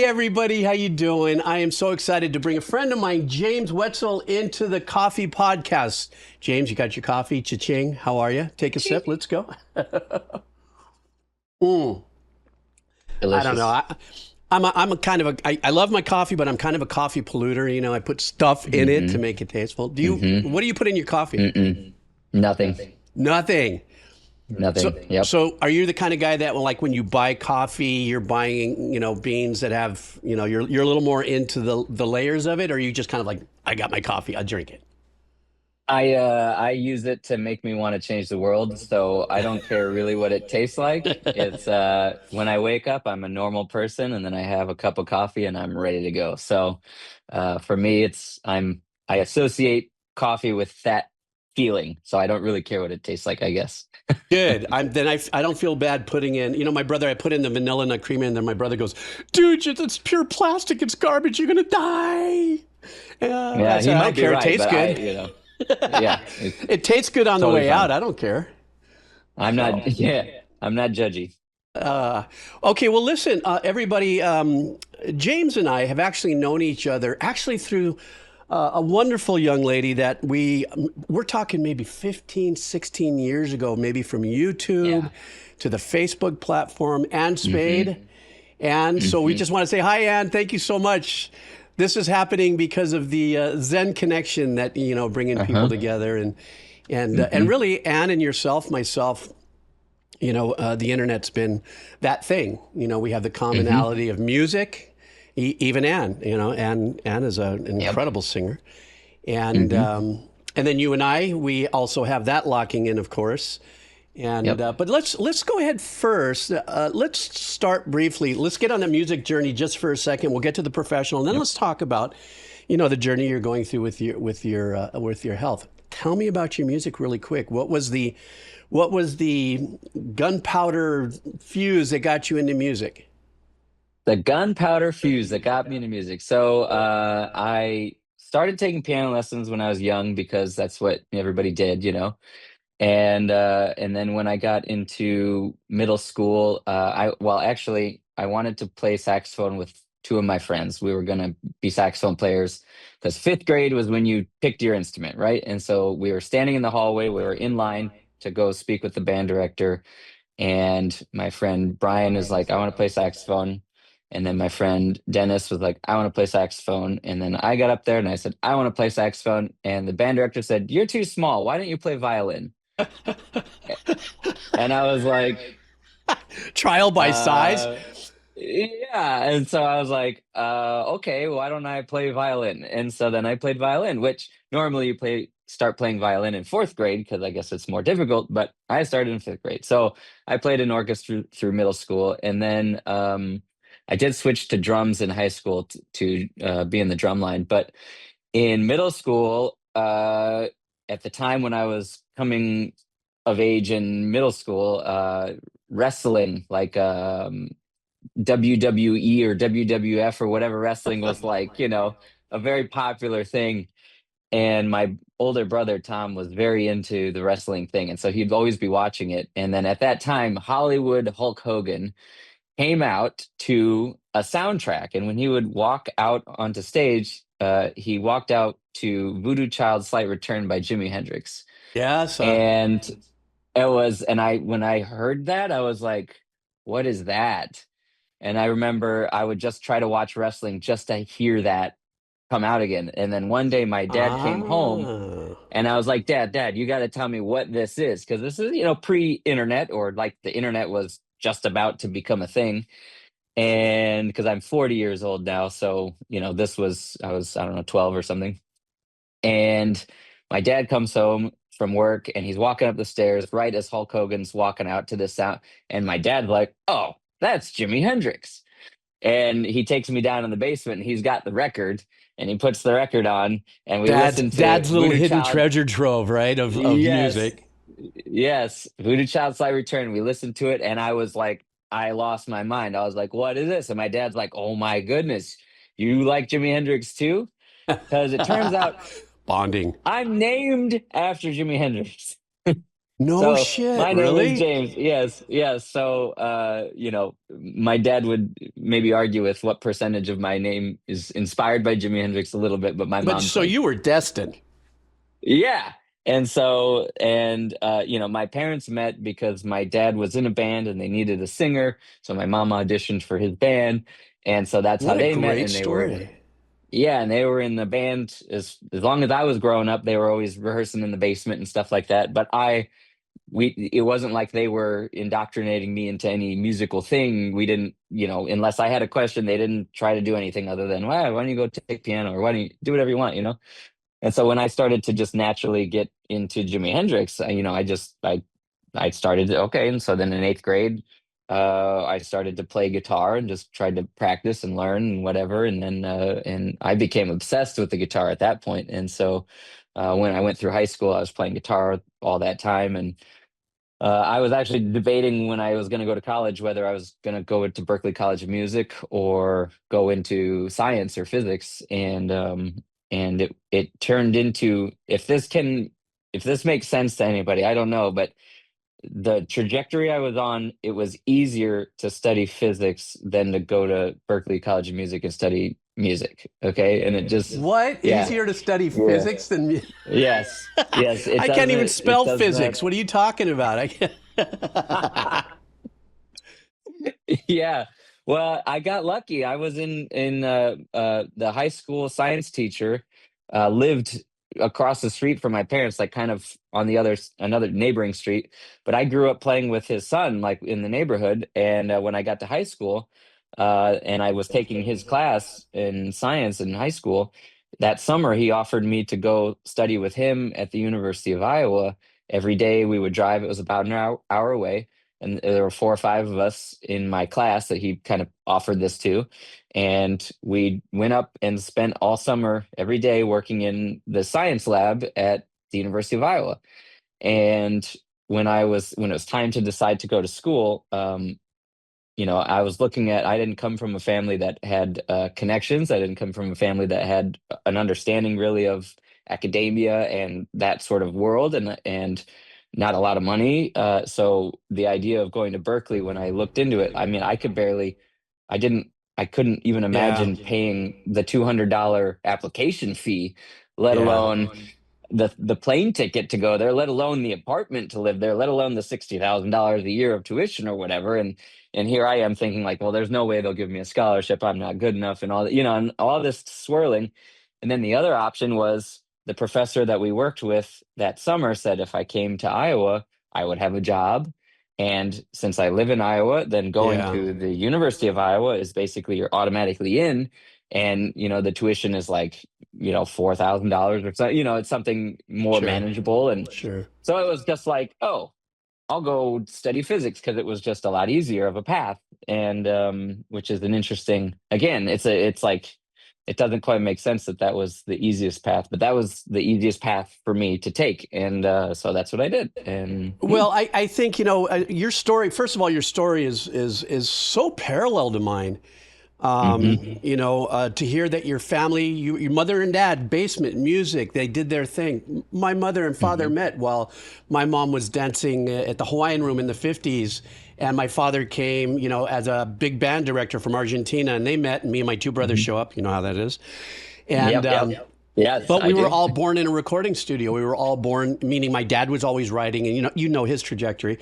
everybody, how you doing? I am so excited to bring a friend of mine, James Wetzel, into the coffee podcast. James, you got your coffee? Cha-ching. How are you? Take a sip. Let's go. Mm, I don't know. Delicious. I'm a kind of I love my coffee, but I'm kind of a coffee polluter. You know, I put stuff in it to Mm-hmm. make it tasteful. Mm-hmm. What do you put in your coffee? Mm-mm. Nothing. Nothing. So, Nothing. Yep. so are you the kind of guy that when you buy coffee, you're buying, beans that have, you're a little more into the layers of it, or are you just kind of like, I got my coffee, I drink it. I use it to make me want to change the world, so I don't care really what it tastes like. It's when I wake up, I'm a normal person, and then I have a cup of coffee and I'm ready to go. So for me, I associate coffee with that feeling, so I don't really care what it tastes like, I guess. Good. I don't feel bad putting in, my brother, I put in the vanilla nut creamer and then my brother goes, dude, it's pure plastic. It's garbage. You're going to die. I Yeah, he said, I don't might be care. It right, tastes but good. yeah, it's It tastes good on the totally way out. fine. I don't care. I'm not, So. yeah, I'm not judgy. Uh, okay, well, listen, everybody. James and I have actually known each other actually through a wonderful young lady that we're talking maybe 15, 16 years ago, maybe from YouTube Yeah. to the Facebook platform, Ann Mm-hmm. Spade. And so we Mm-hmm. just want to say hi, Ann. Thank you so much. This is happening because of the Zen connection that bringing people Uh-huh. together and Mm-hmm. really Ann and yourself, myself. The internet's been that thing. We have the Mm-hmm. commonality of music, even Anne, Anne is an Yep. incredible singer. And, Mm-hmm. and then you and we also have that locking in, of course. And, Yep. but let's go ahead first. Let's start briefly. Let's get on the music journey just for a second. We'll get to the professional, and then Yep. let's talk about, the journey you're going through with your health. Tell me about your music really quick. What was the gunpowder fuse that got you into music? The gunpowder fuse that got me into music. So I started taking piano lessons when I was young because that's what everybody did, you know. And then when I got into middle school, actually I wanted to play saxophone with two of my friends. We were gonna be saxophone players because fifth grade was when you picked your instrument, right? And so we were standing in the hallway, we were in line to go speak with the band director. And my friend Brian was like, I want to play saxophone. And then my friend Dennis was like, I want to play saxophone. And then I got up there and I said, I want to play saxophone. And the band director said, you're too small. Why don't you play violin? And I was like, Trial by size? uh, yeah. And so I was like, okay, why don't I play violin? And so then I played violin, which normally start playing violin in fourth grade because I guess it's more difficult, but I started in fifth grade. So I played in orchestra through middle school. And then I did switch to drums in high school to be in the drum line. But in middle school, at the time when I was coming of age in middle school, wrestling, like WWE or WWF or whatever wrestling was like, a very popular thing. And my older brother, Tom, was very into the wrestling thing. And so he'd always be watching it. And then at that time, Hollywood Hulk Hogan came out to a soundtrack. And when he would walk out onto stage, he walked out to Voodoo Child Slight Return by Jimi Hendrix. Yes. And when I heard that, I was like, what is that? And I remember I would just try to watch wrestling just to hear that come out again. And then one day my dad came home Ah. and I was like, Dad, you got to tell me what this is. Because this is, pre-internet, or like the internet was just about to become a thing. And because I'm 40 years old now. So, I don't know, 12 or something. And my dad comes home from work and he's walking up the stairs right as Hulk Hogan's walking out to this sound. And my dad's like, oh, that's Jimi Hendrix. And he takes me down in the basement and he's got the record and he puts the record on and we Dad's listen to dad's little Voodoo hidden Child. treasure trove, right, of Yes, music. yes, Voodoo Child Sly Return. We listened to it and I was like, I lost my mind. I was like, what is this? And my dad's like, oh my goodness, you like Jimi Hendrix too? Because it turns out Bonding. I'm named after Jimi Hendrix. No So shit, my name is really? James. Yes, yes. So my dad would maybe argue with what percentage of my name is inspired by Jimi Hendrix a little bit, but my But mom's so like, you were destined. yeah. And so, my parents met because my dad was in a band and they needed a singer. So my mom auditioned for his band. And so that's how What a they met. great And they were, story. yeah, and they were in the band as long as I was growing up. They were always rehearsing in the basement and stuff like that. But it wasn't like they were indoctrinating me into any musical thing. We didn't, unless I had a question, they didn't try to do anything other than, well, why don't you go take piano or why don't you do whatever you want. And so when I started to just naturally get into Jimi Hendrix, I started okay. And so then in eighth grade, I started to play guitar and just tried to practice and learn and whatever. And then and I became obsessed with the guitar at that point. And so when I went through high school, I was playing guitar all that time. And I was actually debating when I was going to go to college whether I was going to go into Berklee College of Music or go into science or physics, and it turned into, if this makes sense to anybody, I don't know, but the trajectory I was on, it was easier to study physics than to go to Berklee College of Music and study music. Okay, and it just, What? yeah, Easier to study yeah, physics than me? yes, yes, I can't even it spell does not. physics. What are you talking about? I can't. Yeah. Well, I got lucky. I was in the high school science teacher lived across the street from my parents, like kind of on another neighboring street. But I grew up playing with his son, like in the neighborhood. And when I got to high school, and I was taking his class in science in high school, that summer he offered me to go study with him at the University of Iowa. Every day we would drive. It was about an hour away, and there were 4 or 5 of us in my class that he kind of offered this to. And we went up and spent all summer every day working in the science lab at the University of Iowa. And when it was time to decide to go to school, I was I didn't come from a family that had connections. I didn't come from a family that had an understanding really of academia and that sort of world, and not a lot of money. So the idea of going to Berkeley, when I looked into it, I mean, I didn't, I couldn't even Yeah, imagine paying the $200 application fee, let yeah, alone the plane ticket to go there, let alone the apartment to live there, let alone the $60,000 a year of tuition or whatever. And here I am thinking like, well, there's no way they'll give me a scholarship. I'm not good enough, and all that, and all this swirling. And then the other option was the professor that we worked with that summer said if I came to Iowa, I would have a job. And since I live in Iowa, then going yeah. to the University of Iowa is basically you're automatically in. And, the tuition is like, $4,000 or so, it's something more Sure, manageable. And sure. so it was just like, oh, I'll go study physics because it was just a lot easier of a path. And which is an interesting, again, it's like, it doesn't quite make sense that was the easiest path, but that was the easiest path for me to take. And so that's what I did. And Well, I think your story. First of all, your story is so parallel to mine. mhm, To hear that your family, your mother and dad, basement music, they did their thing. My mother and father mhm, met while my mom was dancing at the Hawaiian Room in the 50s. And my father came, as a big band director from Argentina, and they met, and me and my two brothers mhm. show up. You know how that is. And, Yep. Yes, but I we were do. all born in a recording studio. We were all born, meaning my dad was always writing, and you know his trajectory.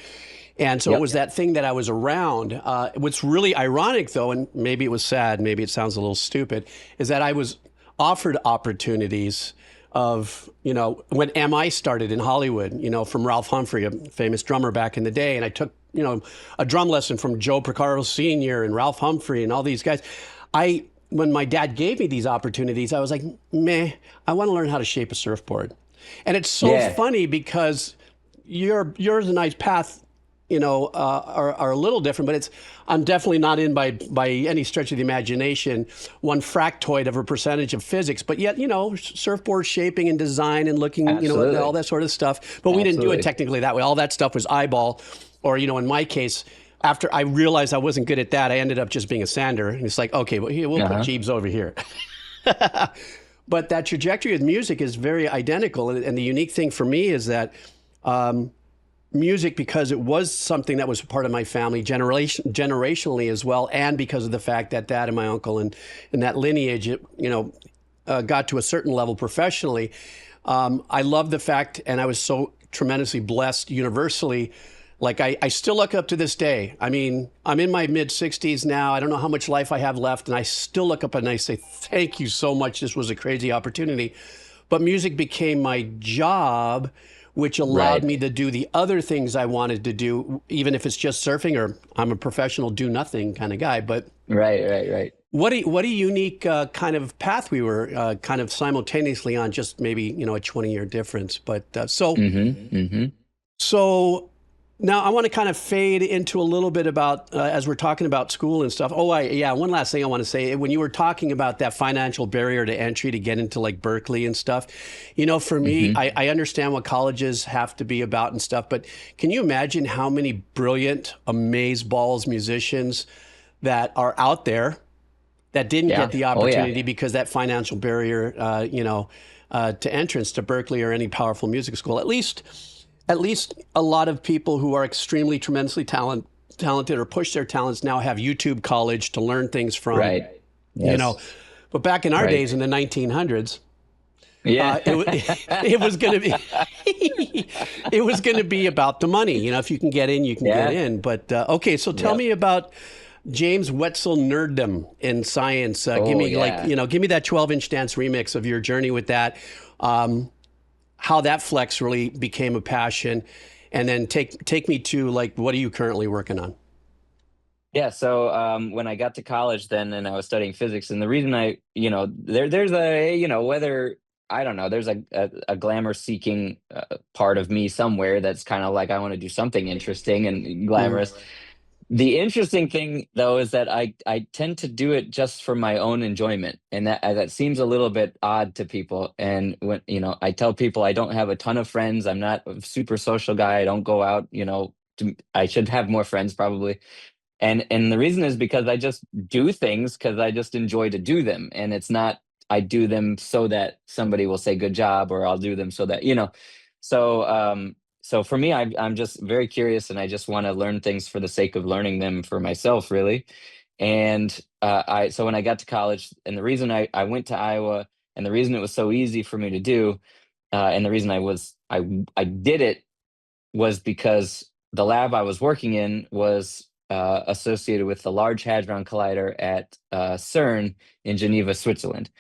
And so it Yep. was that thing that I was around. What's really ironic, though, and maybe it was sad, maybe it sounds a little stupid, is that I was offered opportunities of, when MI started in Hollywood, from Ralph Humphrey, a famous drummer back in the day. And I took, a drum lesson from Joe Porcaro Sr. and Ralph Humphrey and all these guys. When my dad gave me these opportunities, I was like, meh, I want to learn how to shape a surfboard. And it's so Yeah. funny because yours and I's path, are a little different, but I'm definitely not in by any stretch of the imagination one fractoid of a percentage of physics, but yet, surfboard shaping and design and looking, at all Absolutely. that sort of stuff. But we didn't do it Absolutely. technically that way. All that stuff was eyeball, or, in my case, after I realized I wasn't good at that, I ended up just being a sander. And it's like, okay, well, here, we'll put Uh-huh. Jeeves over here. But that trajectory of music is very identical. And the unique thing for me is that music because it was something that was a part of my family generationally as well, and because of the fact that dad and my uncle and that lineage, got to a certain level professionally. I love the fact, and I was so tremendously blessed universally. Like I still look up to this day. I mean, I'm in my mid 60s now. I don't know how much life I have left, and I still look up and I say, thank you so much. This was a crazy opportunity. But music became my job, which allowed Right. me to do the other things I wanted to do, even if it's just surfing, or I'm a professional do nothing kind of guy. But Right. Right. Right. what a unique kind of path we were kind of simultaneously on, just maybe, a 20-year difference. But so now I want to kind of fade into a little bit about, as we're talking about school and stuff. One last thing I want to say. When you were talking about that financial barrier to entry to get into like Berkeley and stuff, for me, I understand what colleges have to be about and stuff, but can you imagine how many brilliant, amazeballs musicians that are out there that didn't Yeah. get the Oh yeah. opportunity because that financial barrier, to entrance to Berkeley or any powerful music school? At least a lot of people who are extremely tremendously talented or push their talents now have YouTube College to learn things from. Right. Yes. But back in our Right. days in the 1900s, Yeah. it was going to be it was going to be about the money. If you can get in, you can Yeah. get in. But okay, so tell Yep. me about James Wetzel nerddom in science. Give me Yeah. give me that 12-inch dance remix of your journey with that. How that flex really became a passion, and then take me to like, what are you currently working on? Yeah, so when I got to college then and I was studying physics, and the reason there's a, whether, I don't know, there's a glamour seeking part of me somewhere that's kind of like, I want to do something interesting and Mm. glamorous. The interesting thing, though, is that I tend to do it just for my own enjoyment, and that seems a little bit odd to people. And when I tell people I don't have a ton of friends, I'm not a super social guy. I don't go out. I should have more friends probably. And the reason is because I just do things because I just enjoy to do them, and it's not I do them so that somebody will say good job, or I'll do them so that. So for me, I'm just very curious, and I just want to learn things for the sake of learning them for myself, really. And so when I got to college, and the reason I went to Iowa, and the reason it was so easy for me to do, and the reason I did it was because the lab I was working in was associated with the Large Hadron Collider at CERN in Geneva, Switzerland.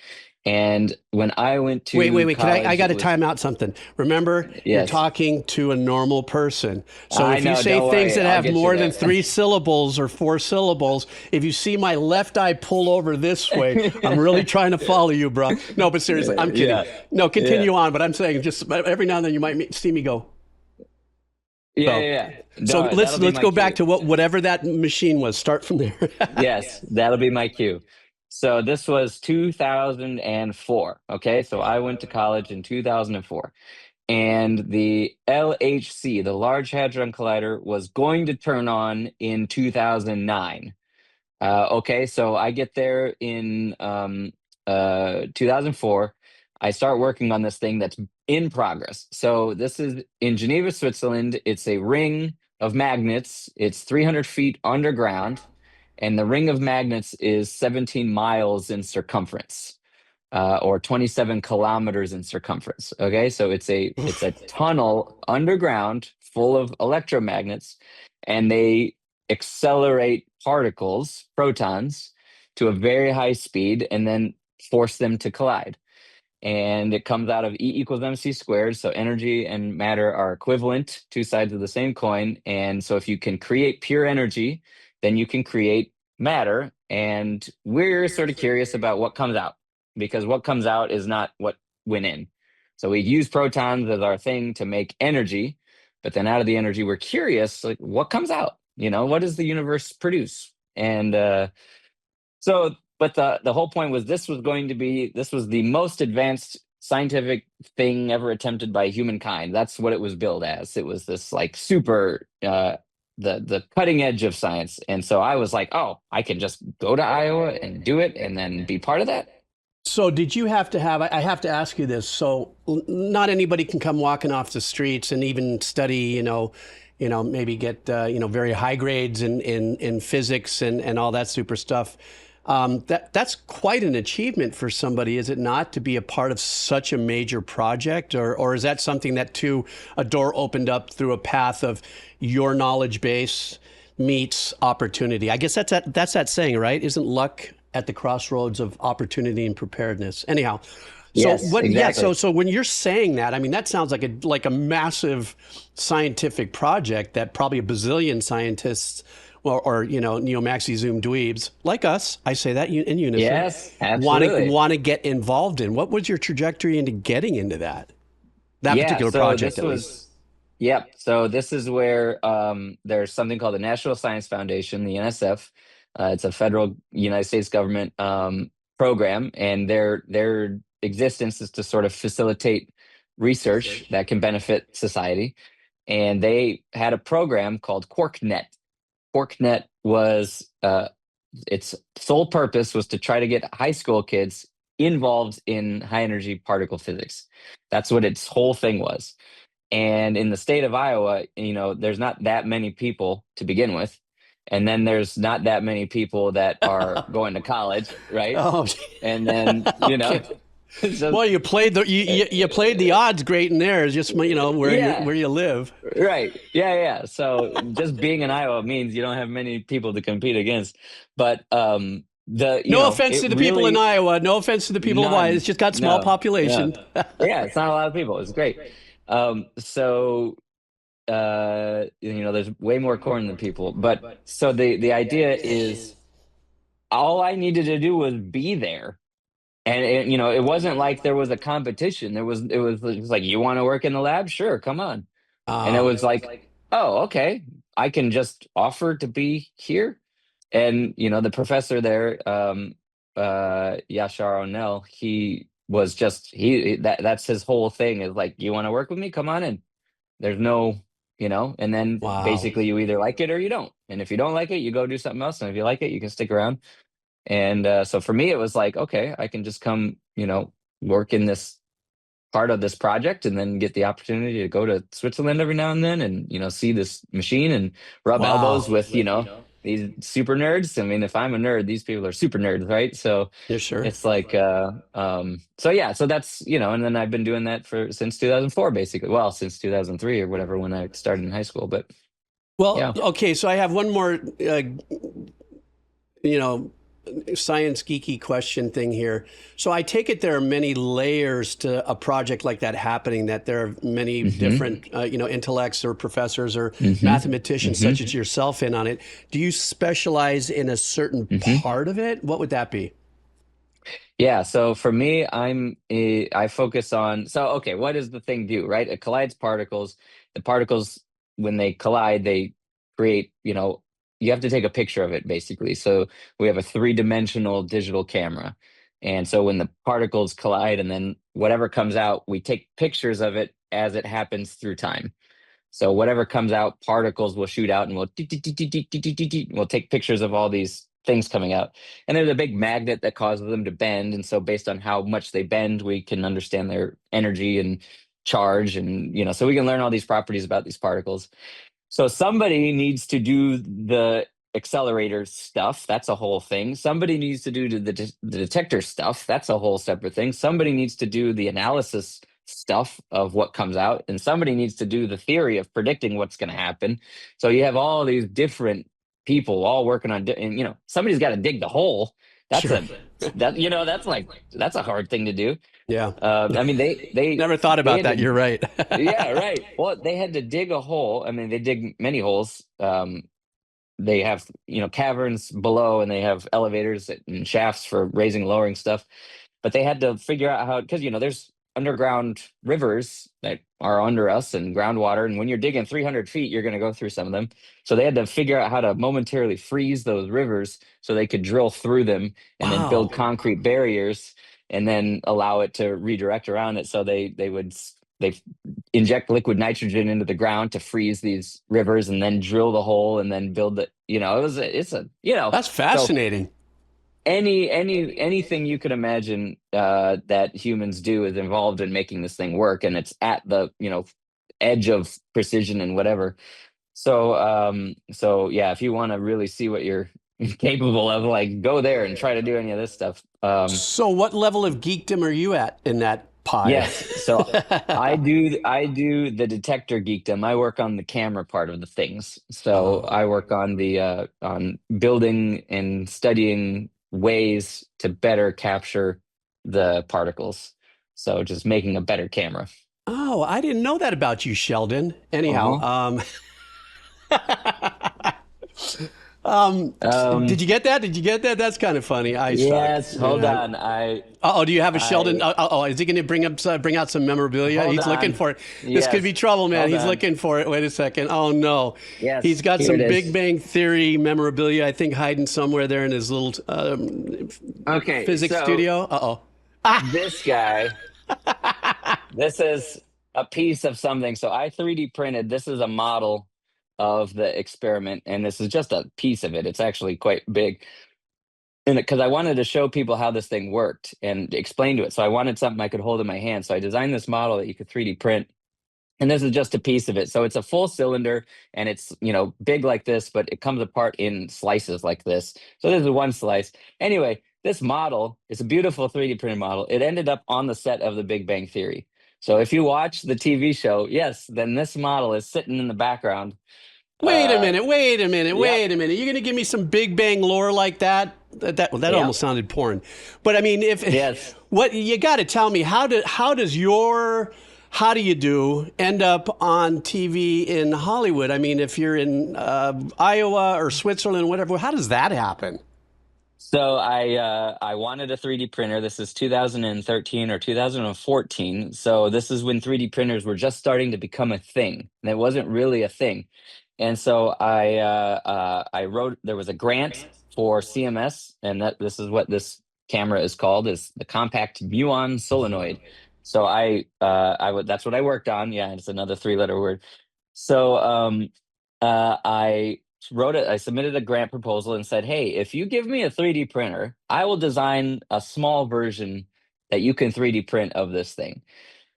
And when I went to Wait. I college, got it to was time out something. Remember, you're yes. talking to a normal person. So I if you know. say Don't things worry, that I'll have get you more than there. 3 syllables or 4 syllables, if you see my left eye pull over this way, I'm really trying to follow you, bro. No, but seriously, I'm kidding. Yeah, No, yeah, continue on. But I'm saying, just every now and then you might see me go. yeah, So, yeah, yeah. so No, that'll be let's my go back cue. to whatever that machine was. Start from there. Yes, that'll be my cue. So this was 2004. Okay, so I went to college in 2004, and the LHC, the Large Hadron Collider, was going to turn on in 2009. Okay, so I get there in 2004. I start working on this thing that's in progress. So this is in Geneva, Switzerland. It's a ring of magnets. It's 300 feet underground, and the ring of magnets is 17 miles in circumference, or 27 kilometers in circumference. Okay, so it's a tunnel underground full of electromagnets, and they accelerate particles, protons, to a very high speed, and then force them to collide. And it comes out of E equals MC squared. So energy and matter are equivalent, two sides of the same coin. And so if you can create pure energy, then you can create matter. And we're sort of curious about what comes out, because what comes out is not what went in. So we use protons as our thing to make energy, but then out of the energy, we're curious, like, what comes out? What does the universe produce? And but the whole point was, this was the most advanced scientific thing ever attempted by humankind. That's what it was billed as. It was this like super the cutting edge of science. And so I was like, oh, I can just go to Iowa and do it and then be part of that. So did you have to have, I have to ask you this. So not anybody can come walking off the streets and even study, maybe get very high grades in physics and all that super stuff. That's quite an achievement for somebody, is it not, to be a part of such a major project? Or is that something that, too, a door opened up through a path of your knowledge base meets opportunity? I guess that's that saying, right? Isn't luck at the crossroads of opportunity and preparedness? Anyhow, so Yes, what? Yeah. exactly. So when you're saying that, I mean, that sounds like a massive scientific project that probably a bazillion scientists, or neo-maxi zoom dweebs like us, I say that in unison, Yes, want to absolutely. want to get involved in. What was your trajectory into getting into that Yeah, particular so project, this at least? was, yep. So this is where there's something called the National Science Foundation, the NSF. It's a federal United States government program, and their existence is to sort of facilitate research that can benefit society. And they had a program called QuarkNet. QuarkNet was its sole purpose was to try to get high school kids involved in high energy particle physics. That's what its whole thing was. And in the state of Iowa, there's not that many people to begin with. And then there's not that many people that are going to college, right? Oh, And then, okay. it's just, Well, you played the odds great in there. It's just yeah, where you live. right. Yeah, yeah. So just being in Iowa means you don't have many people to compete against. But No offense it to the people in really Iowa. No offense to the people of Hawaii. It's none. just got small No, population. no. Yeah, it's not a lot of people. It's great. So there's way more corn than people. But so the idea is all I needed to do was be there. And it wasn't like there was a competition. It was like, you want to work in the lab? Sure, come on. And it Ah, was like, oh, okay, I can just offer to be here. And the professor there, Yashar O'Neill, he was just that's his whole thing, is like, you want to work with me? Come on in. There's no, and then wow. basically you either like it or you don't. And if you don't like it, you go do something else. And if you like it, you can stick around. And so for me, it was like, okay, I can just come, work in this part of this project, and then get the opportunity to go to Switzerland every now and then, and see this machine and rub elbows Wow. with these super nerds. I mean, if I'm a nerd, these people are super nerds, right? So Yeah, sure. it's like so yeah, so that's and then I've been doing that for since 2004, basically. Well, since 2003 or whatever, when I started in high school. But Well, yeah. okay, so I have one more, you know, science geeky question thing here. So I take it there are many layers to a project like that happening, that there are many Hmm. different, intellects or professors or Hmm. mathematicians Hmm. such as yourself in on it. Do you specialize in a certain Hmm. part of it? What would that be? Yeah, so for me, I focus on, so okay, what does the thing do, right? It collides particles. The particles, when they collide, they create, you have to take a picture of it, basically. So we have a three-dimensional digital camera. And so when the particles collide, and then whatever comes out, we take pictures of it as it happens through time. So whatever comes out, particles will shoot out, and we'll take pictures of all these things coming out. And there's a big magnet that causes them to bend. And so based on how much they bend, we can understand their energy and charge. And, so we can learn all these properties about these particles. So somebody needs to do the accelerator stuff. That's a whole thing. Somebody needs to do the detector stuff. That's a whole separate thing. Somebody needs to do the analysis stuff of what comes out, and somebody needs to do the theory of predicting what's going to happen. So you have all these different people all working on, and somebody's got to dig the hole. That's Sure. a that's a hard thing to do. Yeah. I mean, Never thought they about had that. to, You're right. yeah, right. Well, they had to dig a hole. I mean, they dig many holes. They have, caverns below, and they have elevators and shafts for raising and lowering stuff. But they had to figure out how, because, there's underground rivers that are under us, and groundwater. And when you're digging 300 feet, you're going to go through some of them. So they had to figure out how to momentarily freeze those rivers so they could drill through them, and then build Wow. concrete barriers, and then allow it to redirect around it. So they inject liquid nitrogen into the ground to freeze these rivers, and then drill the hole, and then build the, it's a, That's so fascinating. anything you could imagine that humans do is involved in making this thing work, and it's at the edge of precision and whatever. So yeah, if you want to really see what you're capable of, like go there and try to do any of this stuff. So, what level of geekdom are you at in that pie? Yes, so I do the detector geekdom. I work on the camera part of the things. So Oh. I work on the on building and studying ways to better capture the particles. So just making a better camera. Oh, I didn't know that about you, Sheldon. Anyhow, Uh-huh. did Um, you get that? Did you get that? That's kind of funny. I suck. yes, hold Yeah. on. Oh, do you have a Sheldon? I Is he going to bring out some memorabilia? hold He's looking on. for it. This could be Yes, trouble, man. hold He's on. looking for it. Wait a second. Oh no, he's Yes, got here it some Big is. Bang Theory memorabilia. I think hiding somewhere there in his little Okay, physics so studio. Uh this guy, this is a piece of something. So I 3D printed. This is a model of the experiment, and this is just a piece of it. It's actually quite big. And because I wanted to show people how this thing worked and explain to it. So I wanted something I could hold in my hand. So I designed this model that you could 3D print. And this is just a piece of it. So it's a full cylinder and it's, big like this, but it comes apart in slices like this. So this is one slice. Anyway, this model is a beautiful 3D printed model. It ended up on the set of The Big Bang Theory. So if you watch the TV show, yes, then this model is sitting in the background. Wait a Uh, minute. Wait a minute. yep, Wait a minute. You're going to give me some Big Bang lore like that? That yep, almost sounded porn. But I mean, if yes. what you got to tell me, how do you do end up on TV in Hollywood? I mean, if you're in Iowa or Switzerland, whatever, how does that happen? So I wanted a 3D printer. This is 2013 or 2014. So this is when 3D printers were just starting to become a thing, and it wasn't really a thing. And so I wrote. There was a grant for CMS, and that this is what this camera is called, is the compact muon solenoid. So that's what I worked on. Yeah, it's another three-letter word. So I wrote it. I submitted a grant proposal and said, "Hey, if you give me a 3D printer, I will design a small version that you can 3D print of this thing."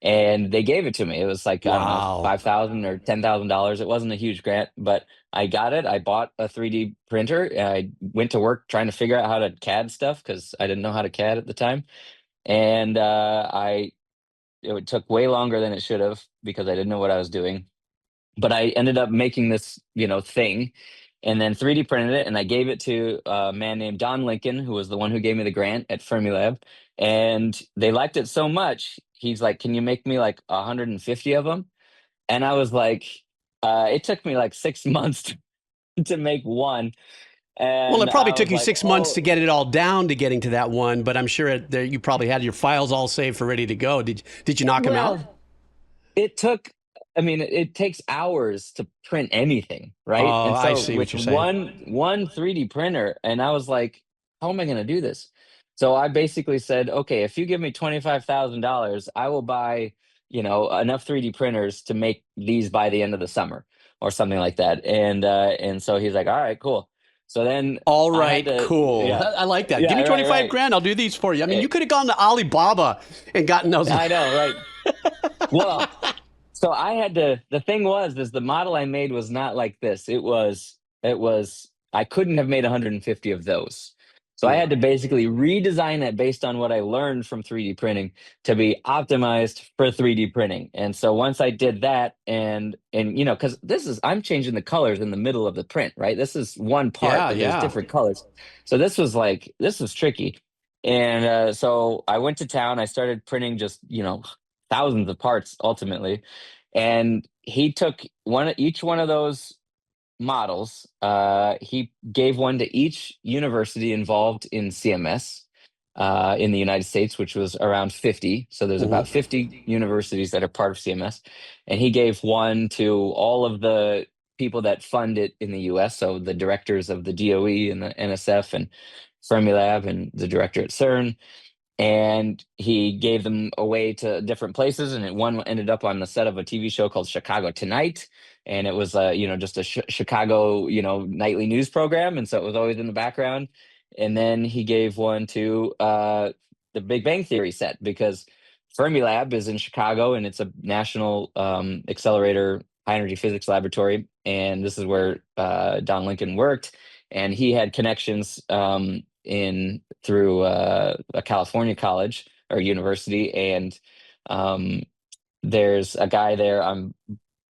And they gave it to me. It was like, I don't know, Wow. 5,000 or $10,000. It wasn't a huge grant, but I got it. I bought a 3D printer. And I went to work trying to figure out how to CAD stuff because I didn't know how to CAD at the time. And it took way longer than it should have because I didn't know what I was doing, but I ended up making this, thing, and then 3D printed it, and I gave it to a man named Don Lincoln, who was the one who gave me the grant at Fermilab, and they liked it so much. He's like, "Can you make me like 150 of them?" And I was like, "It took me like 6 months to make one," Well, and it probably I took was you like, 6 months to "Oh, get it all down to getting to that one, but I'm sure you probably had your files all saved for ready to go. Did you knock them out? well." It took, I mean, it takes hours to print anything, right? Oh, And I so see what with you're saying. one 3D printer, and I was like, how am I going to do this? So I basically said, okay, if you give me $25,000, I will buy, enough 3D printers to make these by the end of the summer or something like that. And so he's like, all right, cool. So then All I had right, to, cool. yeah, I like that. Give yeah, me right, 25 right. grand. I'll do these for you. I mean, Eh, you could have gone to Alibaba and gotten those. I know, right? Well, so I had to, the thing was, is the model I made was not like this. I couldn't have made 150 of those. So I Yeah. had to basically redesign it based on what I learned from 3D printing to be optimized for 3D printing. And so once I did that, and because I'm changing the colors in the middle of the print, right? This is one part, Yeah, but there's yeah. different colors. So this was tricky. And so I went to town. I started printing just, thousands of parts ultimately, and he took each one of those models. He gave one to each university involved in CMS in the United States, which was around 50. So there's Mhm. about 50 universities that are part of CMS, and he gave one to all of the people that fund it in the US. So the directors of the DOE and the NSF and Fermilab and the director at CERN, and he gave them away to different places, and one ended up on the set of a TV show called Chicago Tonight, and it was just a Chicago nightly news program, and so it was always in the background. And then he gave one to the Big Bang Theory set, because Fermilab is in Chicago, and it's a national accelerator high energy physics laboratory, and this is where Don Lincoln worked, and he had connections in through a California college or university, and um, there's a guy there. I'm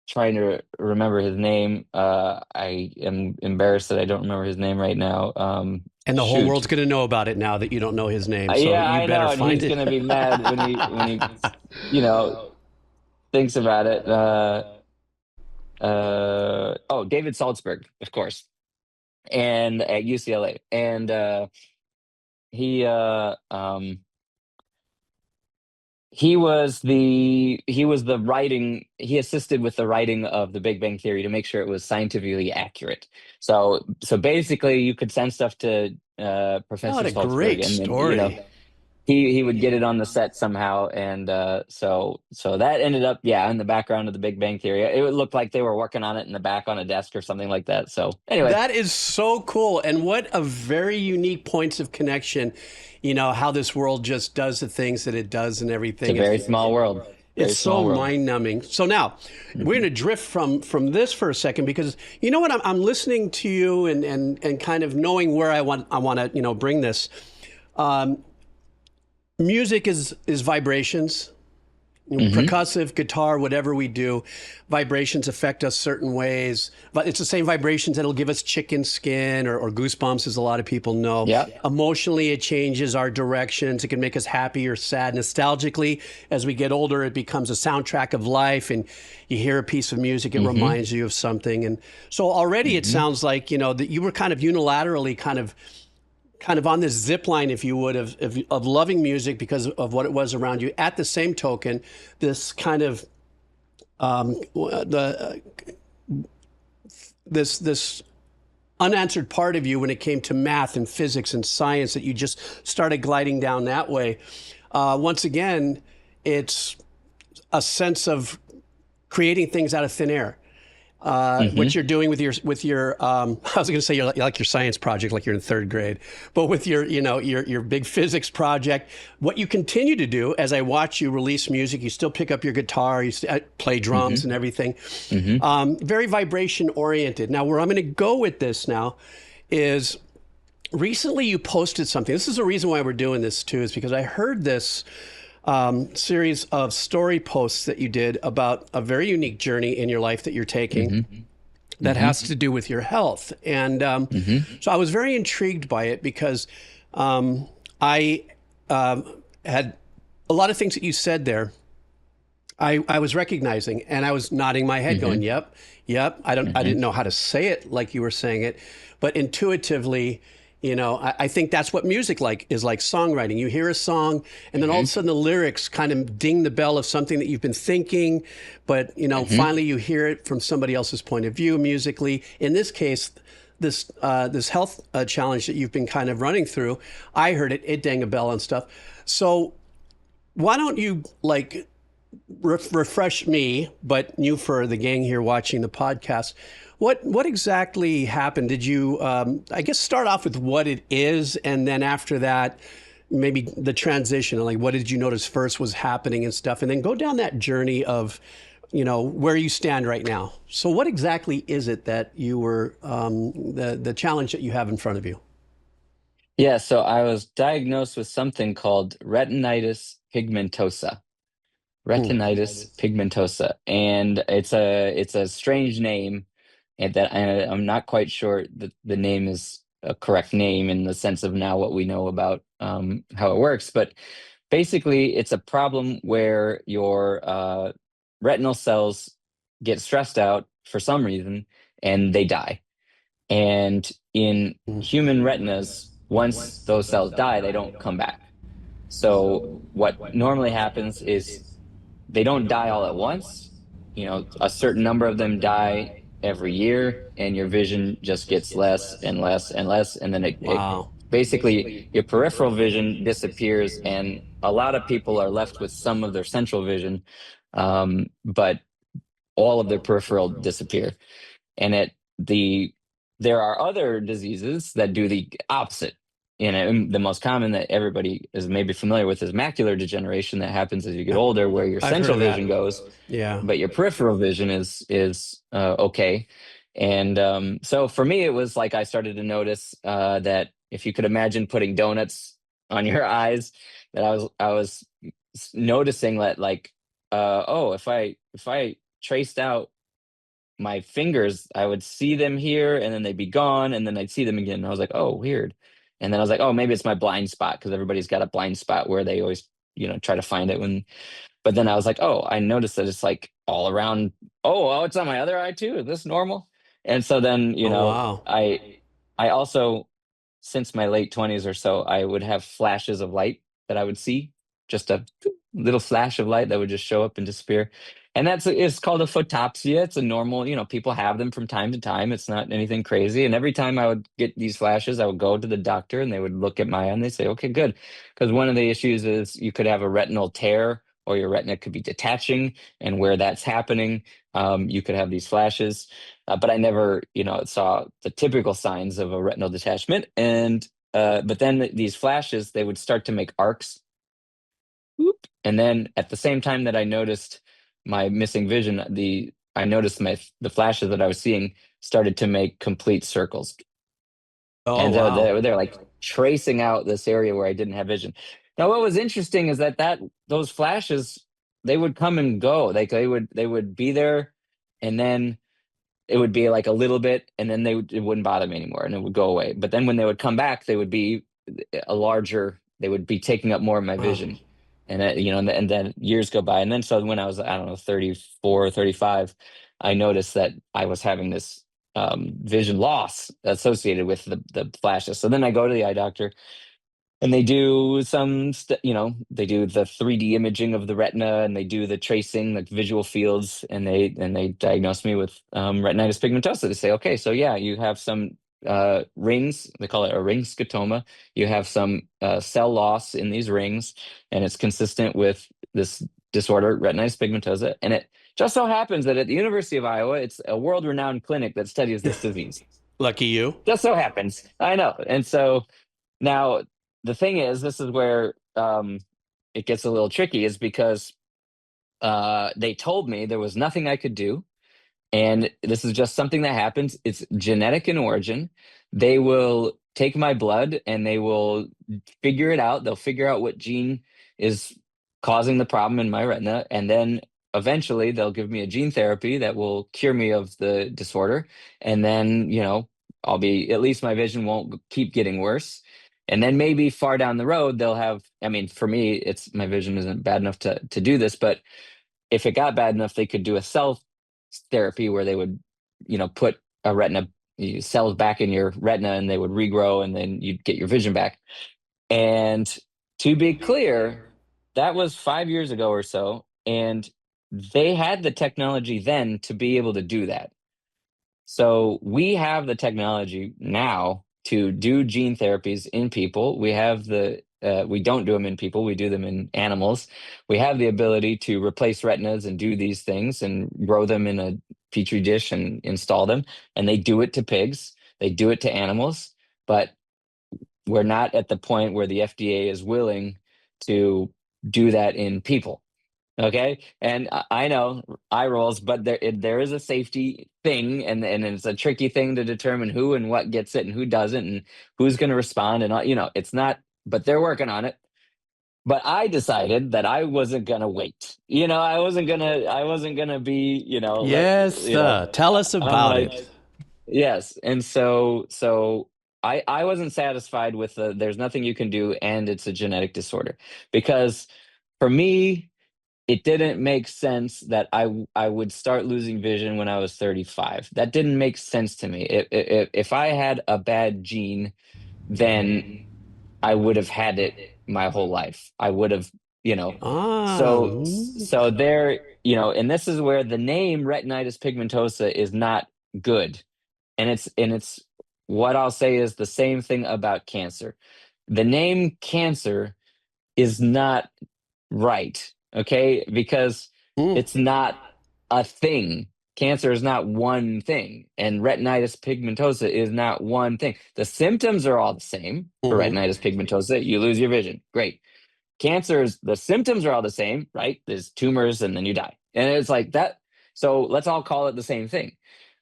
trying to remember his name. I am embarrassed that I don't remember his name right now. And the whole Shoot. world's going to know about it now that you don't know his name. So Yeah, you I better know, and find he's it. gonna be mad when he you know thinks about it. Oh, David Salzberg, of course, and at UCLA, and he uh um he was the writing, he assisted with the writing of the Big Bang Theory to make sure it was scientifically accurate. So basically you could send stuff to Oh, Professor what a Salzberg, great and then story. he would get it on the set somehow, and so that ended up, yeah, in the background of the Big Bang Theory. It would look like they were working on it in the back on a desk or something like that. So anyway, That is so cool. And what a very unique points of connection, how this world just does the things that it does and it's a everything. very small world, very It's so small world. mind numbing. So now we're going Mhm. to drift from this for a second because you know what, I'm listening to you and kind of knowing where I want to bring this. Um, Music is vibrations. Mhm. Percussive guitar, whatever we do, vibrations affect us certain ways. But it's the same vibrations that'll give us chicken skin or goosebumps, as a lot of people know. Yep. Emotionally, it changes our directions. It can make us happy or sad. Nostalgically, as we get older, it becomes a soundtrack of life. And you hear a piece of music, it Mhm. reminds you of something. And so already it Mhm. sounds like, that you were kind of unilaterally kind of on this zip line, if you would, of loving music because of what it was around you. At the same token, this kind of the this unanswered part of you when it came to math and physics and science, that you just started gliding down that way. Once again, it's a sense of creating things out of thin air. What Mhm. you're doing with your I was going to say you're like your science project, like you're in third grade, but with your big physics project, what you continue to do, as I watch you release music, you still pick up your guitar, play drums Mhm. and everything, Mhm. very vibration oriented. Now, where I'm going to go with this now is recently you posted something. This is the reason why we're doing this too, is because I heard this series of story posts that you did about a very unique journey in your life that you're taking Mhm. that Mhm. has to do with your health. And Mhm. so I was very intrigued by it because I had a lot of things that you said there. I was recognizing and I was nodding my head going, Mhm. yep, yep. I Mhm. didn't know how to say it like you were saying it, but intuitively, I think that's what music is like songwriting. You hear a song and then all of a Mhm. sudden the lyrics kind of ding the bell of something that you've been thinking, but Mhm. finally you hear it from somebody else's point of view musically. In this case, this health challenge that you've been kind of running through, I heard it dang a bell and stuff. So why don't you refresh me, but you for the gang here watching the podcast. What exactly happened? Did you, I guess, start off with what it is, and then after that, maybe the transition, like what did you notice first was happening and stuff, and then go down that journey of, where you stand right now. So, what exactly is it that you were the challenge that you have in front of you? Yeah, so I was diagnosed with something called retinitis pigmentosa. Hmm. Retinitis pigmentosa, and it's a strange name, and I'm not quite sure that the name is a correct name in the sense of now what we know about how it works. But basically, it's a problem where your retinal cells get stressed out for some reason and they die. And in human retinas, once those cells die, they don't come back. So what normally happens is they don't die all at once. A certain number of them die every year, and your vision just gets less and less and less. And then it Wow. basically, your peripheral vision disappears, and a lot of people are left with some of their central vision, but all of their peripheral disappear. And there are other diseases that do the opposite. and the most common that everybody is maybe familiar with is macular degeneration that happens as you get older, where your I've heard central of that. vision goes, Yeah. but your peripheral vision is okay. And so for me, it was like I started to notice that if you could imagine putting donuts on your eyes, that I was noticing that like oh, if I traced out my fingers, I would see them here and then they'd be gone and then I'd see them again. And I was like, oh, weird. And then I was like, oh, maybe it's my blind spot because everybody's got a blind spot where they always, try to find it when. But then I was like, oh, I noticed that it's like all around. Oh, it's on my other eye too. Is this normal? And so then, Oh, wow. I also, since my late 20s or so, I would have flashes of light that I would see, just a little flash of light that would just show up and disappear. And it's called a photopsia. It's a normal, people have them from time to time. It's not anything crazy. And every time I would get these flashes, I would go to the doctor and they would look at my eye and they say, okay, good. Because one of the issues is you could have a retinal tear or your retina could be detaching. And where that's happening, you could have these flashes. But I never, saw the typical signs of a retinal detachment. And but then these flashes, they would start to make arcs. Whoop. And then at the same time that I noticed my missing vision, I noticed the flashes that I was seeing started to make complete circles. Oh, And so wow. they're like tracing out this area where I didn't have vision. Now, what was interesting is that those flashes, they would come and go. Like they would be there, and then it would be like a little bit, and then it wouldn't bother me anymore, and it would go away. But then when they would come back, they would be a larger. They would be taking up more of my Wow. vision, and and then years go by, and then so when I was, I don't know, 34 or 35, I noticed that I was having this vision loss associated with the flashes. So then I go to the eye doctor, and they do they do the 3D imaging of the retina, and they do the tracing, like visual fields, and they diagnose me with retinitis pigmentosa. They say, okay, so yeah, you have some rings. They call it a ring scotoma. You have some cell loss in these rings, and it's consistent with this disorder, retinitis pigmentosa. And it just so happens that at the University of Iowa, it's a world-renowned clinic that studies this disease. Lucky you. Just so happens, I know. And so now, the thing is, this is where it gets a little tricky, is because they told me there was nothing I could do. And this is just something that happens. It's genetic in origin. They will take my blood and they will figure it out. They'll figure out what gene is causing the problem in my retina. And then eventually they'll give me a gene therapy that will cure me of the disorder. And then, at least my vision won't keep getting worse. And then maybe far down the road, they'll have, I mean, for me, my vision isn't bad enough to do this, but if it got bad enough, they could do a cell therapy where they would, put a retina cells back in your retina and they would regrow and then you'd get your vision back. And to be clear, that was 5 years ago or so. And they had the technology then to be able to do that. So we have the technology now to do gene therapies in people. We don't do them in people, we do them in animals. We have the ability to replace retinas and do these things and grow them in a petri dish and install them. And they do it to pigs, they do it to animals, but we're not at the point where the FDA is willing to do that in people. Okay, and I know eye rolls, but there is a safety thing, and it's a tricky thing to determine who and what gets it and who doesn't, and who's going to respond, and it's not. But they're working on it. But I decided that I wasn't gonna wait. I wasn't gonna be, Yes, tell us I'm about like, it. yes, and so I wasn't satisfied with there's nothing you can do, and it's a genetic disorder, because for me it didn't make sense that I would start losing vision when I was 35. That didn't make sense to me. If I had a bad gene, then I would have had it my whole life. I would have, Ah, so there, and this is where the name retinitis pigmentosa is not good. And it's what I'll say is the same thing about cancer. The name cancer is not right, okay? Because mm. it's not a thing. cancer is not one thing, and retinitis pigmentosa is not one thing. The symptoms are all the same for Hmm. retinitis pigmentosa. You lose your vision. Great. Cancers, the symptoms are all the same, right? There's tumors and then you die. And it's like that. So let's all call it the same thing.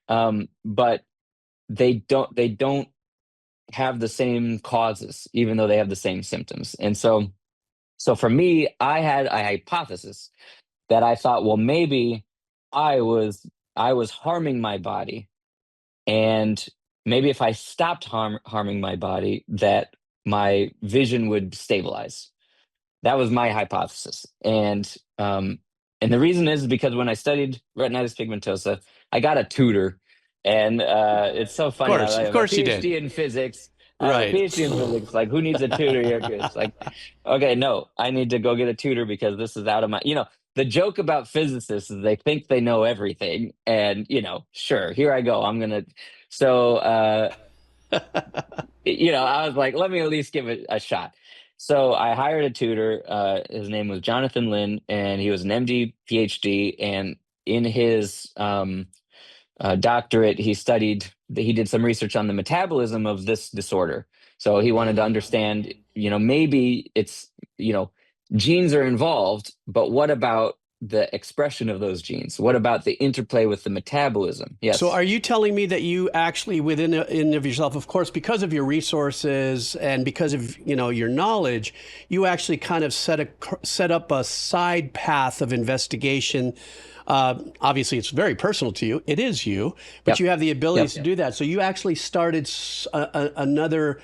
But they don't have the same causes, even though they have the same symptoms. And so for me, I had a hypothesis that I thought, well, maybe I was I was harming my body, and maybe if I stopped harming my body, that my vision would stabilize. That was my hypothesis. And the reason is because when I studied retinitis pigmentosa, I got a tutor. And it's so funny how I Of have a course you did. PhD in physics. I have a Right. PhD in physics. Like, who needs a tutor here? It's like, okay, no, I need to go get a tutor because this is out of the joke about physicists is they think they know everything. And, sure, here I go. I was like, let me at least give it a shot. So I hired a tutor. His name was Jonathan Lin, and he was an MD, PhD. And in his doctorate, he did some research on the metabolism of this disorder. So he wanted to understand, maybe it's, genes are involved, but what about the expression of those genes? What about the interplay with the metabolism? So Yes. are you telling me that you actually in of yourself, of course, because of your resources and because of, your knowledge, you actually kind of set up a side path of investigation. Obviously, it's very personal to you. It is you, but Yep. you have the ability Yep. to do that. So you actually started another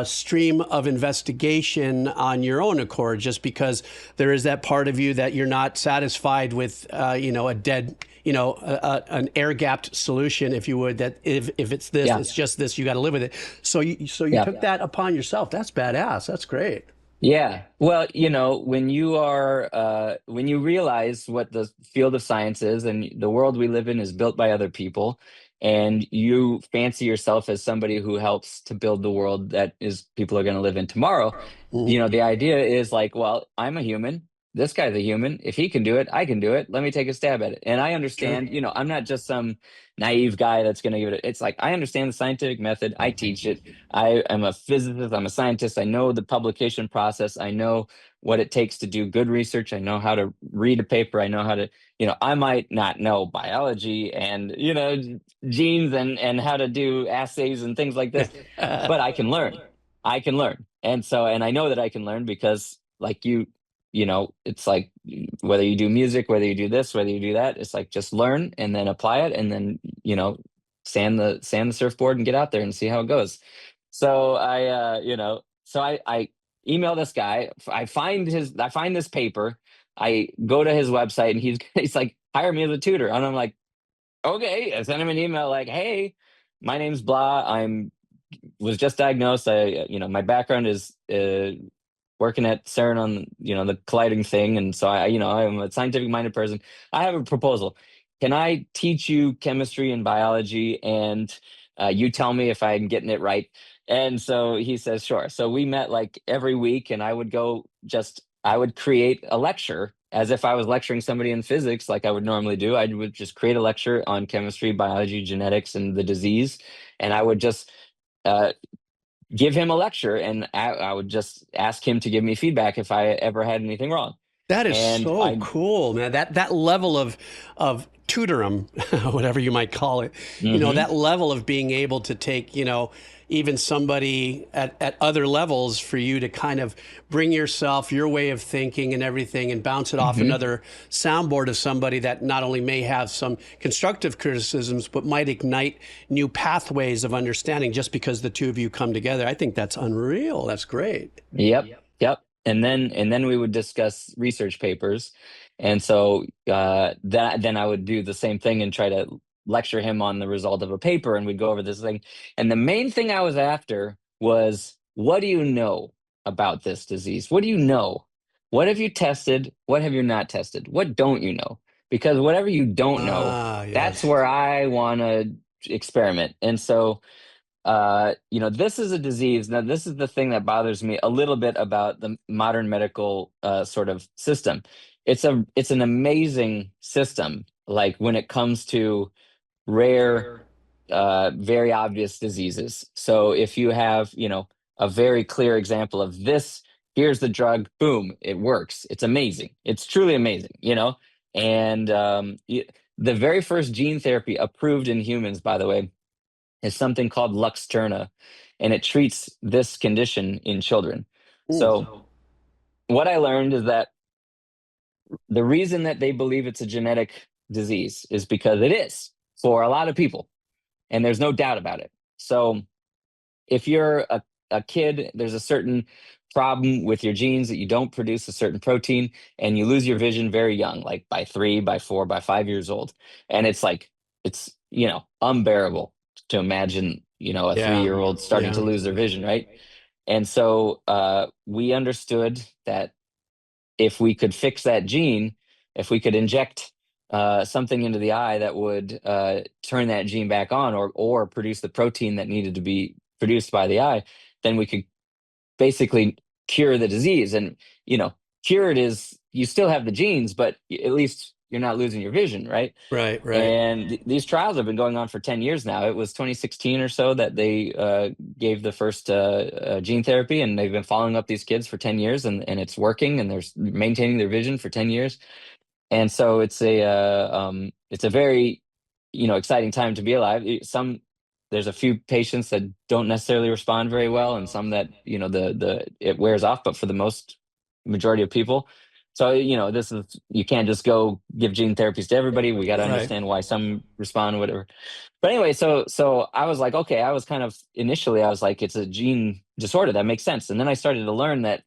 stream of investigation on your own accord, just because there is that part of you that you're not satisfied with, a dead, an air gapped solution, if you would. That if it's this, Yeah. it's just this. You got to live with it. So you Yeah. took that upon yourself. That's badass. That's great. Yeah. Well, when you realize what the field of science is and the world we live in is built by other people, and you fancy yourself as somebody who helps to build the world that is people are going to live in tomorrow, Mhm. the idea is like, well, I'm a human. This guy's a human. If he can do it, I can do it. Let me take a stab at it. And I Sure. understand, I'm not just some naive guy that's going to give it. It's like I understand the scientific method. I teach it. I am a physicist, I'm a scientist. I know the publication process. I know what it takes to do good research. I know how to read a paper. I know how to, I might not know biology and, genes and how to do assays and things like this, but I can learn. I can learn. And I know that I can learn because like it's like whether you do music, whether you do this, whether you do that, it's like just learn and then apply it and then, sand the surfboard and get out there and see how it goes. So I email this guy. I find this paper. I go to his website and he's he's like, hire me as a tutor. And I'm like, okay. I sent him an email like, hey, my name's blah. Was just diagnosed. My background is working at CERN on, the colliding thing. And so I'm a scientific minded person. I have a proposal. Can I teach you chemistry and biology and you tell me if I'm getting it right? And so he says, sure. So we met like every week and I would create a lecture as if I was lecturing somebody in physics like I would normally do. I would just create a lecture on chemistry, biology, genetics, and the disease. And I would just uh, give him a lecture and I would just ask him to give me feedback if I ever had anything wrong. That is And so cool, man. That level of tutorum, whatever you might call it, Mhm. that level of being able to take, even somebody at other levels for you to kind of bring yourself, your way of thinking and everything and bounce it off Mhm. another soundboard of somebody that not only may have some constructive criticisms, but might ignite new pathways of understanding just because the two of you come together. I think that's unreal. That's great. Yep. Yep. And then we would discuss research papers. And so that then I would do the same thing and try to lecture him on the result of a paper and we'd go over this thing. And the main thing I was after was, what do you know about this disease? What do you know? What have you tested? What have you not tested? What don't you know? Because whatever you don't know, Ah, that's yes. where I want to experiment. And so this is a disease. Now, this is the thing that bothers me a little bit about the modern medical sort of system. It's an amazing system, like when it comes to rare, very obvious diseases. So if you have, a very clear example of this, here's the drug, boom, it works. It's amazing. It's truly amazing, And the very first gene therapy approved in humans, by the way, is something called Luxturna, and it treats this condition in children. Mm. So what I learned is that the reason that they believe it's a genetic disease is because it is for a lot of people, and there's no doubt about it. So if you're a kid, there's a certain problem with your genes that you don't produce a certain protein, and you lose your vision very young, like by 3, by 4, by 5 years old. And it's like, it's, unbearable to imagine, a Yeah. 3-year-old starting to Yeah. lose their vision, right? And so we understood that if we could fix that gene, if we could inject something into the eye that would turn that gene back on, or produce the protein that needed to be produced by the eye, then we could basically cure the disease. And cured is you still have the genes, but at least you're not losing your vision, right? Right. Right. And these trials have been going on for 10 years now. It was 2016 or so that they gave the first gene therapy, and they've been following up these kids for 10 years, and it's working, and they're maintaining their vision for 10 years. And so it's a very, exciting time to be alive. There's a few patients that don't necessarily respond very well, and some that, it wears off, but for the most majority of people. So, you can't just go give gene therapies to everybody. We got to Right. understand why some respond, whatever. But anyway, so I was like, okay, I was kind of initially, I was like, it's a gene disorder. That makes sense. And then I started to learn that,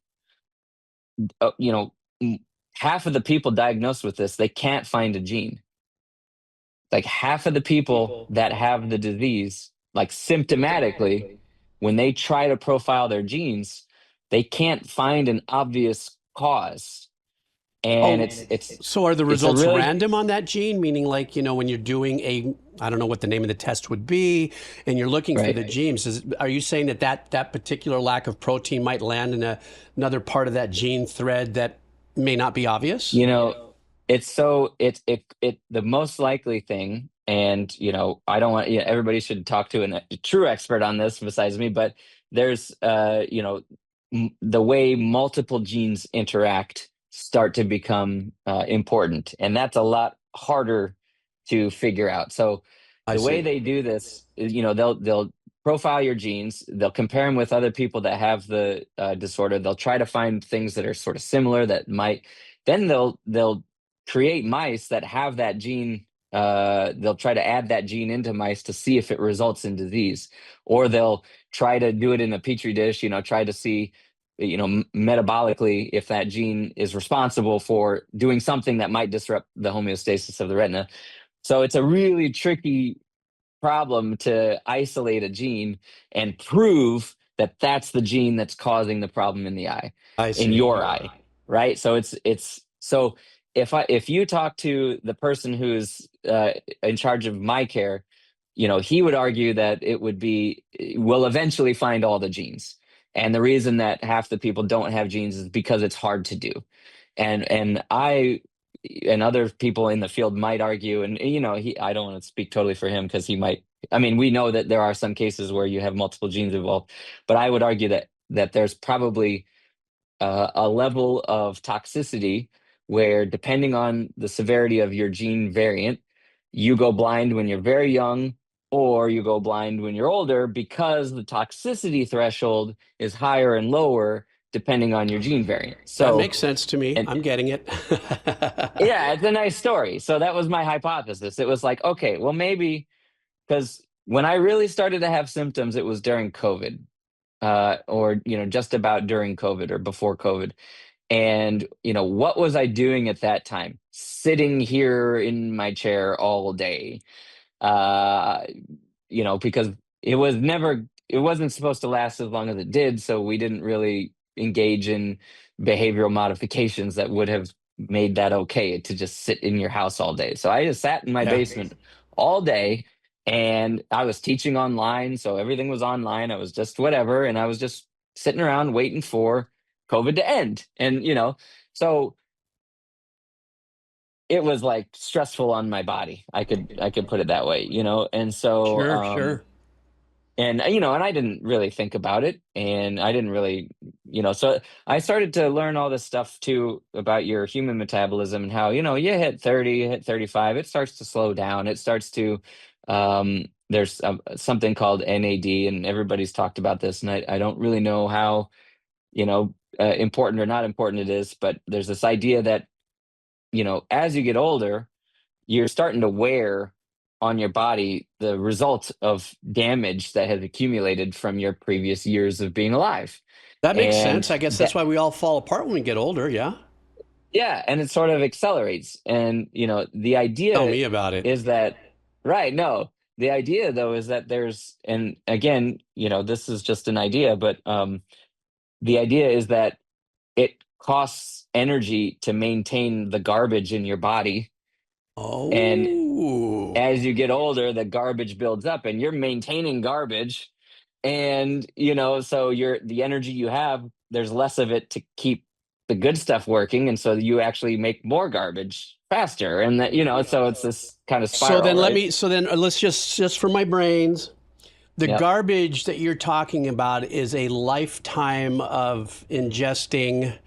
uh, you know, m- half of the people diagnosed with this, they can't find a gene. Like half of the people that have the disease, like symptomatically, when they try to profile their genes, they can't find an obvious cause. And Oh, so are the it's a results really random on that gene? Meaning, like, when you're doing I don't know what the name of the test would be, and you're looking for the right. genes, are you saying that particular lack of protein might land in another part of that gene thread that may not be obvious? You know, it's so it the most likely thing, and I don't want, everybody should talk to a true expert on this besides me, but there's the way multiple genes interact start to become important, and that's a lot harder to figure out. So I the way see. they do this is, they'll profile your genes, they'll compare them with other people that have the disorder, they'll try to find things that are sort of similar that might, then they'll create mice that have that gene. They'll try to add that gene into mice to see if it results in disease, or they'll try to do it in a petri dish. Try to see, metabolically, if that gene is responsible for doing something that might disrupt the homeostasis of the retina. So it's a really tricky problem to isolate a gene and prove that that's the gene that's causing the problem in the eye, I in see. your eye, right? So it's so if you talk to the person who's in charge of my care, he would argue that we'll eventually find all the genes, and the reason that half the people don't have genes is because it's hard to do. And I and other people in the field might argue, and I don't want to speak totally for him because he might. I mean, we know that there are some cases where you have multiple genes involved, but I would argue that there's probably a level of toxicity where, depending on the severity of your gene variant, you go blind when you're very young, or you go blind when you're older, because the toxicity threshold is higher and lower depending on your gene variant. That So, makes sense to me. and I'm getting it. yeah, it's a nice story. So that was my hypothesis. It was like, okay, well, maybe, because when I really started to have symptoms, it was during COVID, or just about during COVID or before COVID. And what was I doing at that time? Sitting here in my chair all day, uh, because it wasn't supposed to last as long as it did. So we didn't really engage in behavioral modifications that would have made that okay to just sit in your house all day. So I just sat in my Yeah. basement all day, and I was teaching online. So everything was online. I was just whatever. And I was just sitting around waiting for COVID to end. And, so it was like stressful on my body. I could put it that way, you know. And so Sure, sure. and you know, and I didn't really think about it, and I didn't really, you know, so I started to learn all this stuff too about your human metabolism and how, you know, you hit 30, you hit 35, it starts to slow down. It starts to there's something called NAD, and everybody's talked about this, and I don't really know how, you know, important or not important it is, but there's this idea that, you know, as you get older, you're starting to wear on your body the result of damage that has accumulated from your previous years of being alive. That makes And sense. I guess that's that, why we all fall apart when we get older. Yeah. yeah, and it sort of accelerates. And, you know, the Tell idea me about it. is that, right, no, the idea though is that there's, and again, you know, this is just an idea, but the idea is that it costs energy to maintain the garbage in your body. And Oh. as you get older, the garbage builds up and you're maintaining garbage. And, you know, so the energy you have, there's less of it to keep the good stuff working. And so you actually make more garbage faster. And that, you know, so it's this kind of So spiral, then right? let's just for my brains, the Yep. garbage that you're talking about is a lifetime of ingesting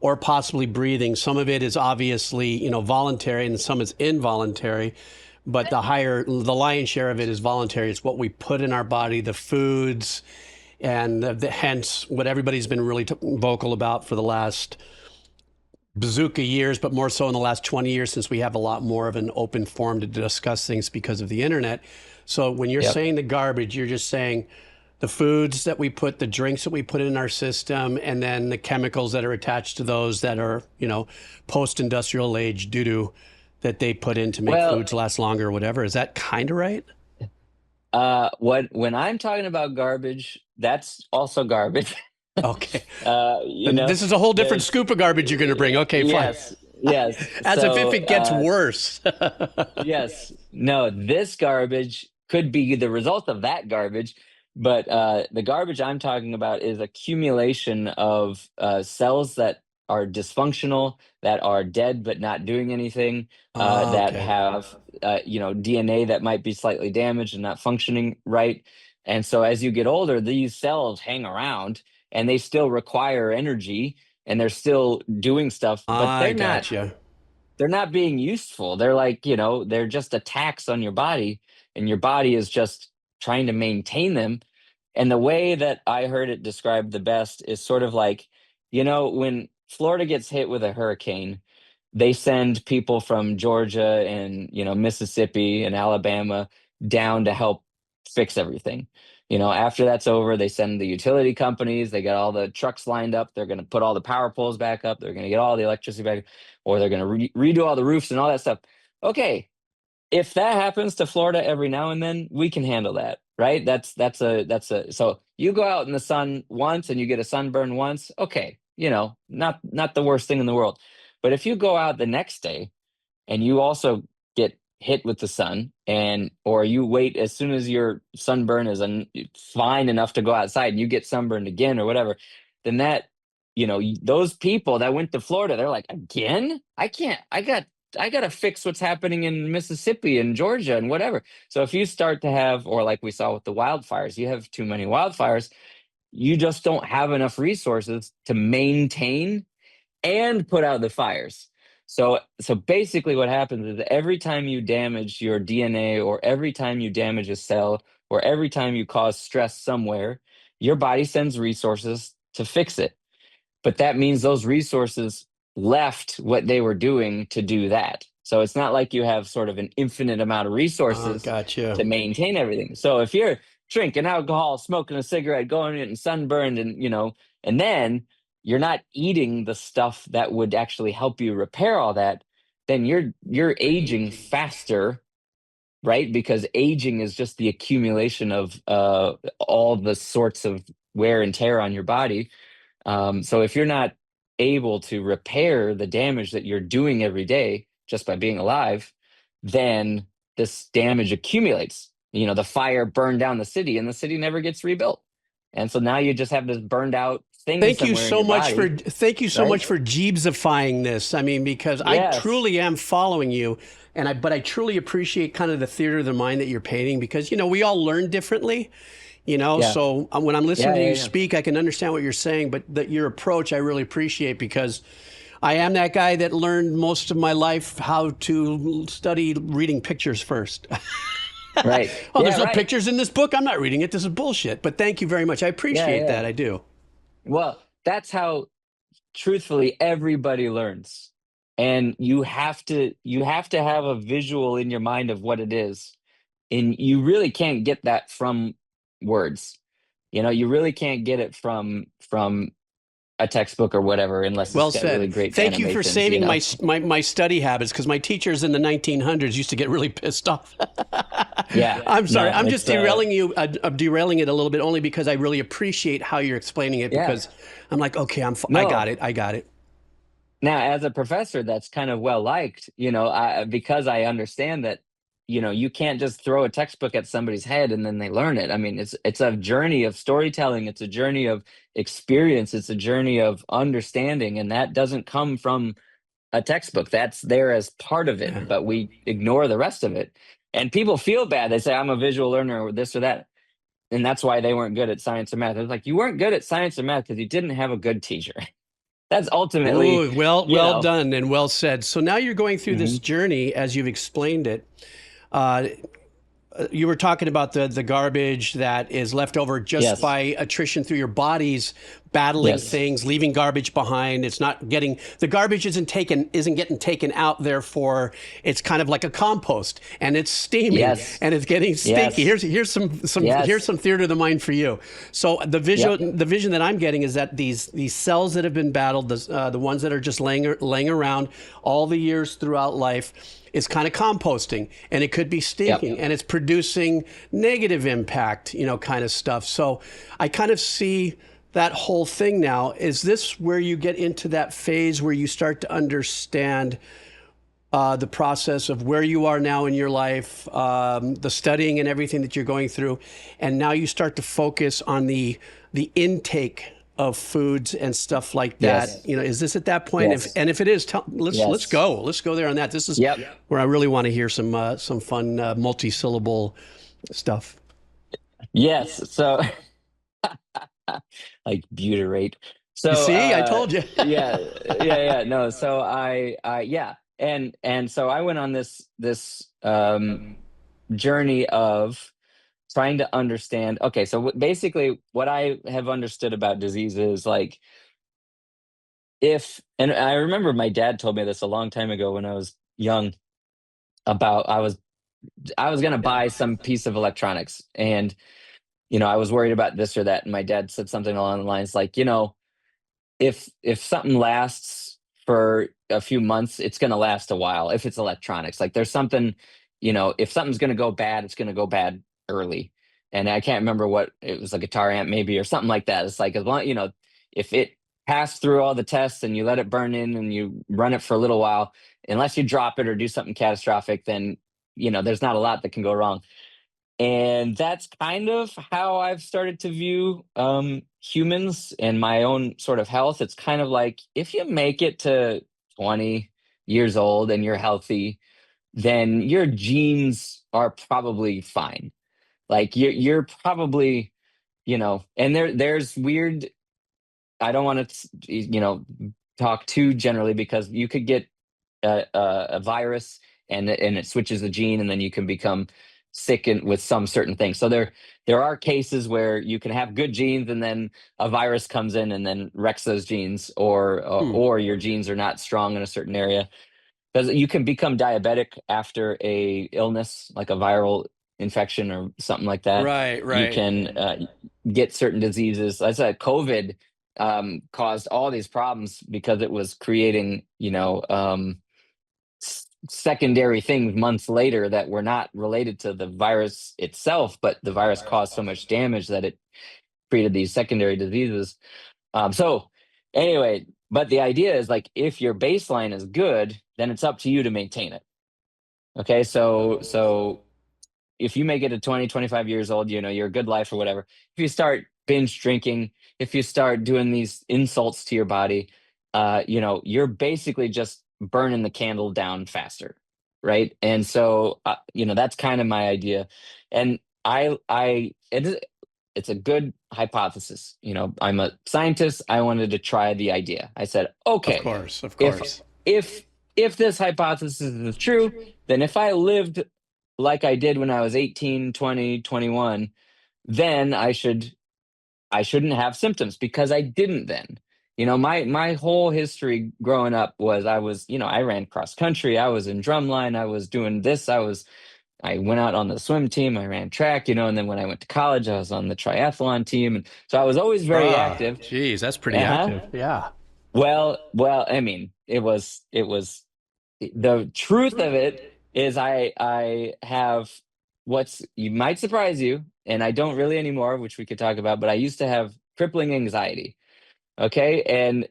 or possibly breathing. Some of it is obviously, voluntary and some is involuntary, but the lion's share of it is voluntary. It's what we put in our body, the foods, and hence what everybody's been really vocal about for the last bazooka years, but more so in the last 20 years since we have a lot more of an open forum to discuss things because of the internet. So when you're Yep. saying the garbage, you're just saying the foods that we put, the drinks that we put in our system, and then the chemicals that are attached to those that are, post-industrial age due to that they put in to make Well, foods last longer or whatever. Is that kind of right? when I'm talking about garbage, that's also garbage. Okay. You know, This is a whole different there's, scoop of garbage you're going to bring. Okay, fine. yes, yes. As if So, it gets worse. yes. No, this garbage could be the result of that garbage, but the garbage I'm talking about is accumulation of cells that are dysfunctional, that are dead but not doing anything, that Okay. have you know, DNA that might be slightly damaged and not functioning right. And so as you get older, these cells hang around and they still require energy and they're still doing stuff, but I gotcha. they're not being useful. They're like, you know, they're just a tax on your body, and your body is just trying to maintain them. And the way that I heard it described the best is sort of like, you know, when Florida gets hit with a hurricane, they send people from Georgia and, you know, Mississippi and Alabama down to help fix everything. You know, after that's over, they send the utility companies, they got all the trucks lined up, they're going to put all the power poles back up, they're going to get all the electricity back, or they're going to redo all the roofs and all that stuff. Okay, if that happens to Florida every now and then, we can handle that, right? That's a so you go out in the sun once and you get a sunburn once, okay, you know, not the worst thing in the world. But if you go out the next day and you also get hit with the sun, and or you wait as soon as your sunburn is fine enough to go outside and you get sunburned again or whatever, then that, you know, those people that went to Florida, they're like, again, I can't, I got to fix what's happening in Mississippi and Georgia and whatever. So if you start to have, or like we saw with the wildfires, you have too many wildfires, you just don't have enough resources to maintain and put out the fires. So basically what happens is every time you damage your DNA, or every time you damage a cell, or every time you cause stress somewhere, your body sends resources to fix it. But that means those resources left what they were doing to do that. So it's not like you have sort of an infinite amount of resources Gotcha. to maintain everything. So if you're drinking alcohol, smoking a cigarette, going and sunburned, and, you know, and then you're not eating the stuff that would actually help you repair all that, then you're aging faster, right? Because aging is just the accumulation of all the sorts of wear and tear on your body. So if you're not able to repair the damage that you're doing every day just by being alive, then this damage accumulates. The fire burned down the city and the city never gets rebuilt. And so now you just have this burned out thing somewhere in your body, thank you so right? much for Jeebsifying this. I mean, because I Yes. truly am following you, but I truly appreciate kind of the theater of the mind that you're painting because we all learn differently. Yeah. So when I'm listening Yeah. to Yeah. you Yeah. speak, I can understand what you're saying, but your approach I really appreciate because I am that guy that learned most of my life how to study reading pictures first. Right. Oh, Yeah. there's no Right. pictures in this book. I'm not reading it. This is bullshit. But thank you very much. I Yeah. appreciate Yeah. that. I do. Well, that's how truthfully everybody learns. And you have to have a visual in your mind of what it is. And you really can't get that from words. You really can't get it from a textbook or whatever unless it's Well got really said. great Thank you for animations, saving my study habits because my teachers in the 1900s used to get really pissed off. Yeah. I'm sorry. No, I'm just it's derailing you. I'm derailing it a little bit only because I really appreciate how you're explaining it yeah. because I'm like, okay, I got No. it. I got it. Now, as a professor, that's kind of well liked, because I understand that, you can't just throw a textbook at somebody's head and then they learn it. I mean, it's a journey of storytelling, it's a journey of experience, it's a journey of understanding, and that doesn't come from a textbook. That's there as part of it, Yeah. but we ignore the rest of it. And people feel bad. They say, I'm a visual learner or this or that. And that's why they weren't good at science or math. It's like, you weren't good at science or math because you didn't have a good teacher. That's ultimately, Ooh, well, you well know, done and well said. So now you're going through this mhm. journey as you've explained it. Uh, you were talking about the garbage that is left over just Yes. by attrition through your bodies battling Yes. things, leaving garbage behind. It's not getting the garbage isn't getting taken out. Therefore, it's kind of like a compost, and it's steaming Yes. and it's getting stinky. Yes. Here's Yes. some theater of the mind for you. So Yep. the vision that I'm getting is that these cells that have been battled, the ones that are just laying around all the years throughout life, is kind of composting, and it could be stinking, Yep. and it's producing negative impact, kind of stuff. So I kind of see that whole thing now. Is this where you get into that phase where you start to understand the process of where you are now in your life, the studying and everything that you're going through, and now you start to focus on the intake of foods and stuff like that? Yes. Is this at that point? Yes. If it is, let's Yes. go. Let's go there on that. This is Yep. where I really want to hear some fun multi-syllable stuff. Yes. So like butyrate. You So see, I told you. yeah, yeah, yeah. No, so yeah. And so I went on this journey of trying to understand. Okay, so basically what I have understood about disease is like, if and I remember my dad told me this a long time ago when I was young, about I was gonna buy some piece of electronics, and I was worried about this or that, and my dad said something along the lines like, if something lasts for a few months, it's going to last a while. If it's electronics, like there's something, if something's going to go bad, it's going to go bad early. And I can't remember what it was, a guitar amp maybe or something like that. It's like, as long, if it passed through all the tests and you let it burn in and you run it for a little while, unless you drop it or do something catastrophic, then there's not a lot that can go wrong. And that's kind of how I've started to view humans and my own sort of health. It's kind of like, if you make it to 20 years old and you're healthy, then your genes are probably fine. Like you're probably, and there's weird. I don't want to, talk too generally, because you could get a virus, and it switches the gene, and then you can become sick with some certain things. So there are cases where you can have good genes and then a virus comes in and then wrecks those genes, Hmm. or your genes are not strong in a certain area. Because you can become diabetic after a illness, like a viral infection or something like that. Right, You right. can get certain diseases. I said COVID caused all these problems because it was creating, secondary things months later that were not related to the virus itself, but the virus caused so much damage that it created these secondary diseases. So anyway, but the idea is like, if your baseline is good, then it's up to you to maintain it. Okay, so if you make it to 20, 25 years old, you're a good life or whatever. If you start binge drinking, if you start doing these insults to your body, you're basically just burning the candle down faster, right? And so, that's kind of my idea. And it's a good hypothesis. I'm a scientist. I wanted to try the idea. I said, Of okay, course, of if course. if if this hypothesis is true, then if I lived like I did when I was 18, 20, 21, then I shouldn't have symptoms because I didn't then. My whole history growing up was I ran cross country, I was in drumline, I was doing this, I went out on the swim team, I ran track, and then when I went to college, I was on the triathlon team. And so I was always very Bruh, active. geez, that's pretty Uh-huh. active. Yeah. Well, I mean, it was the truth of it is I have what's you might surprise you, and I don't really anymore, which we could talk about, but I used to have crippling anxiety. Okay. And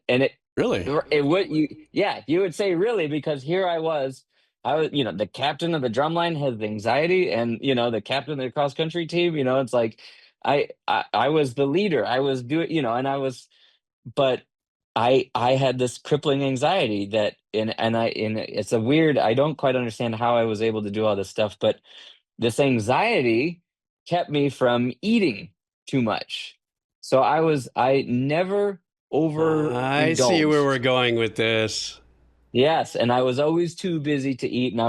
Really? it would you yeah, you would say really, because here I was, the captain of the drumline has anxiety, and the captain of the cross country team, it's like I was the leader. I was doing, and but I had this crippling anxiety that and it's a weird, I don't quite understand how I was able to do all this stuff, but this anxiety kept me from eating too much. So I never I see where we're overindulged. going with this. Yes, and I was always too busy to eat, and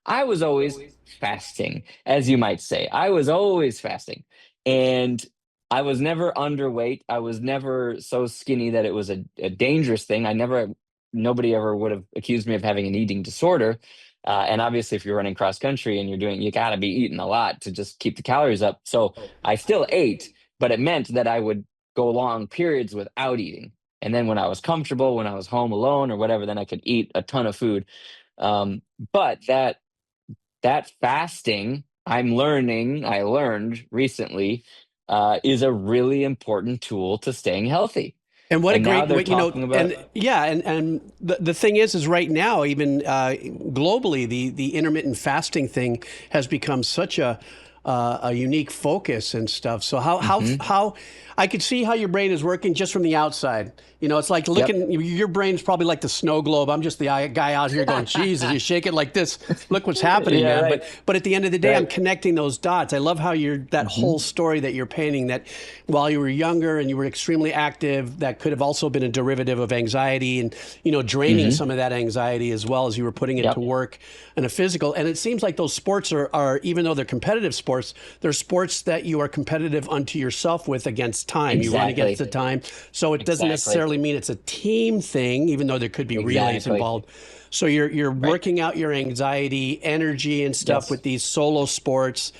I was always fasting, as you might say. I was always fasting, and I was never underweight. I was never so skinny that it was a dangerous thing. Nobody ever would have accused me of having an eating disorder. And obviously, if you're running cross country and you got to be eating a lot to just keep the calories up. So I still ate, but it meant that I would go long periods without eating. And then when I was comfortable, when I was home alone or whatever, then I could eat a ton of food. But that fasting, I learned recently, is a really important tool to staying healthy. And what a And now great they're way, talking about, and yeah, and the thing is right now, even globally, the intermittent fasting thing has become such a unique focus and stuff. So Mhm. how I could see how your brain is working just from the outside. It's like Yep. looking. Your brain's probably like the snow globe. I'm just the guy out here going, "Jesus, you shake it like this. Look what's happening, Yeah, man." right, But at the end of the day, I'm right. connecting those dots. I love how that Hmm. whole story that you're painting. That while you were younger and you were extremely active, that could have also been a derivative of anxiety and draining Hmm. some of that anxiety as well as you were putting it to Yep. work in a physical. And it seems like those sports are even though they're competitive sports, they're sports that you are competitive unto yourself with against time. You run against the Exactly. time. So it doesn't Exactly. necessarily mean it's a team thing, even though there could be relays Exactly. involved. So you're Right. working out your anxiety, energy, and stuff Yes. with these solo sports.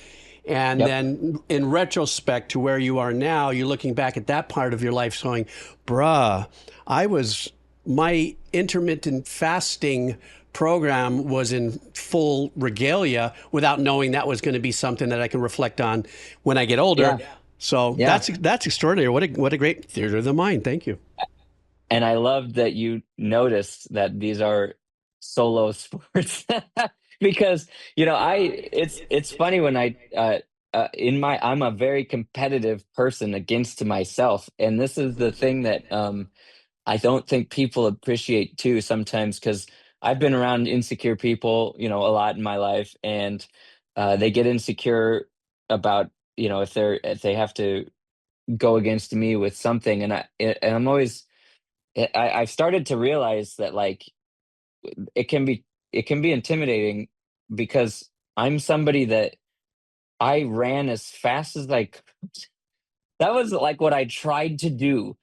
And Yep. then in retrospect to where you are now, you're looking back at that part of your life going, bruh, I was, my intermittent fasting program was in full regalia without knowing that was going to be something that I can reflect on when I get older. Yeah. So Yeah. that's extraordinary. What a great theater of the mind. Thank you. And I love that you noticed that these are solo sports because it's funny when I'm a very competitive person against myself, and this is the thing that I don't think people appreciate too sometimes, because I've been around insecure people, a lot in my life, and they get insecure about, if they have to go against me with something, and I'm always I've started to realize that, like, it can be it can be intimidating, because I'm somebody that I ran as fast as I could. That was like what I tried to do,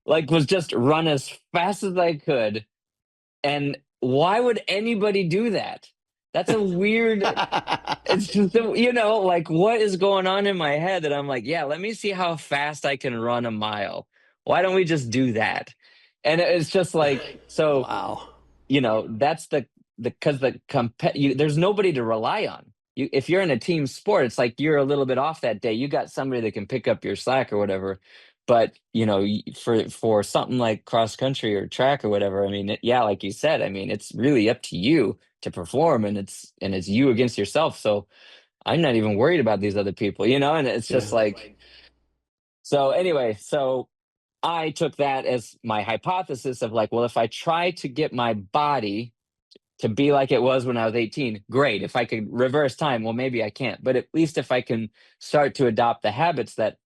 like, was just run as fast as I could. And why would anybody do that? That's a weird, it's just, like, what is going on in my head that I'm like, yeah, let me see how fast I can run a mile. Why don't we just do that? And it's just like, so, Wow. that's because there's nobody to rely on. If you're in a team sport, it's like you're a little bit off that day. You got somebody that can pick up your slack or whatever. But for something like cross country or track or whatever, I mean, yeah, like you said, I mean, it's really up to you to perform, and it's you against yourself. So I'm not even worried about these other people, and it's just Yeah. like, So anyway, so I took that as my hypothesis of like, well, if I try to get my body to be like it was when I was 18, great. If I could reverse time, well, maybe I can't. But at least if I can start to adopt the habits that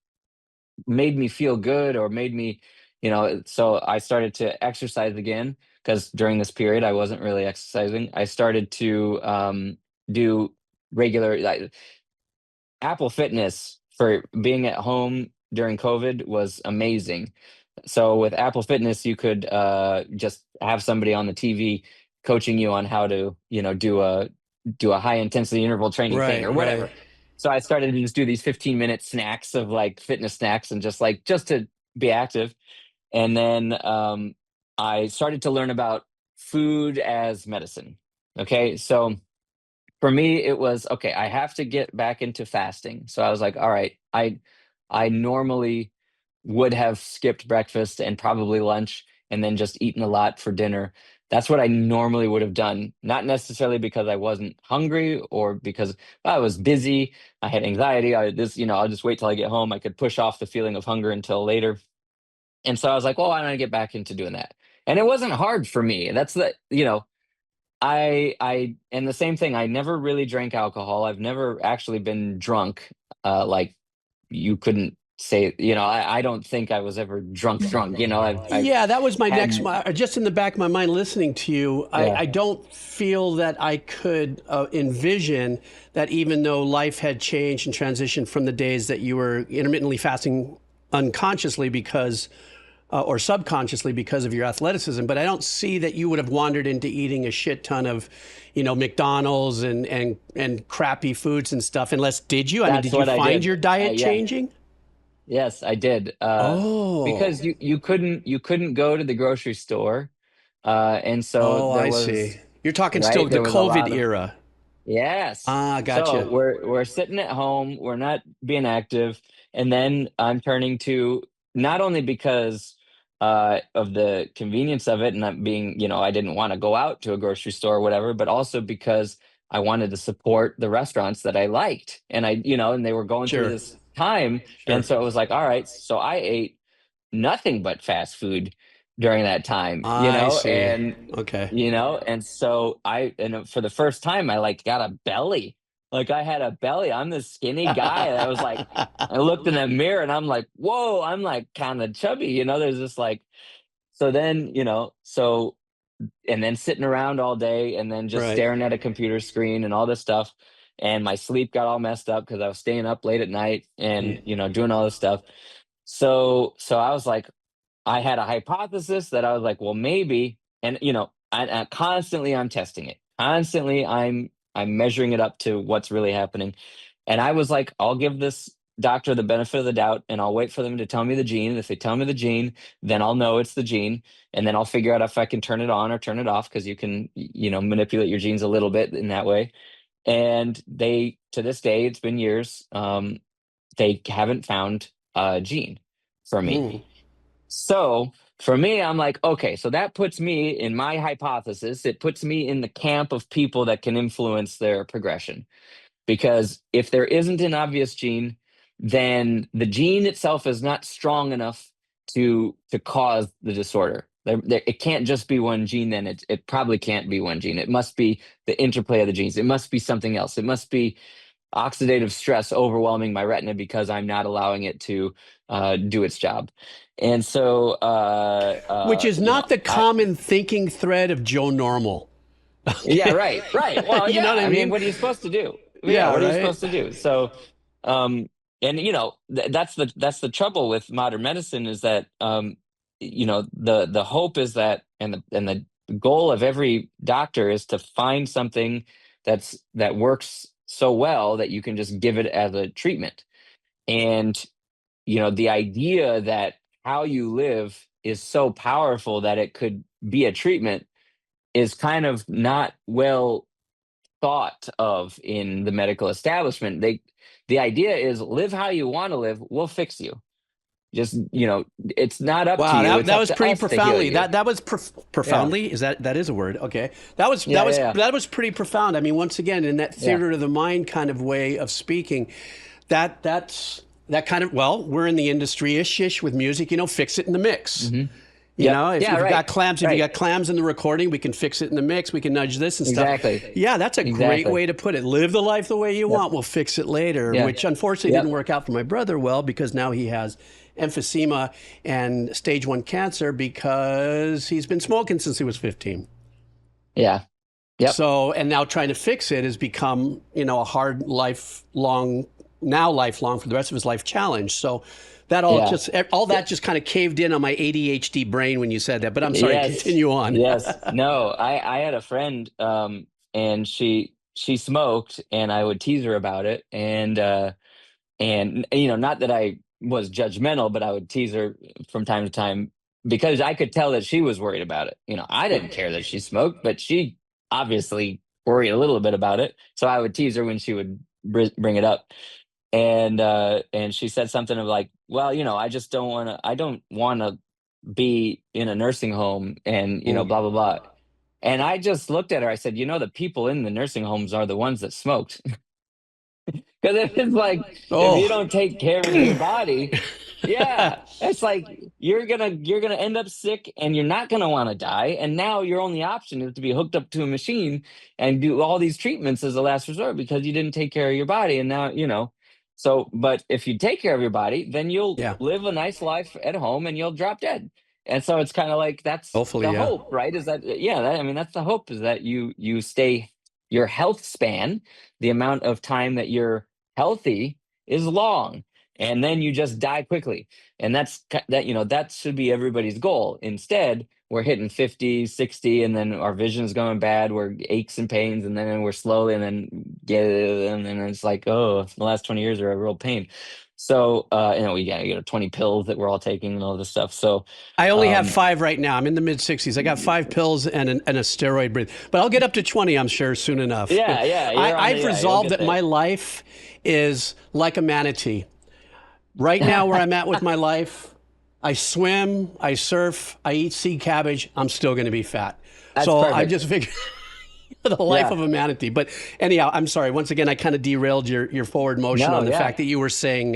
made me feel good or made me, so I started to exercise again because during this period I wasn't really exercising. I started to do regular like, Apple Fitness for being at home during COVID was amazing. So with Apple Fitness, you could just have somebody on the TV coaching you on how to, do a high intensity interval training thing Right, or right. whatever. So I started to just do these 15-minute snacks of like fitness snacks and just to be active. And then I started to learn about food as medicine. Okay, so for me it was okay, I have to get back into fasting. So I was like, all right, I normally would have skipped breakfast and probably lunch and then just eaten a lot for dinner. That's what I normally would have done, not necessarily because I wasn't hungry or because I was busy, I had anxiety, I'll just wait till I get home, I could push off the feeling of hunger until later. And so I was like, well, why don't I get back into doing that? And it wasn't hard for me. That's and the same thing, I never really drank alcohol. I've never actually been drunk. Like you couldn't say, I don't think I was ever drunk. I've Yeah, that was my next. had, Just in the back of my mind, listening to you, yeah, I don't feel that I could envision that even though life had changed and transitioned from the days that you were intermittently fasting unconsciously because or subconsciously because of your athleticism, but I don't see that you would have wandered into eating a shit ton of, McDonald's and crappy foods and stuff. Unless, did you? I mean, that's did you what I find did. your diet Yeah, changing? yes, I did. Oh, Because you couldn't go to the grocery store, and so oh, there I was see. You're talking still right the there was a COVID lot of. era. Yes. Ah, So gotcha. we're sitting at home, we're not being active, and then I'm turning to not only because of the convenience of it and not being, I didn't want to go out to a grocery store or whatever, but also because I wanted to support the restaurants that I liked. And and they were going through Sure, this time. And sure. so it was like, all right, so I ate nothing but fast food during that time, I see. and Okay. and so for the first time I like got a belly. Like I had a belly. I'm this skinny guy. And I was like, I looked in the mirror and I'm like, whoa, I'm like kind of chubby, there's this like, so then, and then sitting around all day and then just Right. staring at a computer screen and all this stuff. And my sleep got all messed up because I was staying up late at night and, doing all this stuff. So I was like, I had a hypothesis that I was like, well, maybe, and constantly I'm testing it. Constantly I'm measuring it up to what's really happening. And I was like, I'll give this doctor the benefit of the doubt and I'll wait for them to tell me the gene. And if they tell me the gene, then I'll know it's the gene. And then I'll figure out if I can turn it on or turn it off because you can, manipulate your genes a little bit in that way. And they, to this day, it's been years, they haven't found a gene for me. Hmm. So for me, I'm like, okay, so that puts me in my hypothesis. It puts me in the camp of people that can influence their progression. Because if there isn't an obvious gene, then the gene itself is not strong enough to cause the disorder. It can't just be one gene, then it probably can't be one gene. It must be the interplay of the genes. It must be something else. It must be oxidative stress overwhelming my retina because I'm not allowing it to do its job. And so, Which is not the I, common thinking thread of Joe Normal. yeah, Okay. right, right. Well, You know yeah. what I I mean, mean? what are you supposed to do? Yeah, Yeah, what are you right? supposed to do? So, um, and that's the trouble with modern medicine is that the hope is that and the goal of every doctor is to find something that works so well that you can just give it as a treatment. And the idea that how you live is so powerful that it could be a treatment is kind of not well thought of in the medical establishment. The idea is live how you want to live, we'll fix you. Just, it's not up to Wow, you, that it's that up was to pretty us to heal profoundly. you. That was Yeah. profoundly. That is a word? Okay. That was Yeah, that was yeah, that was pretty profound. I mean, once again, in that yeah. theater of the mind kind of way of speaking, that's that kind of, well, we're in the industry ish with music, fix it in the mix. Hmm. You Yep. know, if Yeah. you've Right. got clams, if you Right. got clams in the recording, we can fix it in the mix. We can nudge this and stuff. Exactly. Yeah, that's a great Exactly. way to put it. Live the life the way you Yep. want. We'll fix it later, Yeah. which unfortunately didn't Yep. work out for my brother well because now he has emphysema and stage 1 cancer because he's been smoking since he was 15. Yeah. Yep. So, and now trying to fix it has become, a hard lifelong for the rest of his life challenge. So that Yeah. all that just kind of caved in on my ADHD brain when you said that. But I'm sorry, Yes. continue on. Yes. No, I had a friend, and she smoked, and I would tease her about it. And not that I was judgmental, but I would tease her from time to time because I could tell that she was worried about it. I didn't care that she smoked, but she obviously worried a little bit about it. So I would tease her when she would bring it up. And she said something of like, well, I don't want to be in a nursing home and, Mm. blah, blah, blah. And I just looked at her. I said, the people in the nursing homes are the ones that smoked. Because if it's like, if you Oh, don't take care of your body, yeah, it's like you're gonna end up sick and you're not gonna want to die. And now your only option is to be hooked up to a machine and do all these treatments as a last resort because you didn't take care of your body. And now, so, but if you take care of your body, then you'll yeah. live a nice life at home and you'll drop dead. And so it's kind of like that's Hopefully, the yeah. hope, right? Is that, yeah, I mean, that's the hope, is that you stay, your health span, the amount of time that you're healthy is long, and then you just die quickly. And that should be everybody's goal. Instead, we're hitting 50, 60, and then our vision is going bad, we're aches and pains, and then we're slowly, and then it's like, oh, the last 20 years are a real pain. So we got 20 pills that we're all taking and all this stuff. So I only have um 5 right now. I'm in the mid 60s. I got 5 pills and a steroid breathe, but I'll get up to 20, I'm sure, soon enough. yeah, I've you'll resolved get that there. my life is like a manatee. Right now, where I'm at with my life, I swim, I surf, I eat sea cabbage. I'm still going to be fat. That's So I perfect. just figured the life Yeah. of a manatee. But anyhow, I'm sorry. Once again, I kind of derailed your forward motion No, on the fact yeah. that you were saying,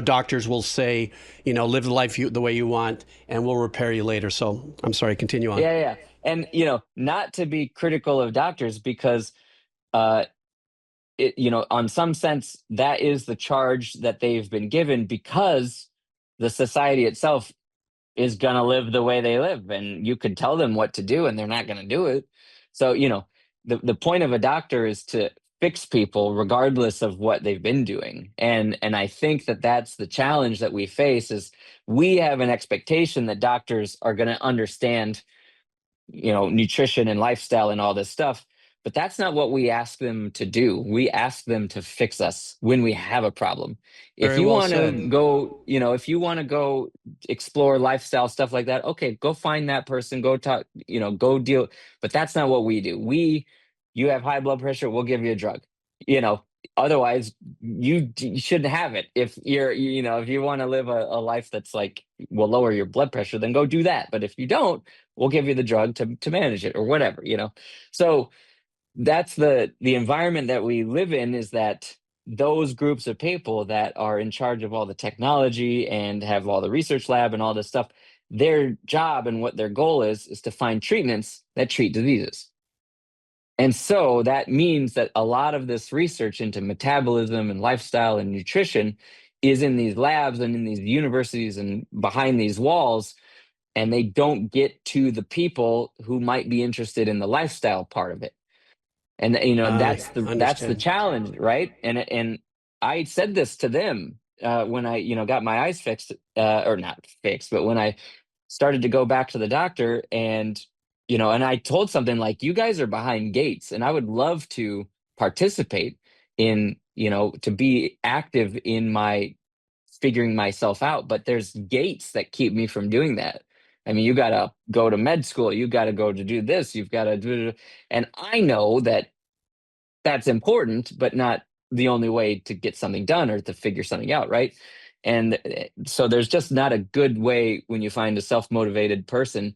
doctors will say, live the life the way you want, and we'll repair you later. So I'm sorry. Continue on. Yeah, yeah. And not to be critical of doctors, because uh on some sense that is the charge that they've been given, because the society itself is going to live the way they live, and you could tell them what to do and they're not going to do it. So the point of a doctor is to fix people regardless of what they've been doing. And I think that that's the challenge that we face, is we have an expectation that doctors are going to understand nutrition and lifestyle and all this stuff. But that's not what we ask them to do. We ask them to fix us when we have a problem. If Very you well want to said. go, if you want to go explore lifestyle stuff like that, okay, go find that person, go talk, go deal. But that's not what we do. You have high blood pressure, we'll give you a drug. You know, Otherwise you shouldn't have it. If if you want to live a life that's like will lower your blood pressure, then go do that. But if you don't, we'll give you the drug to manage it or whatever. So that's the environment that we live in, is that those groups of people that are in charge of all the technology and have all the research lab and all this stuff, their job and what their goal is to find treatments that treat diseases. And so that means that a lot of this research into metabolism and lifestyle and nutrition is in these labs and in these universities and behind these walls, and they don't get to the people who might be interested in the lifestyle part of it. And I that's the understand. challenge, right? And I said this to them when I got my eyes fixed, or not fixed, but when I started to go back to the doctor, and I told something like, you guys are behind gates, and I would love to participate in, to be active in my figuring myself out, but there's gates that keep me from doing that. I mean, you got to go to med school, you got to go to do this, you've got to do, and I know that that's important, but not the only way to get something done or to figure something out, right? And so there's just not a good way when you find a self-motivated person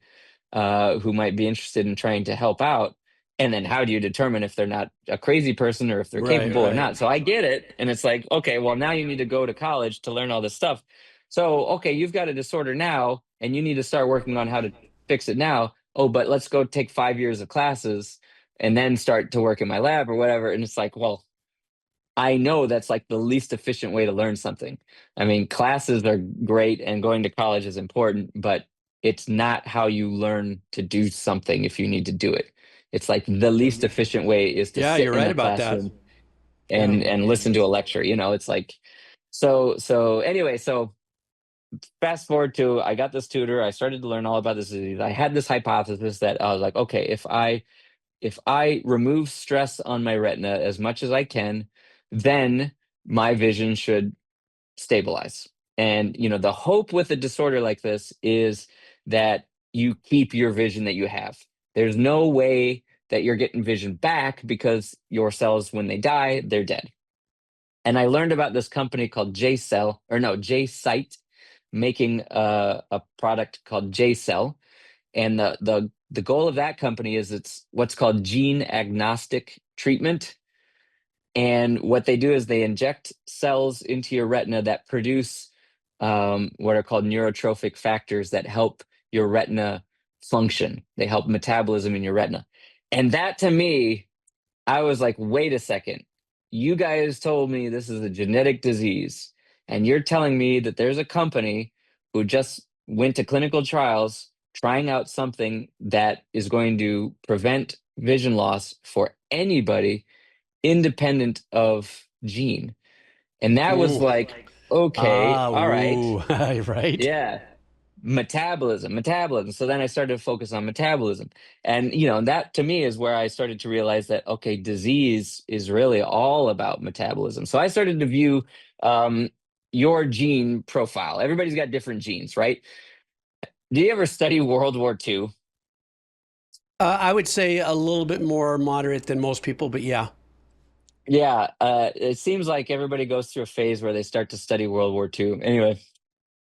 who might be interested in trying to help out, And then how do you determine if they're not a crazy person or if they're Right, capable or right. not? So I get it. And it's like, okay, well, now you need to go to college to learn all this stuff. So, okay, you've got a disorder now and you need to start working on how to fix it now. Oh, but let's go take 5 years of classes and then start to work in my lab or whatever. And it's like, well, I know that's like the least efficient way to learn something. I mean, classes are great and going to college is important, but it's not how you learn to do something if you need to do it. It's like the least efficient way is to Yeah, sit you're in right a about that. classroom Yeah. and listen to a lecture. You know, it's like so anyway, so fast forward to I got this tutor, I started to learn all about this disease. I had this hypothesis that I was like, okay, if I remove stress on my retina as much as I can, then my vision should stabilize. And the hope with a disorder like this is that you keep your vision that you have. There's no way that you're getting vision back because your cells, when they die, they're dead. And I learned about this company called J-Cell, or no, J-Site, making a product called J-Cell. And the goal of that company is it's what's called gene agnostic treatment. And what they do is they inject cells into your retina that produce what are called neurotrophic factors that help your retina function. They help metabolism in your retina. And that to me, I was like, wait a second. You guys told me this is a genetic disease. And you're telling me that there's a company who just went to clinical trials trying out something that is going to prevent vision loss for anybody independent of gene. And that was Mm. like, okay, all right, Ooh, right. yeah, metabolism. So then I started to focus on metabolism. And, that to me is where I started to realize that, okay, disease is really all about metabolism. So I started to view your gene profile. Everybody's got different genes, right? Do you ever study World War II? I would say a little bit more moderate than most people, but yeah. Yeah, it seems like everybody goes through a phase where they start to study World War II. Anyway,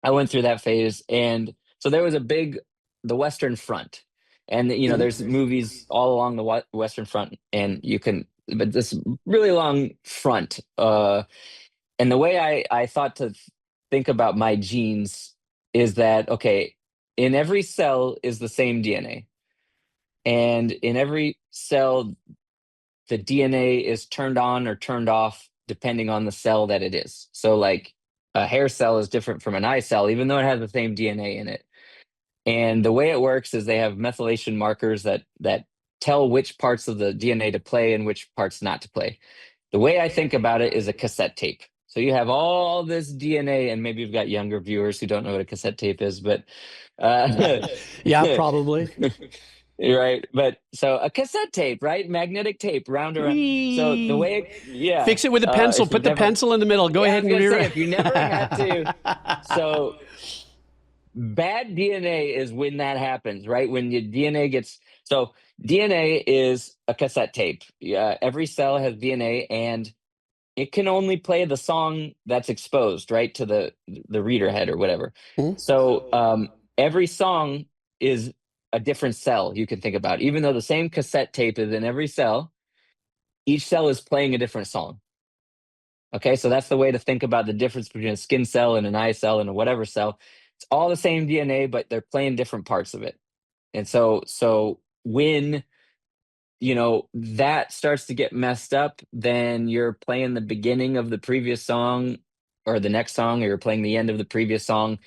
I went through that phase, and so there was the Western Front, and there's Mhm. movies all along the Western Front, and but this really long front. And the way I thought to think about my genes is that, okay, in every cell is the same DNA, and in every cell the DNA is turned on or turned off depending on the cell that it is. So, like, a hair cell is different from an eye cell, even though it has the same DNA in it. And the way it works is they have methylation markers that tell which parts of the DNA to play and which parts not to play. The way I think about it is a cassette tape. So you have all this DNA, and maybe you've got younger viewers who don't know what a cassette tape is, but Yeah, probably. right. But so a cassette tape, right? Magnetic tape, round around. So the Whee! way, yeah. Fix it with a pencil. If Put you've the never, pencil in the middle. Go yeah, I ahead was and gonna say rewrite. if you never had to. So bad DNA is when that happens, right? When your DNA gets so DNA is a cassette tape. Yeah, every cell has DNA, and it can only play the song that's exposed, right, to the reader head or whatever. Mhm. So every song is a different cell you can think about. Even though the same cassette tape is in every cell, each cell is playing a different song. Okay, so that's the way to think about the difference between a skin cell and an eye cell and a whatever cell. It's all the same DNA, but they're playing different parts of it. And so when that starts to get messed up, then you're playing the beginning of the previous song or the next song, or you're playing the end of the previous song.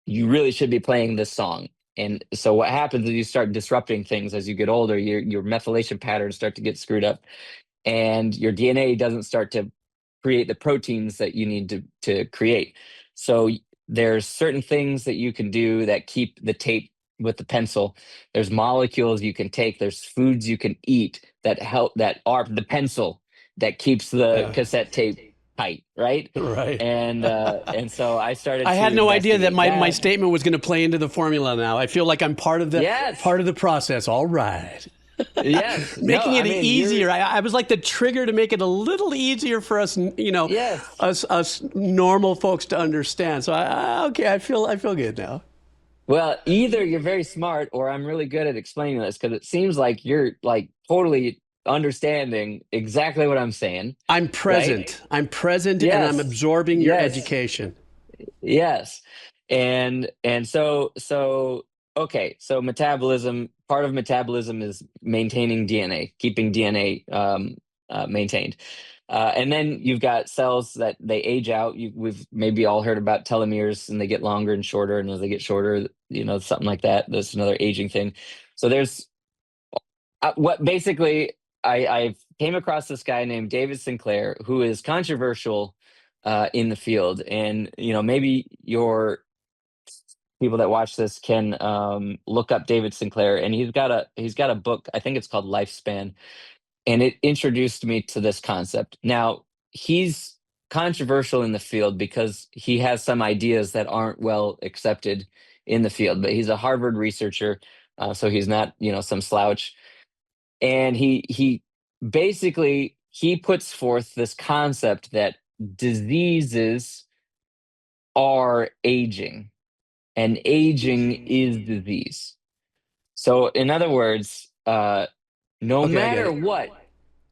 You really should be playing this song. And so what happens is you start disrupting things as you get older. Your methylation patterns start to get screwed up, and your DNA doesn't start to create the proteins that you need to create. So there's certain things that you can do that keep the tape with the pencil. There's molecules you can take. There's foods you can eat that help, that are the pencil that keeps the Yeah. cassette tape tight, right? Right. And so I started I to had no idea that investigate my that. statement was going to play into the formula now. I feel like I'm Yes, part of the process. All right. yes. No, Making I it mean you're easier. I was like the trigger to make it a little easier for us, yes. us normal folks to understand. So okay, I feel good now. Well, either you're very smart or I'm really good at explaining this because it seems like you're like totally understanding exactly what I'm saying, I'm right? present. I'm present and I'm Yes. absorbing your Yes. education. Yes. And so okay, so metabolism, part of metabolism is maintaining DNA, keeping DNA maintained. And then you've got cells that they age out. We've maybe all heard about telomeres, and they get longer and shorter, and as they get shorter, something like that. That's another aging thing. So there's what basically I came across this guy named David Sinclair who is controversial in the field, and maybe your people that watch this can look up David Sinclair, and he's got a book. I think it's called Lifespan, and it introduced me to this concept. Now, he's controversial in the field because he has some ideas that aren't well accepted in the field, but he's a Harvard researcher, so he's not, some slouch. And he basically he puts forth this concept that diseases are aging, and aging is disease. So, in other words, no Okay, I get matter it. what,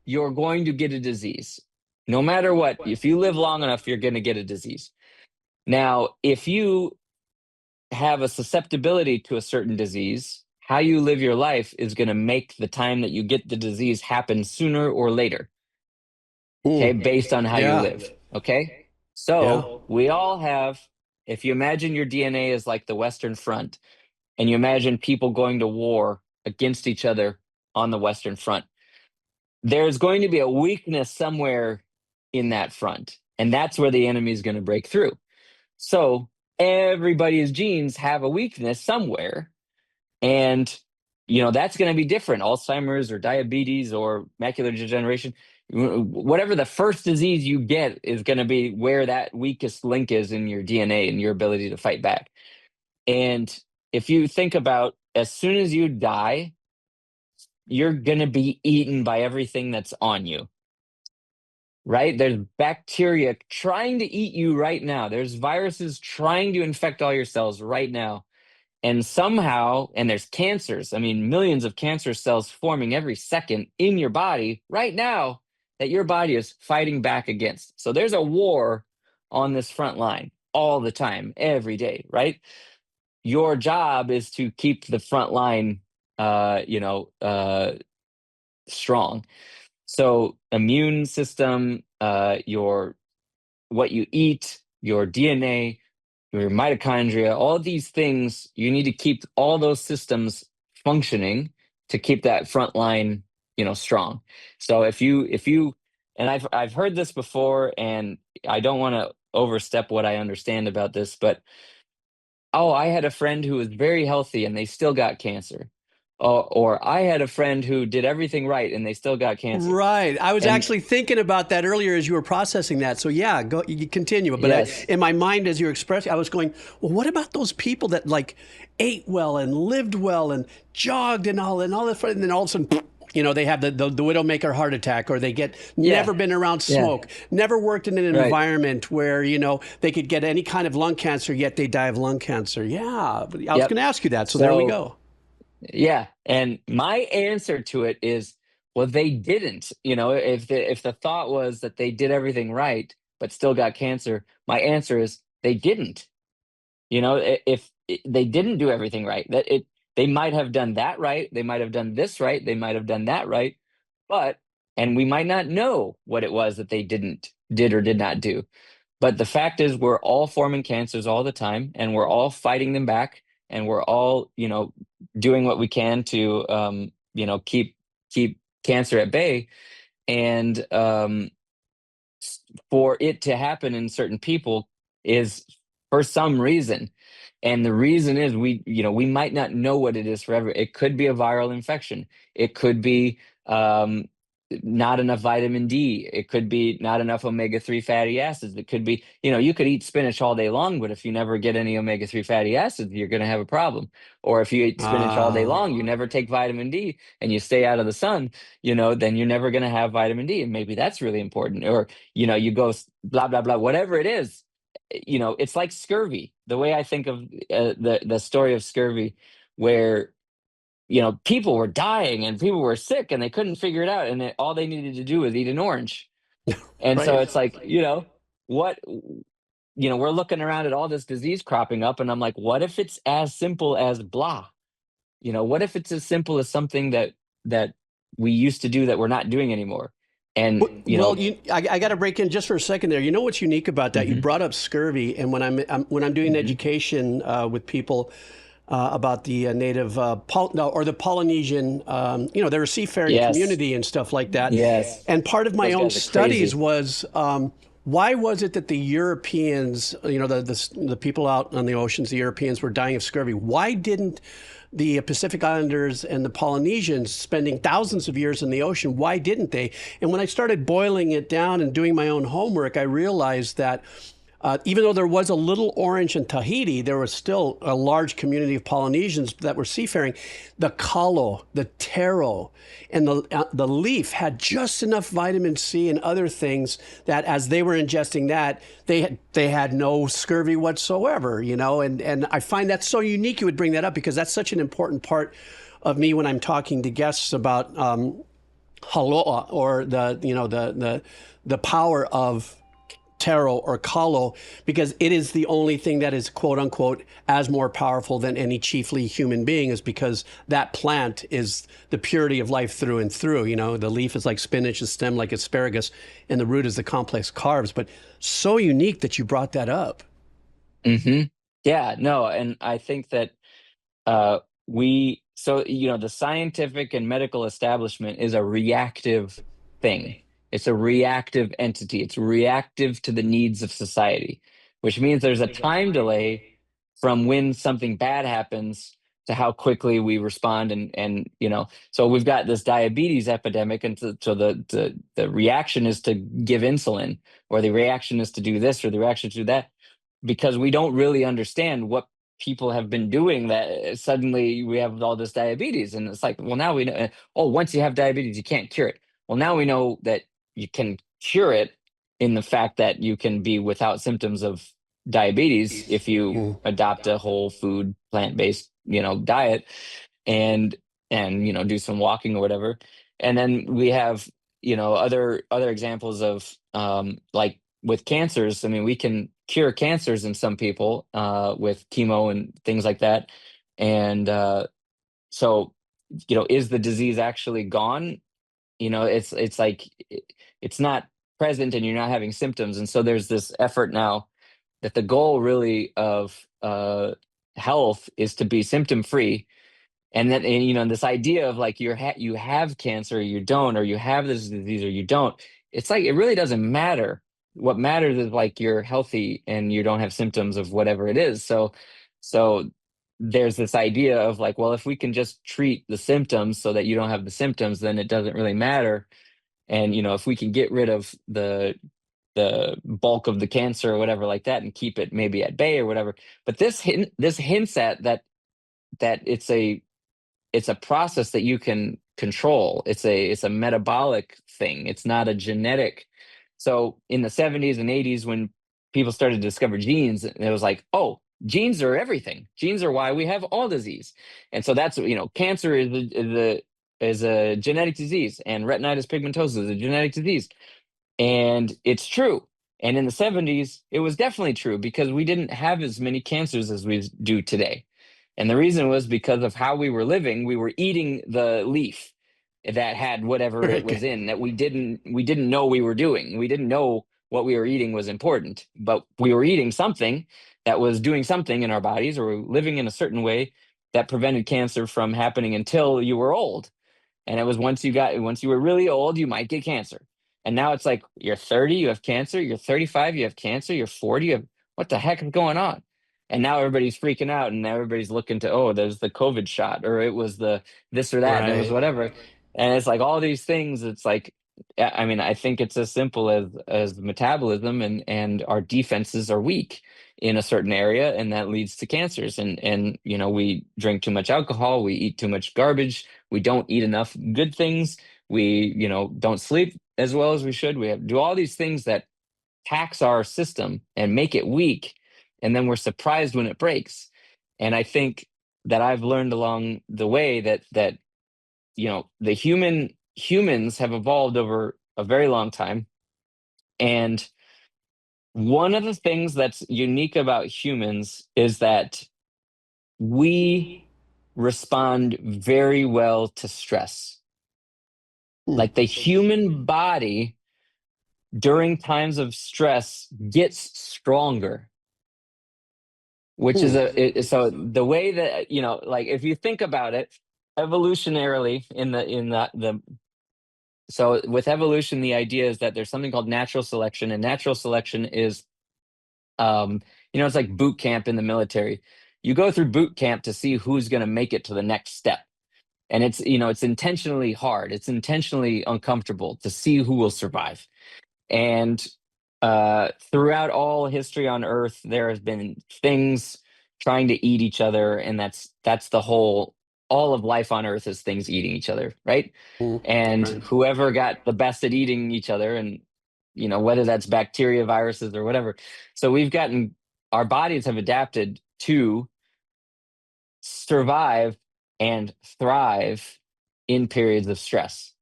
you're going to get a disease. No matter what, if you live long enough, you're going to get a disease. Now, if you have a susceptibility to a certain disease, how you live your life is going to make the time that you get the disease happen sooner or later, okay, Mm, based on how you yeah, live, okay? yeah. So we all have, if you imagine your DNA is like the Western Front, and you imagine people going to war against each other on the Western Front, there's going to be a weakness somewhere in that front, and that's where the enemy is going to break through. So everybody's genes have a weakness somewhere, and that's going to be different. Alzheimer's or diabetes or macular degeneration, whatever the first disease you get is going to be where that weakest link is in your DNA and your ability to fight back. And if you think about, as soon as you die, you're going to be eaten by everything that's on you, right? There's bacteria trying to eat you right now. There's viruses trying to infect all your cells right now. And somehow, and there's cancers, I mean, millions of cancer cells forming every second in your body right now that your body is fighting back against. So there's a war on this front line all the time, every day, right? Your job is to keep the front line, strong. So immune system, your what you eat, your DNA, your mitochondria, all of these things, you need to keep all those systems functioning to keep that front line, strong. So if you and I've heard this before, and I don't want to overstep what I understand about this, but oh, I had a friend who was very healthy and they still got cancer. Or I had a friend who did everything right and they still got cancer. Right. I was And actually thinking about that earlier as you were processing that. So yeah, go you continue. But yes, in my mind, as you were expressing, I was going, well, what about those people that like ate well and lived well and jogged and all that, and then all of a sudden, they have the widowmaker heart attack, or they get yeah, never been around yeah, smoke, never worked in an right. environment where they could get any kind of lung cancer, yet they die of lung cancer. Yeah, I was going Yep. to ask you that. So there we So go. yeah, and my answer to it is, well, they didn't. If the thought was that they did everything right but still got cancer, my answer is they didn't. If they didn't do everything right, they might have done that right, they might have done this right, they might have done that right, but and we might not know what it was that they did or did not do. But the fact is, we're all forming cancers all the time, and we're all fighting them back, and we're all, doing what we can to, keep cancer at bay. And for it to happen in certain people is for some reason. And the reason is we might not know what it is forever. It could be a viral infection. It could be not enough vitamin D. It could be not enough omega-3 fatty acids. It could be, you could eat spinach all day long, but if you never get any omega-3 fatty acids, you're going to have a problem. Or if you eat spinach all day Ah. long, you never take vitamin D and you stay out of the sun, then you're never going to have vitamin D. And maybe that's really important. Or, you go blah, blah, blah, whatever it is. it's like scurvy. The way I think of the story of scurvy, where people were dying and people were sick and they couldn't figure it out, and all they needed to do was eat an orange. And so Right. it's like, what we're looking around at all this disease cropping up, and I'm like, what if it's as simple as blah? What if it's as simple as something that we used to do that we're not doing anymore? And Well, I got to break in just for a second there. You know what's unique about that? You Mhm. brought up scurvy, and when I'm doing Mhm. education with people about the native no, or the Polynesian, they're a seafaring Yes, community and stuff like that. yes, And part of my those own guys are studies crazy. was why was it that the Europeans, the people out on the oceans, the Europeans were dying of scurvy? Why didn't the Pacific Islanders and the Polynesians, spending thousands of years in the ocean, why didn't they? And when I started boiling it down and doing my own homework, I realized that even though there was a little orange in Tahiti, there was still a large community of Polynesians that were seafaring. The kalo, the taro, and the leaf had just enough vitamin C and other things that, as they were ingesting that, they had no scurvy whatsoever. And I find that so unique. You would bring that up because that's such an important part of me when I'm talking to guests about haloa, or the power of taro or kalo, because it is the only thing that is, quote unquote, as more powerful than any chiefly human being, is because that plant is the purity of life through and through. The leaf is like spinach, the stem like asparagus, and the root is the complex carbs. But so unique that you brought that up. Hmm. Yeah, no, and I think that uh, the scientific and medical establishment is a reactive thing. It's a reactive entity. It's reactive to the needs of society, which means there's a time delay from when something bad happens to how quickly we respond. So we've got this diabetes epidemic, and so the reaction is to give insulin, or the reaction is to do this, or the reaction to do that, because we don't really understand what people have been doing, that suddenly we have all this diabetes. And it's like, well, now we know, oh, once you have diabetes you can't cure it. Well, now we know that you can cure it, in the fact that you can be without symptoms of diabetes if you Mm. adopt a whole food plant-based diet, and do some walking or whatever. And then we have other examples of, like with cancers. I mean, we can cure cancers in some people with chemo and things like that. And so, is the disease actually gone? It's like it's not present, and you're not having symptoms. And so there's this effort now that the goal really of health is to be symptom free. And then, this idea of like you have cancer or you don't, or you have this disease or you don't. It's like it really doesn't matter. What matters is like you're healthy and you don't have symptoms of whatever it is. So there's this idea of like, well, if we can just treat the symptoms so that you don't have the symptoms, then it doesn't really matter. And if we can get rid of the bulk of the cancer or whatever like that, and keep it maybe at bay or whatever. But this hints at that it's a process that you can control. It's a metabolic thing. It's not a genetic. So in the 70s and 80s, when people started to discover genes, it was like, oh, genes are everything. Genes are why we have all disease. And so that's, cancer is a genetic disease, and retinitis pigmentosa is a genetic disease. And it's true. And in the 70s, it was definitely true, because we didn't have as many cancers as we do today. And the reason was because of how we were living. We were eating the leaf that had whatever it was Okay. in, that we didn't know we were doing. We didn't know what we were eating was important, but we were eating something that was doing something in our bodies, or living in a certain way that prevented cancer from happening until you were old. And it was once you were really old, you might get cancer. And now it's like you're 30, you have cancer, you're 35, you have cancer, you're 40, you have, what the heck is going on? And now everybody's freaking out, and everybody's looking to, oh, there's the COVID shot, or it was the this or that, and it was Right. whatever. And it's like all these things. It's like, I mean, I think it's as simple as metabolism, and our defenses are weak in a certain area, and that leads to cancers. And we drink too much alcohol, we eat too much garbage, we don't eat enough good things, we don't sleep as well as we should, do all these things that tax our system and make it weak, and then we're surprised when it breaks. And I think that I've learned along the way that the humans have evolved over a very long time, and one of the things that's unique about humans is that we respond very well to stress. Hmm. Like the human body during times of stress gets stronger, which is Hmm. so the way that, like if you think about it evolutionarily in the so with evolution, the idea is that there's something called natural selection, and natural selection is it's like boot camp in the military. You go through boot camp to see who's going to make it to the next step. And it's intentionally hard. It's intentionally uncomfortable to see who will survive. And throughout all history on Earth, there has been things trying to eat each other, and that's the whole. All of life on Earth is things eating each other, right? Hmm. And Right. whoever got the best at eating each other, and whether that's bacteria, viruses, or whatever. So our bodies have adapted to survive and thrive in periods of stress.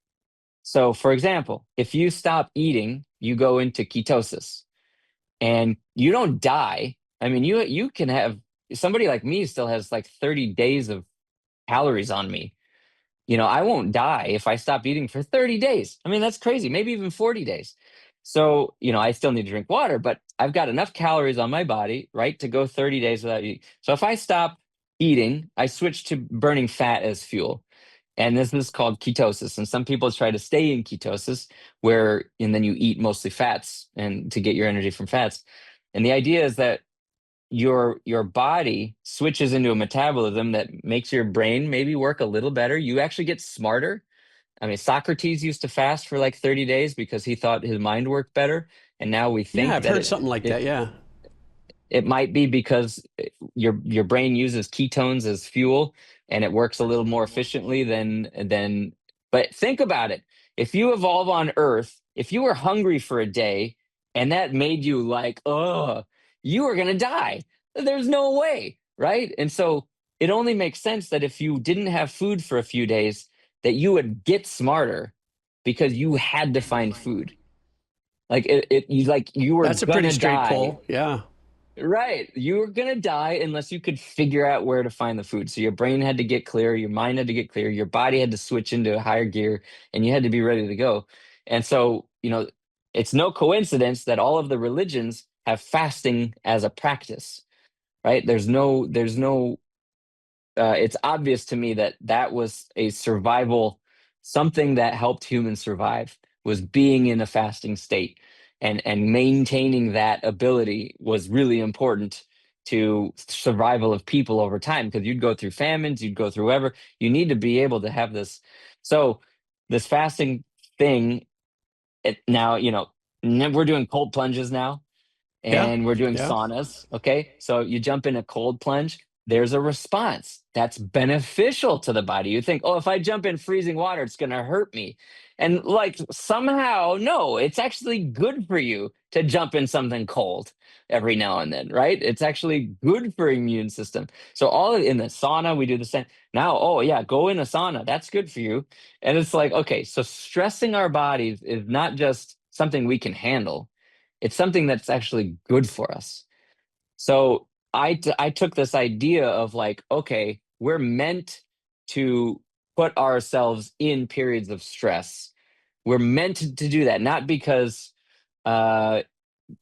So, for example, if you stop eating, you go into ketosis, and you don't die. I mean, you can have somebody like me still has like 30 days of calories on me. I won't die if I stop eating for 30 days. I mean, that's crazy. Maybe even 40 days. So, I still need to drink water, but I've got enough calories on my body, right, to go 30 days without eating. So if I stop eating, I switch to burning fat as fuel. And this is called ketosis. And some people try to stay in ketosis and then you eat mostly fats and to get your energy from fats. And the idea is that your body switches into a metabolism that makes your brain maybe work a little better. You actually get smarter. I mean, Socrates used to fast for like 30 days because he thought his mind worked better. And now we Yeah, think I've that heard something like that. Yeah. it might be because your brain uses ketones as fuel, and it works a little more efficiently than. But think about it. If you evolve on Earth, if you were hungry for a day and that made you like, oh, you are gonna die. There's no way, right? And so it only makes sense that if you didn't have food for a few days, that you would get smarter because you had to find food. You were That's a pretty gonna straight die. pull. Yeah. Right. You were going to die unless you could figure out where to find the food. So your brain had to get clear, your mind had to get clear, your body had to switch into a higher gear, and you had to be ready to go. And so, it's no coincidence that all of the religions have fasting as a practice, right? It's obvious to me that that was a survival, something that helped humans survive was being in a fasting state, and maintaining that ability was really important to survival of people over time, because you'd go through famines, you'd go through whatever. You need to be able to have this. So this fasting thing, now, we're doing cold plunges now, Yeah. and we're doing Yeah. saunas. Okay. So you jump in a cold plunge, there's a response that's beneficial to the body. You think, oh, if I jump in freezing water, it's going to hurt me. And like somehow, no, it's actually good for you to jump in something cold every now and then, right? It's actually good for immune system. So in the sauna, we do the same. Now, oh yeah, go in a sauna. That's good for you. And it's like, okay, so stressing our bodies is not just something we can handle. It's something that's actually good for us. So I took this idea of like, okay, we're meant to put ourselves in periods of stress. We're meant to do that, not because uh,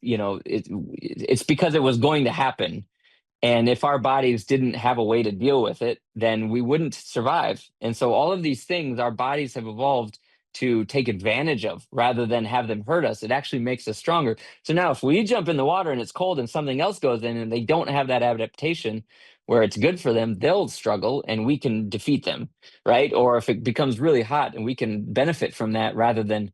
it's because it was going to happen. And if our bodies didn't have a way to deal with it, then we wouldn't survive. And so all of these things our bodies have evolved to take advantage of rather than have them hurt us. It actually makes us stronger. So now if we jump in the water and it's cold and something else goes in and they don't have that adaptation where it's good for them, they'll struggle and we can defeat them, right? Or if it becomes really hot and we can benefit from that rather than,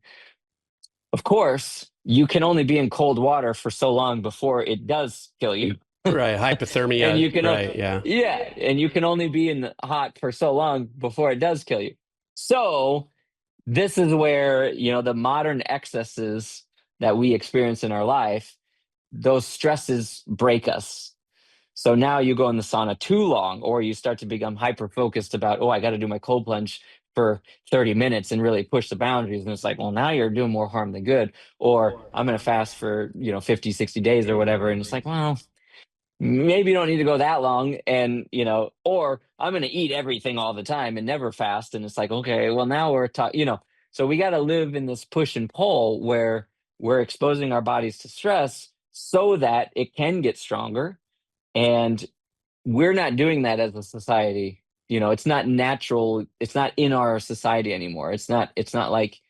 of course, you can only be in cold water for so long before it does kill you. Right. And Hypothermia. you can Right. Yeah. yeah, and you can only be in the hot for so long before it does kill you. So this is where, the modern excesses that we experience in our life, those stresses break us. So now you go in the sauna too long, or you start to become hyper focused about, oh, I got to do my cold plunge for 30 minutes and really push the boundaries. And it's like, well, now you're doing more harm than good. Or I'm going to fast for, 50, 60 days or whatever. And it's like, well, maybe you don't need to go that long. And, or I'm going to eat everything all the time and never fast. And it's like, okay, well, now we're talking, so we got to live in this push and pull where we're exposing our bodies to stress so that it can get stronger. And we're not doing that as a society. It's not natural. It's not in our society anymore. It's not like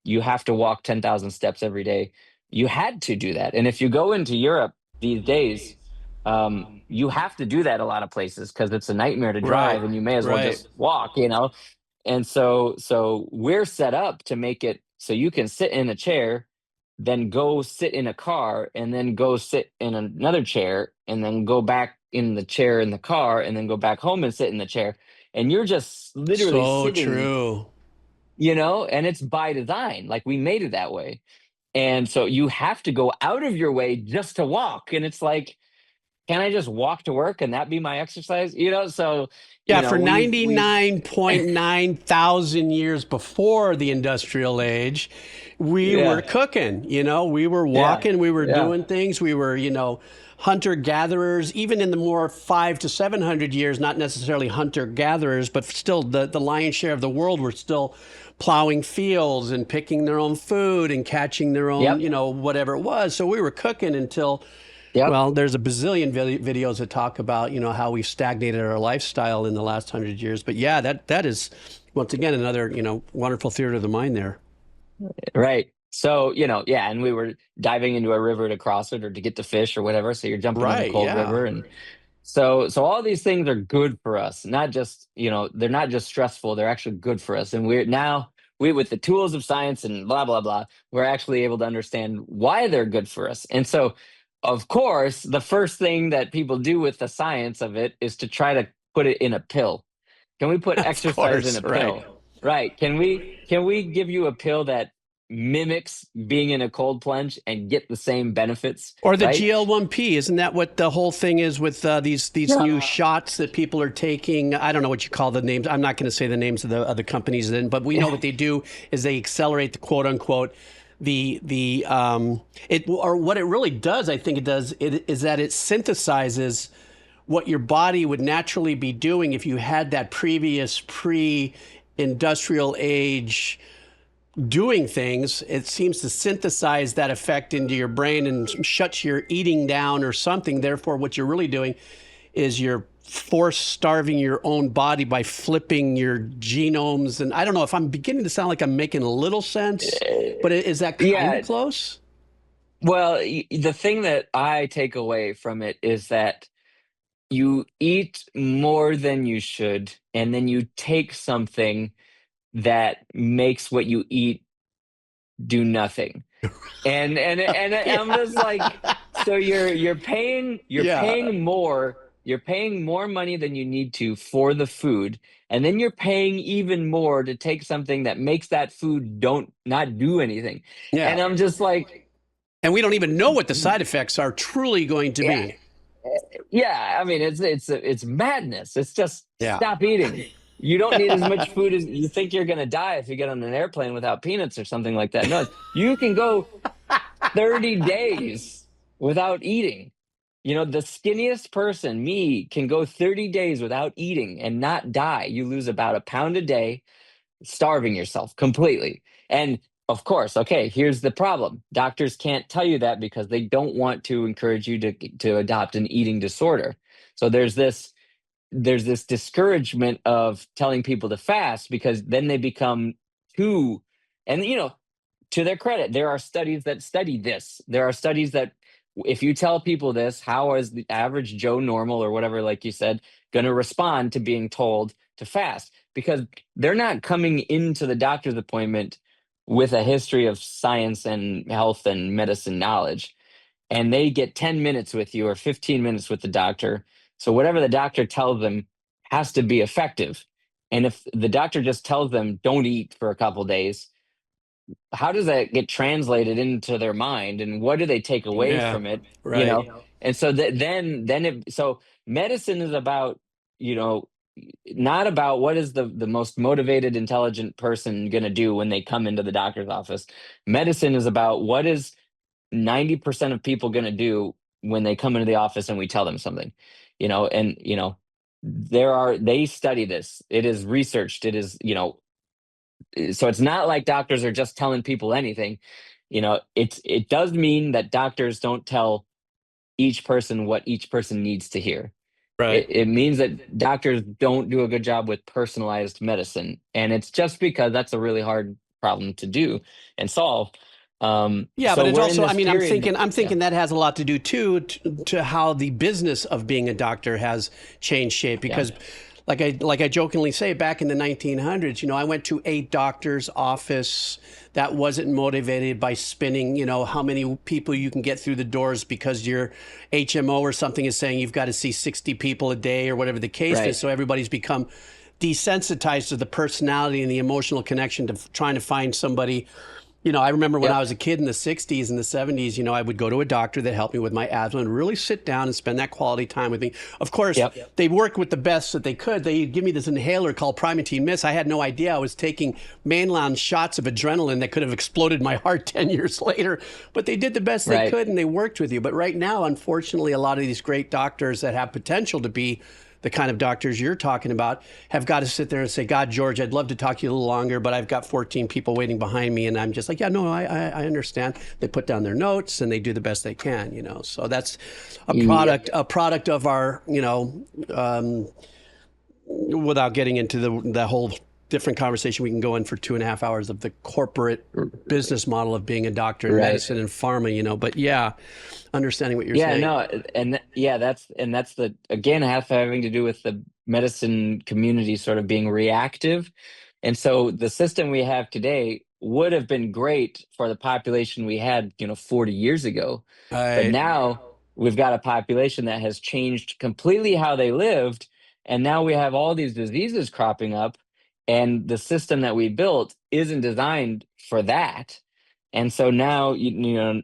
you have to walk 10,000 steps every day. You had to do that. And if you go into Europe these days, you have to do that a lot of places because it's a nightmare to Right. drive and you may as well Right. just walk. And so we're set up to make it so you can sit in a chair, then go sit in a car, and then go sit in another chair, and then go back in the chair in the car, and then go back home and sit in the chair. And you're just literally So sitting, true. and it's by design. Like we made it that way. And so you have to go out of your way just to walk. And it's like, can I just walk to work and that be my exercise? So, Yeah, for we've 99.9 thousand years before the industrial age, we were yeah, cooking, we were yeah, walking, we were yeah. doing things, we were, hunter gatherers, even in the more 5 to 700 years, not necessarily hunter gatherers, but still the lion's share of the world were still plowing fields and picking their own food and catching their own, Yep. whatever it was. So we were cooking until, Yep. well, there's a bazillion videos that talk about, how we've stagnated our lifestyle in the last 100 years. But yeah, that is once again another, wonderful theater of the mind there. Right. So, yeah, and we were diving into a river to cross it or to get to fish or whatever. So you're jumping in the Right. cold Yeah. river. And so all these things are good for us. Not just, they're not just stressful, they're actually good for us. And with the tools of science and blah, blah, blah, we're actually able to understand why they're good for us. And so, of course, the first thing that people do with the science of it is to try to put it in a pill. Can we put Of exercise in course. a Right. pill? Right. Can we give you a pill that mimics being in a cold plunge and get the same benefits? Or the Right. GL1P, isn't that what the whole thing is with these new shots that people are taking? I don't know what you call the names. I'm not going to say the names of the companies, then, but we know what they do is they accelerate the quote unquote it, or what it really does. I think it does is that it synthesizes what your body would naturally be doing if you had that previous pre-industrial age doing things. It seems to synthesize that effect into your brain and shuts your eating down or something. Therefore, what you're really doing is you're force starving your own body by flipping your genomes. And I don't know if I'm beginning to sound like I'm making a little sense, but is that kind Yeah. of close? Well, the thing that I take away from it is that you eat more than you should, and then you take something that makes what you eat do nothing. And I'm just like, so you're paying Yeah. you're paying more money than you need to for the food, and then you're paying even more to take something that makes that food don't not do anything. Yeah. And I'm just like, And we don't even know what the side effects are truly going to yeah, be. yeah. I mean, it's madness. It's just Yeah. stop eating. You don't need as much food as you think you're gonna die if you get on an airplane without peanuts or something like that. No, you can go 30 days without eating. The skinniest person, me, can go 30 days without eating and not die. You lose about a pound a day, starving yourself completely. And of course, okay, here's the problem. Doctors can't tell you that because they don't want to encourage you to adopt an eating disorder. So there's this discouragement of telling people to fast because then they become too, and to their credit, there are studies that study this. There are studies that if you tell people this, how is the average Joe normal or whatever, like you said, going to respond to being told to fast? Because they're not coming into the doctor's appointment with a history of science and health and medicine knowledge. And they get 10 minutes with you or 15 minutes with the doctor. So whatever the doctor tells them has to be effective. And if the doctor just tells them don't eat for a couple days, how does that get translated into their mind, and what do they take away Yeah. from it, you Right. know? And so so medicine is about, you know, not about what is the most motivated, intelligent person going to do when they come into the doctor's office. Medicine is about what is 90% of people going to do when they come into the office and we tell them something, and they study this. It is researched. It is, so it's not like doctors are just telling people anything. It does mean that doctors don't tell each person what each person needs to hear. Right. It means that doctors don't do a good job with personalized medicine, and it's just because that's a really hard problem to do and solve. Yeah, but So it's we're in also, I this mean, I'm period. thinking, I'm Yeah, thinking that has a lot to do too to how the business of being a doctor has changed shape. yeah, Because, like I jokingly say, back in the 1900s, I went to a doctor's office that wasn't motivated by spinning, how many people you can get through the doors because your HMO or something is saying you've got to see 60 people a day or whatever the case is. right. So everybody's become desensitized to the personality and the emotional connection to trying to find somebody. I remember when I Yep. was a kid in the 60s and the 70s, I would go to a doctor that helped me with my asthma and really sit down and spend that quality time with me. Of course, Yep. they worked with the best that they could. They'd give me this inhaler called Primatene Mist. I had no idea I was taking mainline shots of adrenaline that could have exploded my heart 10 years later. But they did the best they Right. could and they worked with you. But right now, unfortunately, a lot of these great doctors that have potential to be the kind of doctors you're talking about have got to sit there and say, God, George, I'd love to talk to you a little longer, but I've got 14 people waiting behind me. And I'm just like, yeah, no, I understand. They put down their notes and they do the best they can, So that's Yep. a product of our, without getting into the whole different conversation we can go in for 2.5 hours of the corporate business model of being a doctor in Right. medicine and pharma, but yeah, understanding what you're Yeah, saying. no, yeah, that's the again having to do with the medicine community sort of being reactive. And so the system we have today would have been great for the population we had, 40 years ago. But Right. now we've got a population that has changed completely how they lived. And now we have all these diseases cropping up, and the system that we built isn't designed for that. And so now,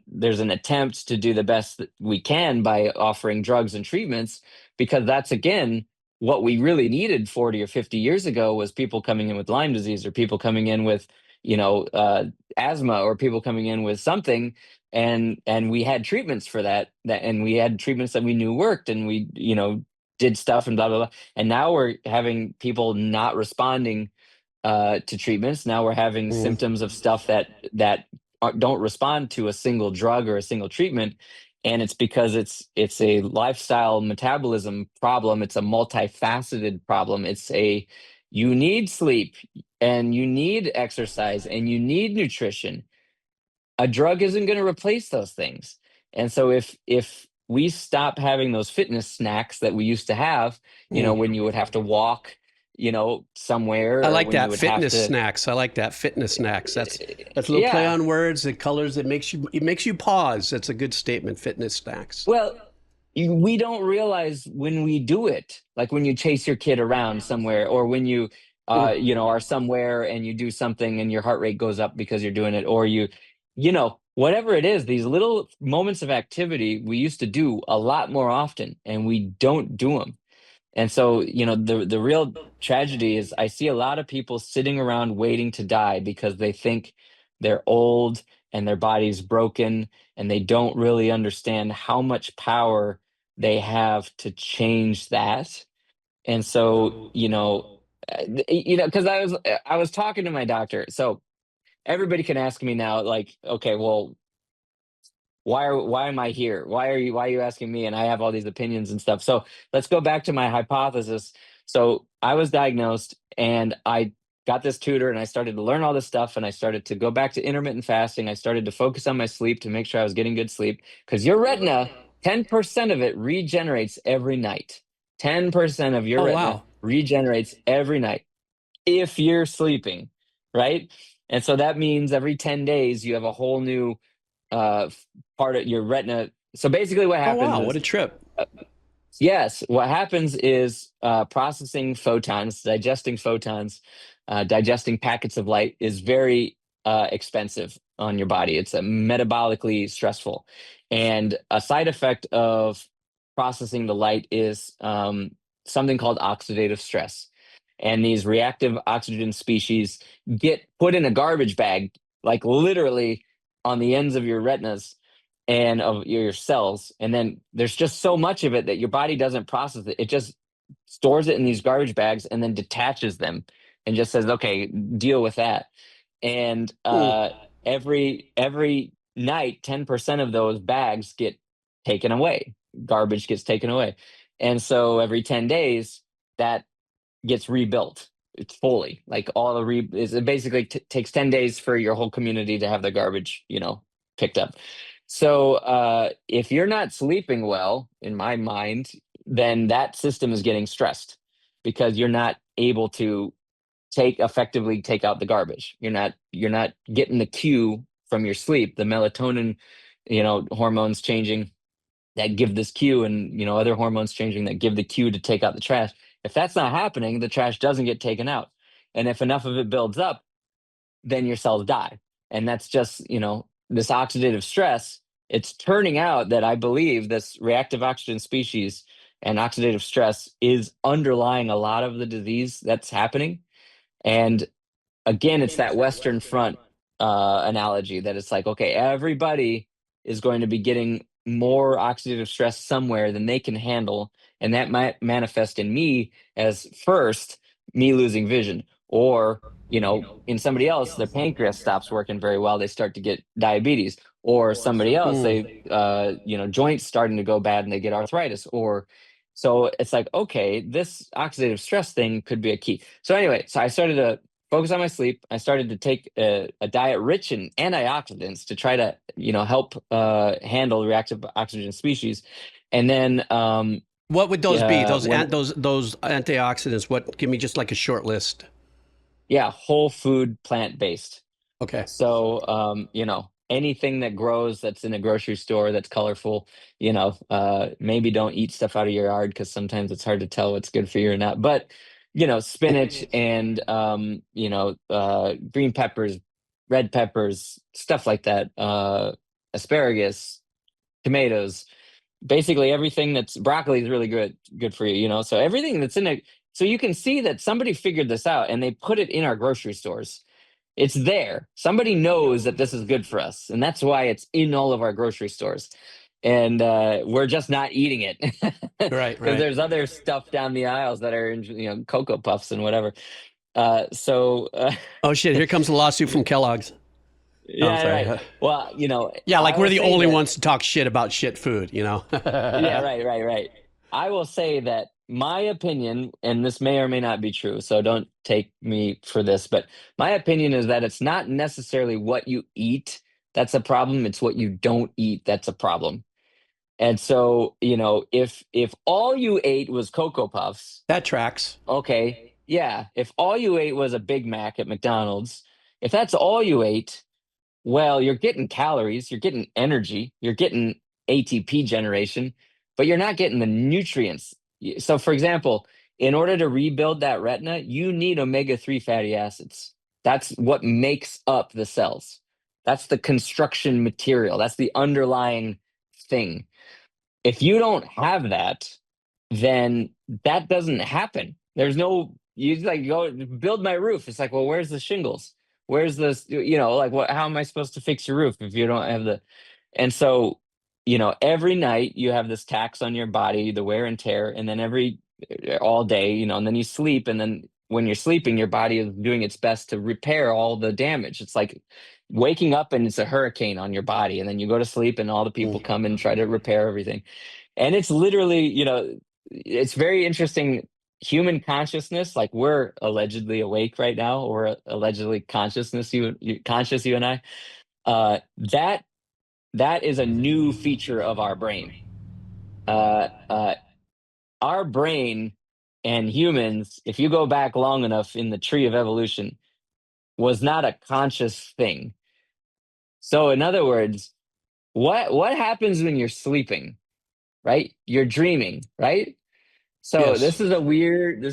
there's an attempt to do the best that we can by offering drugs and treatments, because that's, again, what we really needed 40 or 50 years ago was people coming in with Lyme disease, or people coming in with, you know, uh, asthma, or people coming in with something. And we had treatments for that, and we had treatments that we knew worked, and we, did stuff and blah, blah, blah. And now we're having people not responding to treatments. Now we're having Mm. symptoms of stuff that don't respond to a single drug or a single treatment, and it's because it's a lifestyle metabolism problem. It's a multifaceted problem. You need sleep, and you need exercise, and you need nutrition. A drug isn't going to replace those things. And so if we stop having those fitness snacks that we used to have, Mm. when you would have to walk, somewhere, I or like when you that would have fitness to. snacks. I like that fitness snacks. That's a little play Yeah. on words. It colors. It makes you pause. That's a good statement. Fitness snacks. Well, we don't realize when we do it, like when you chase your kid around somewhere, or when you, Mm. are somewhere and you do something and your heart rate goes up because you're doing it, or whatever it is, these little moments of activity we used to do a lot more often, and we don't do them. And so, the real tragedy is I see a lot of people sitting around waiting to die because they think they're old and their body's broken, and they don't really understand how much power they have to change that. And so, because I was talking to my doctor. So everybody can ask me now, like, okay, well, why am I here? Why are you asking me? And I have all these opinions and stuff. So let's go back to my hypothesis. So I was diagnosed, and I got this tutor, and I started to learn all this stuff, and I started to go back to intermittent fasting. I started to focus on my sleep to make sure I was getting good sleep, because your retina, 10% of it regenerates every night. 10% of your Oh retina wow. regenerates every night if you're sleeping, right? And so that means every 10 days you have a whole new part of your retina. So basically, what Oh happens wow. What is, a trip. uh, yes, what happens is processing photons, digesting packets of light is very expensive on your body. It's a metabolically stressful. And a side effect of processing the light is something called oxidative stress. And these reactive oxygen species get put in a garbage bag, like literally on the ends of your retinas and of your cells. And then there's just so much of it that your body doesn't process it. It just stores it in these garbage bags and then detaches them and just says, okay, deal with that. And Hmm. every night, 10% of those bags get taken away. Garbage gets taken away. And so every 10 days, that gets rebuilt. It's fully like all the it basically takes 10 days for your whole community to have the garbage, picked up. So if you're not sleeping well, in my mind, then that system is getting stressed because you're not able to effectively take out the garbage. You're not getting the cue from your sleep, the melatonin, hormones changing that give this cue, and other hormones changing that give the cue to take out the trash. If that's not happening, the trash doesn't get taken out. And if enough of it builds up, then your cells die. And that's just, this oxidative stress. It's turning out that I believe this reactive oxygen species and oxidative stress is underlying a lot of the disease that's happening. And again, it's that Western Front analogy that it's like, okay, everybody is going to be getting more oxidative stress somewhere than they can handle. And that might manifest in me as first, me losing vision. Or, in somebody else, their pancreas stops working very well. They start to get diabetes. Or somebody else, Hmm. they, joints starting to go bad and they get arthritis. Or so it's like, okay, this oxidative stress thing could be a key. So anyway, so I started to focus on my sleep. I started to take a diet rich in antioxidants to try to, help handle reactive oxygen species. And then, What would those be? when Those antioxidants. What? Give me just like a short list. yeah, whole food, plant based. Okay. So, anything that grows that's in a grocery store that's colorful, maybe don't eat stuff out of your yard because sometimes it's hard to tell what's good for you or not. But, spinach and, green peppers, red peppers, stuff like that, asparagus, tomatoes, basically everything that's broccoli is really good for you, So everything that's in it. So you can see that somebody figured this out and they put it in our grocery stores. It's there. Somebody knows that this is good for us, and that's why it's in all of our grocery stores. And we're just not eating it Right. because Right. there's other stuff down the aisles that are in, Cocoa Puffs and whatever. So Oh shit! Here comes a lawsuit from Kellogg's. Oh, I'm yeah, sorry. right. Well, Yeah, like I we're will the say only that. ones to talk shit about shit food. Yeah, right, right, right. I will say that my opinion, and this may or may not be true, so don't take me for this, but my opinion is that it's not necessarily what you eat that's a problem, it's what you don't eat that's a problem. And so, if all you ate was Cocoa Puffs, That tracks. okay, yeah, if all you ate was a Big Mac at McDonald's, if that's all you ate, well, you're getting calories, you're getting energy, you're getting ATP generation, but you're not getting the nutrients. So, for example, in order to rebuild that retina, you need omega-3 fatty acids. That's what makes up the cells. That's the construction material. That's the underlying thing. If you don't have that, then that doesn't happen. There's no, you like go build my roof. It's like, well, where's the shingles? Where's this, like what, how am I supposed to fix your roof if you don't have the, and so, every night you have this tax on your body, the wear and tear, and then all day, and then you sleep. And then when you're sleeping, your body is doing its best to repair all the damage. It's like waking up and it's a hurricane on your body. And then you go to sleep and all the people Mm. come and try to repair everything. And it's literally, it's very interesting. Human consciousness, like we're allegedly awake right now, or allegedly conscious, you and I. That is a new feature of our brain. Uh, uh, our brain and humans, if you go back long enough in the tree of evolution, was not a conscious thing. So, in other words, what happens when you're sleeping, right? You're dreaming, right? So Yes. this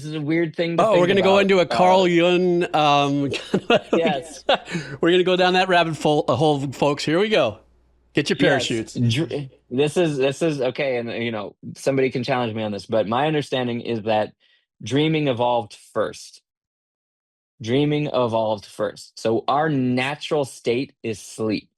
is a weird thing to Oh, we're think going to go about. into a Carl Jung. Yes, We're going to go down that hole, folks. Here we go. Get your yes. parachutes. This is okay, and somebody can challenge me on this, but my understanding is that dreaming evolved first. Dreaming evolved first. So our natural state is sleep.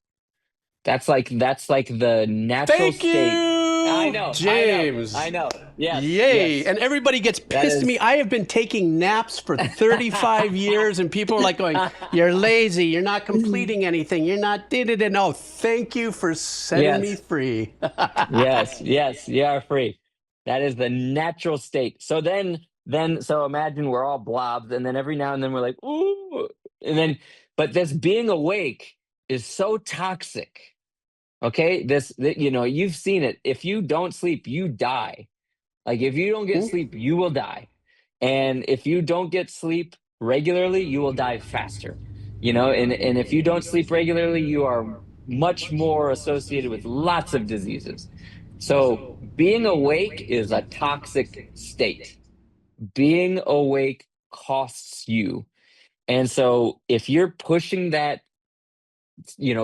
That's like the natural Thank state. I you, know, I know, I James. know. Yes, Yay. yes. And everybody gets That pissed at me. is I have been taking naps for 35 years, and people are like going, "You're lazy. You're not completing anything. You're not did it." And oh, thank you for setting me yes, free. yes, yes, you are free. That is the natural state. So so imagine we're all blobs, and then every now and then we're like, ooh, and then, but this being awake is so toxic. Okay, you've seen it. If you don't sleep, you die. Like if you don't get sleep, you will die. And if you don't get sleep regularly, you will die faster. And if you don't sleep regularly, you are much more associated with lots of diseases. So being awake is a toxic state. Being awake costs you. And so if you're pushing that,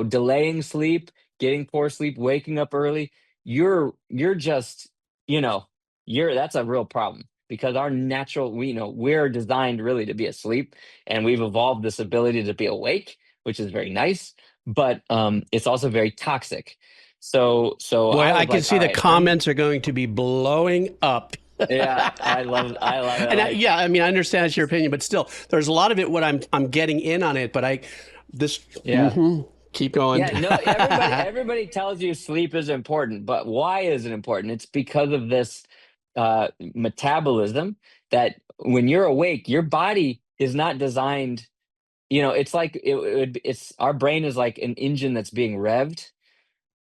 delaying sleep, getting poor sleep, waking up early, you're just, you know, that's a real problem because our natural, we're designed really to be asleep, and we've evolved this ability to be awake, which is very nice, but it's also very toxic. So Boy, I I was can like, see all the right, comments are going to be blowing up. yeah, I love it. And Like, yeah, I mean, I understand it's your opinion, but still, there's a lot of it. What I'm getting in on it, but this yeah. keep going. Yeah, no, everybody tells you sleep is important, but why is it important? It's because of this metabolism that when you're awake, your body is not designed, it's like it's our brain is like an engine that's being revved.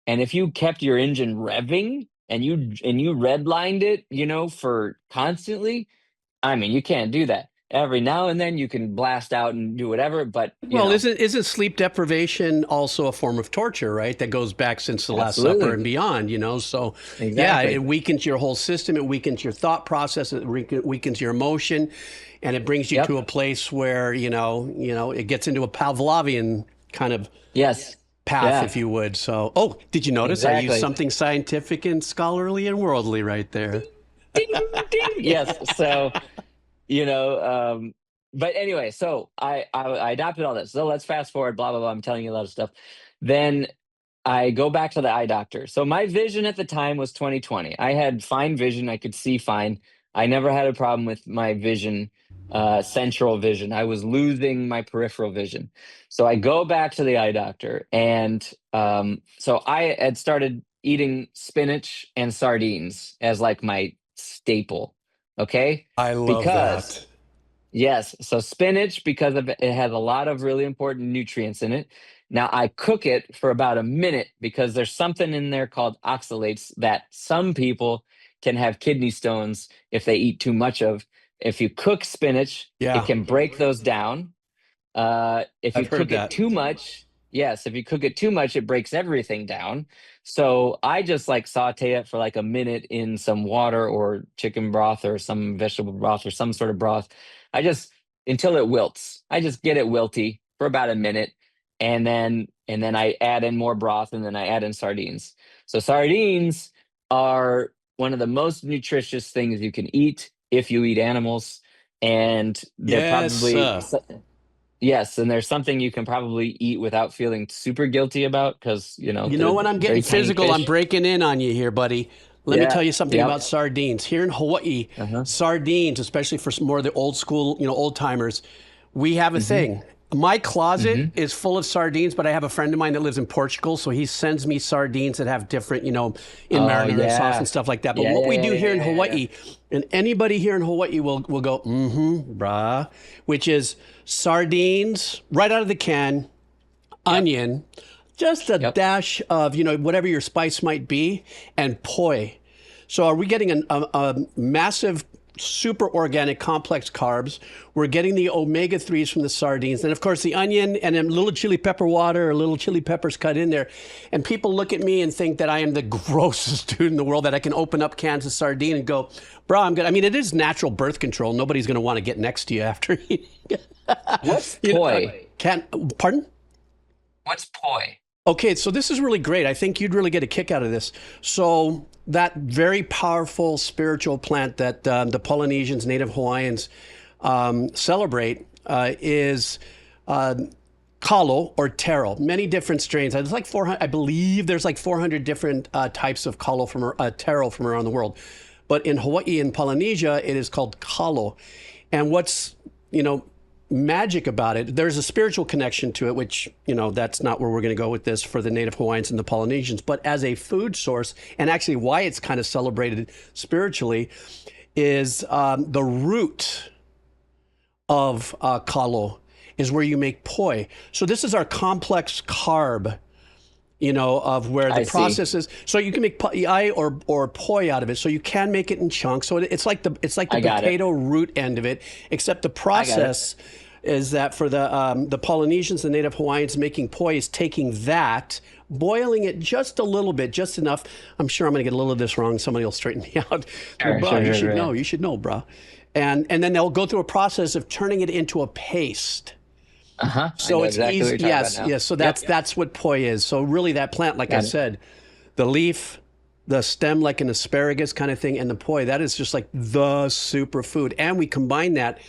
And if you kept your engine revving and you redlined it, for constantly, I mean, you can't do that. Every now and then you can blast out and do whatever, but Well, isn't sleep deprivation also a form of torture, right? That goes back since the Last Supper absolutely. and beyond, So, yeah, it Exactly. weakens your whole system. It weakens your thought process. It weakens your emotion, and it brings you Yep. to a place where it gets into a Pavlovian kind of Yes. path, Yeah. if you would. So, oh, did you notice I used Exactly. something scientific and scholarly and worldly right there? Ding, ding. Yes. So, you know, um, but anyway, so I adopted all this. So let's fast forward, blah, blah, blah. I'm telling you a lot of stuff. Then I go back to the eye doctor. So my vision at the time was 20/20. I had fine vision. I could see fine. I never had a problem with my vision, central vision. I was losing my peripheral vision. So I go back to the eye doctor. And so I had started eating spinach and sardines as like my staple. Okay. I love Because that. yes, so spinach, because of it has a lot of really important nutrients in it. Now I cook it for about a minute because there's something in there called oxalates that some people can have kidney stones if they eat too much of. If you cook spinach, it Yeah, can break those down. If I've you heard cook it that. too much, yes, if you cook it too much, it breaks everything down. So I just like saute it for like a minute in some water or chicken broth or some vegetable broth or some sort of broth. I just until it wilts. I just get it wilty for about a minute, and then I add in more broth, and then I add in sardines. So sardines are one of the most nutritious things you can eat if you eat animals, and they're Yes. probably yes, and there's something you can probably eat without feeling super guilty about because, You know they're when I'm getting very tiny physical, I'm fish. breaking in on you here, buddy. Let me Yeah, tell you something yep, about sardines. Here in Hawaii, uh-huh, sardines, especially for some more of the old school, old timers, we have a mhm, thing. My closet mhm. is full of sardines, but I have a friend of mine that lives in Portugal, so he sends me sardines that have different, in Oh, marinara sauce and yeah. stuff like that. But Yeah, what yeah, we yeah, do yeah, here in yeah, yeah, yeah. Hawaii, and anybody here in Hawaii will go, brah, which is sardines right out of the can, Yep, onion, just a yep. dash of whatever your spice might be, and poi. So are we getting a massive super organic, complex carbs. We're getting the omega-3s from the sardines. And of course, the onion and a little chili pepper water or little chili peppers cut in there. And people look at me and think that I am the grossest dude in the world, that I can open up cans of sardine and go, bro, I'm good. I mean, it is natural birth control. Nobody's going to want to get next to you after eating. What's You know, poi? pardon? What's poi? Okay, so this is really great. I think you'd really get a kick out of this. So that very powerful spiritual plant that the Polynesians, Native Hawaiians celebrate is kalo or taro. Many different strains. There's like 400. I believe there's like 400 different types of kalo from taro from around the world. But in Hawaii and Polynesia, it is called kalo. And what's magic about it, there's a spiritual connection to it, which, that's not where we're going to go with this for the Native Hawaiians and the Polynesians. But as a food source, and actually why it's kind of celebrated spiritually, is the root of kalo is where you make poi. So this is our complex carb, of where the I see. process is. So you can make pai or poi out of it. So you can make it in chunks. So it's like the I got it. potato root end of it, except the I got it. process is that for the Polynesians, the Native Hawaiians, making poi is taking that, boiling it just a little bit, just enough. I'm sure I'm going to get a little of this wrong. Somebody will straighten me out. But Sure, bro, sure, you sure, should know. sure. You should know, bro. And then they'll go through a process of turning it into a paste. Uh-huh. I So know it's exactly what easy. you're talking about Yes, now. yes. So Yep. that's what poi is. So really, that plant, like I Got it. said, the leaf, the stem, like an asparagus kind of thing, and the poi, that is just like the superfood. And we combine that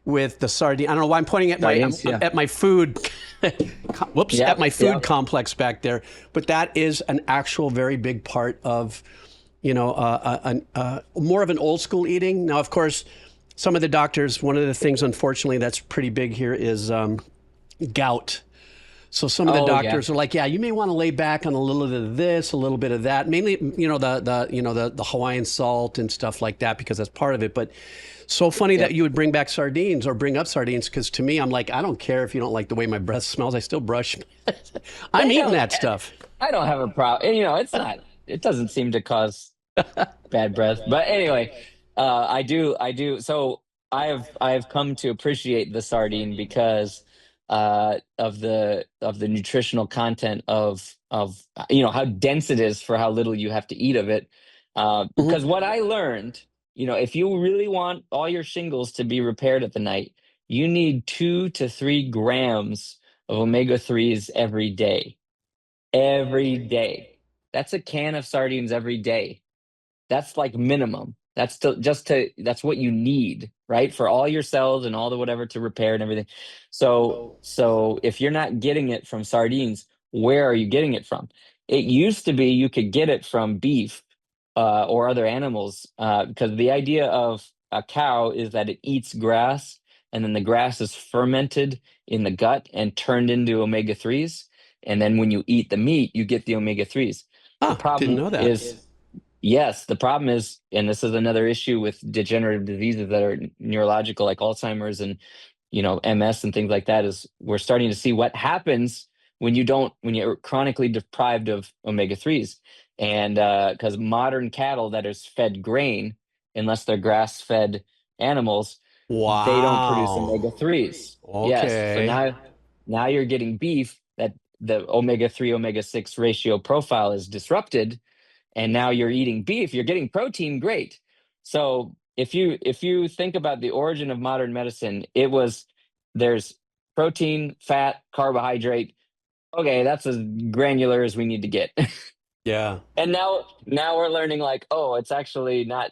with the sardine. I don't know why I'm pointing at Sardines, yeah. my food. Whoops, at Yep, my food yep. complex back there. But that is an actual very big part of, more of an old school eating. Now, of course, some of the doctors, one of the things, unfortunately, that's pretty big here is gout. So some of the Oh, yeah. doctors are like, yeah, you may want to lay back on a little bit of this, a little bit of that. Mainly, the Hawaiian salt and stuff like that, because that's part of it. But so funny that Yep. you would bring back sardines or bring up sardines, because to me, I'm like, I don't care if you don't like the way my breath smells. I still brush. I'm I eating don't, that stuff. I don't have a problem. It's not, it doesn't seem to cause bad breath. But anyway, I do. So I have come to appreciate the sardine because of the nutritional content of how dense it is for how little you have to eat of it. Because Mhm. what I learned, if you really want all your shingles to be repaired at the night, you need 2 to 3 grams of omega 3s every day. Every day. That's a can of sardines every day. That's like minimum. That's what you need, right? For all your cells and all the whatever to repair and everything. So if you're not getting it from sardines, where are you getting it from? It used to be you could get it from beef or other animals because the idea of a cow is that it eats grass and then the grass is fermented in the gut and turned into omega 3s. And then when you eat the meat, you get the omega 3s. The Didn't problem know that. is Yes, the problem is, and this is another issue with degenerative diseases that are neurological, like Alzheimer's and MS and things like that, is we're starting to see what happens when you're chronically deprived of omega 3s, and because modern cattle that is fed grain, unless they're grass-fed animals, they don't produce Wow. omega 3s. Yes, so Okay. now you're getting beef that the omega 3 omega 6 ratio profile is disrupted, and now you're eating beef, you're getting protein, great. So if you think about the origin of modern medicine, there's protein, fat, carbohydrate. Okay, that's as granular as we need to get. Yeah. And now we're learning, like, oh, it's actually not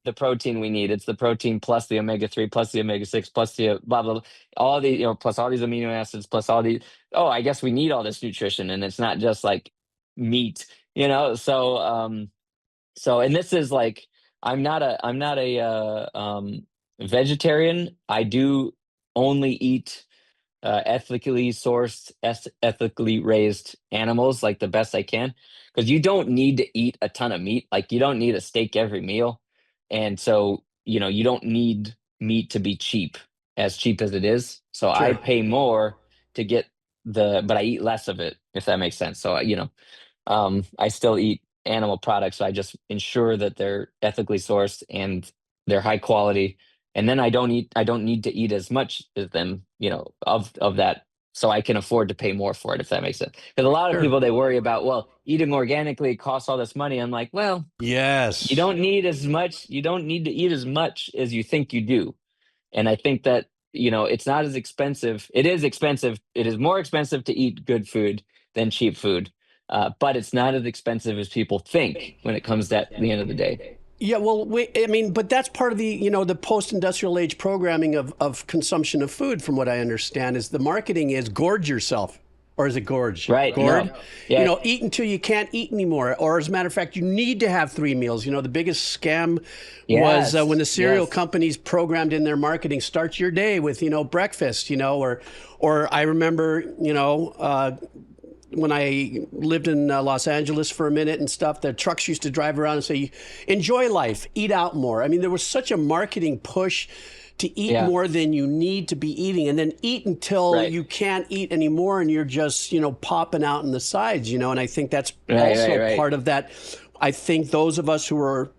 the protein we need. It's the protein plus the omega 3 plus the omega 6 plus the blah blah blah, all the plus all these amino acids plus all these. Oh, I guess we need all this nutrition, and it's not just like meat. So and this is like, I'm not a vegetarian. I do only eat ethically sourced, ethically raised animals, like the best I can, because you don't need to eat a ton of meat. Like, you don't need a steak every meal, and so you don't need meat to be cheap, as cheap as it is. So I Sure. pay more to get but I eat less of it, if that makes sense. So I still eat animal products. So I just ensure that they're ethically sourced and they're high quality, and then I don't need to eat as much as them, of that, so I can afford to pay more for it, if that makes sense. Because a lot of Sure. people, they worry about, well, eating organically costs all this money. I'm like, well, Yes. you don't need to eat as much as you think you do. And I think that, it's not as expensive. It is expensive. It is more expensive to eat good food than cheap food. But it's not as expensive as people think when it comes to the end of the day. Yeah, well, I mean, but that's part of the, the post-industrial age programming of consumption of food, from what I understand, is the marketing is gorge yourself. Or is it gorge? Right. Gourd? No. Yeah. Eat until you can't eat anymore. Or as a matter of fact, you need to have 3 meals. The biggest scam was when Yes. the cereal Yes. companies programmed in their marketing, start your day with, breakfast, or I remember, when I lived in Los Angeles for a minute and stuff, the trucks used to drive around and say, enjoy life, eat out more. I mean, there was such a marketing push to eat Yeah. more than you need to be eating, and then eat until Right. you can't eat anymore and you're just, popping out in the sides, and I think that's Right. Right. also Right. part of that. I think those of us who are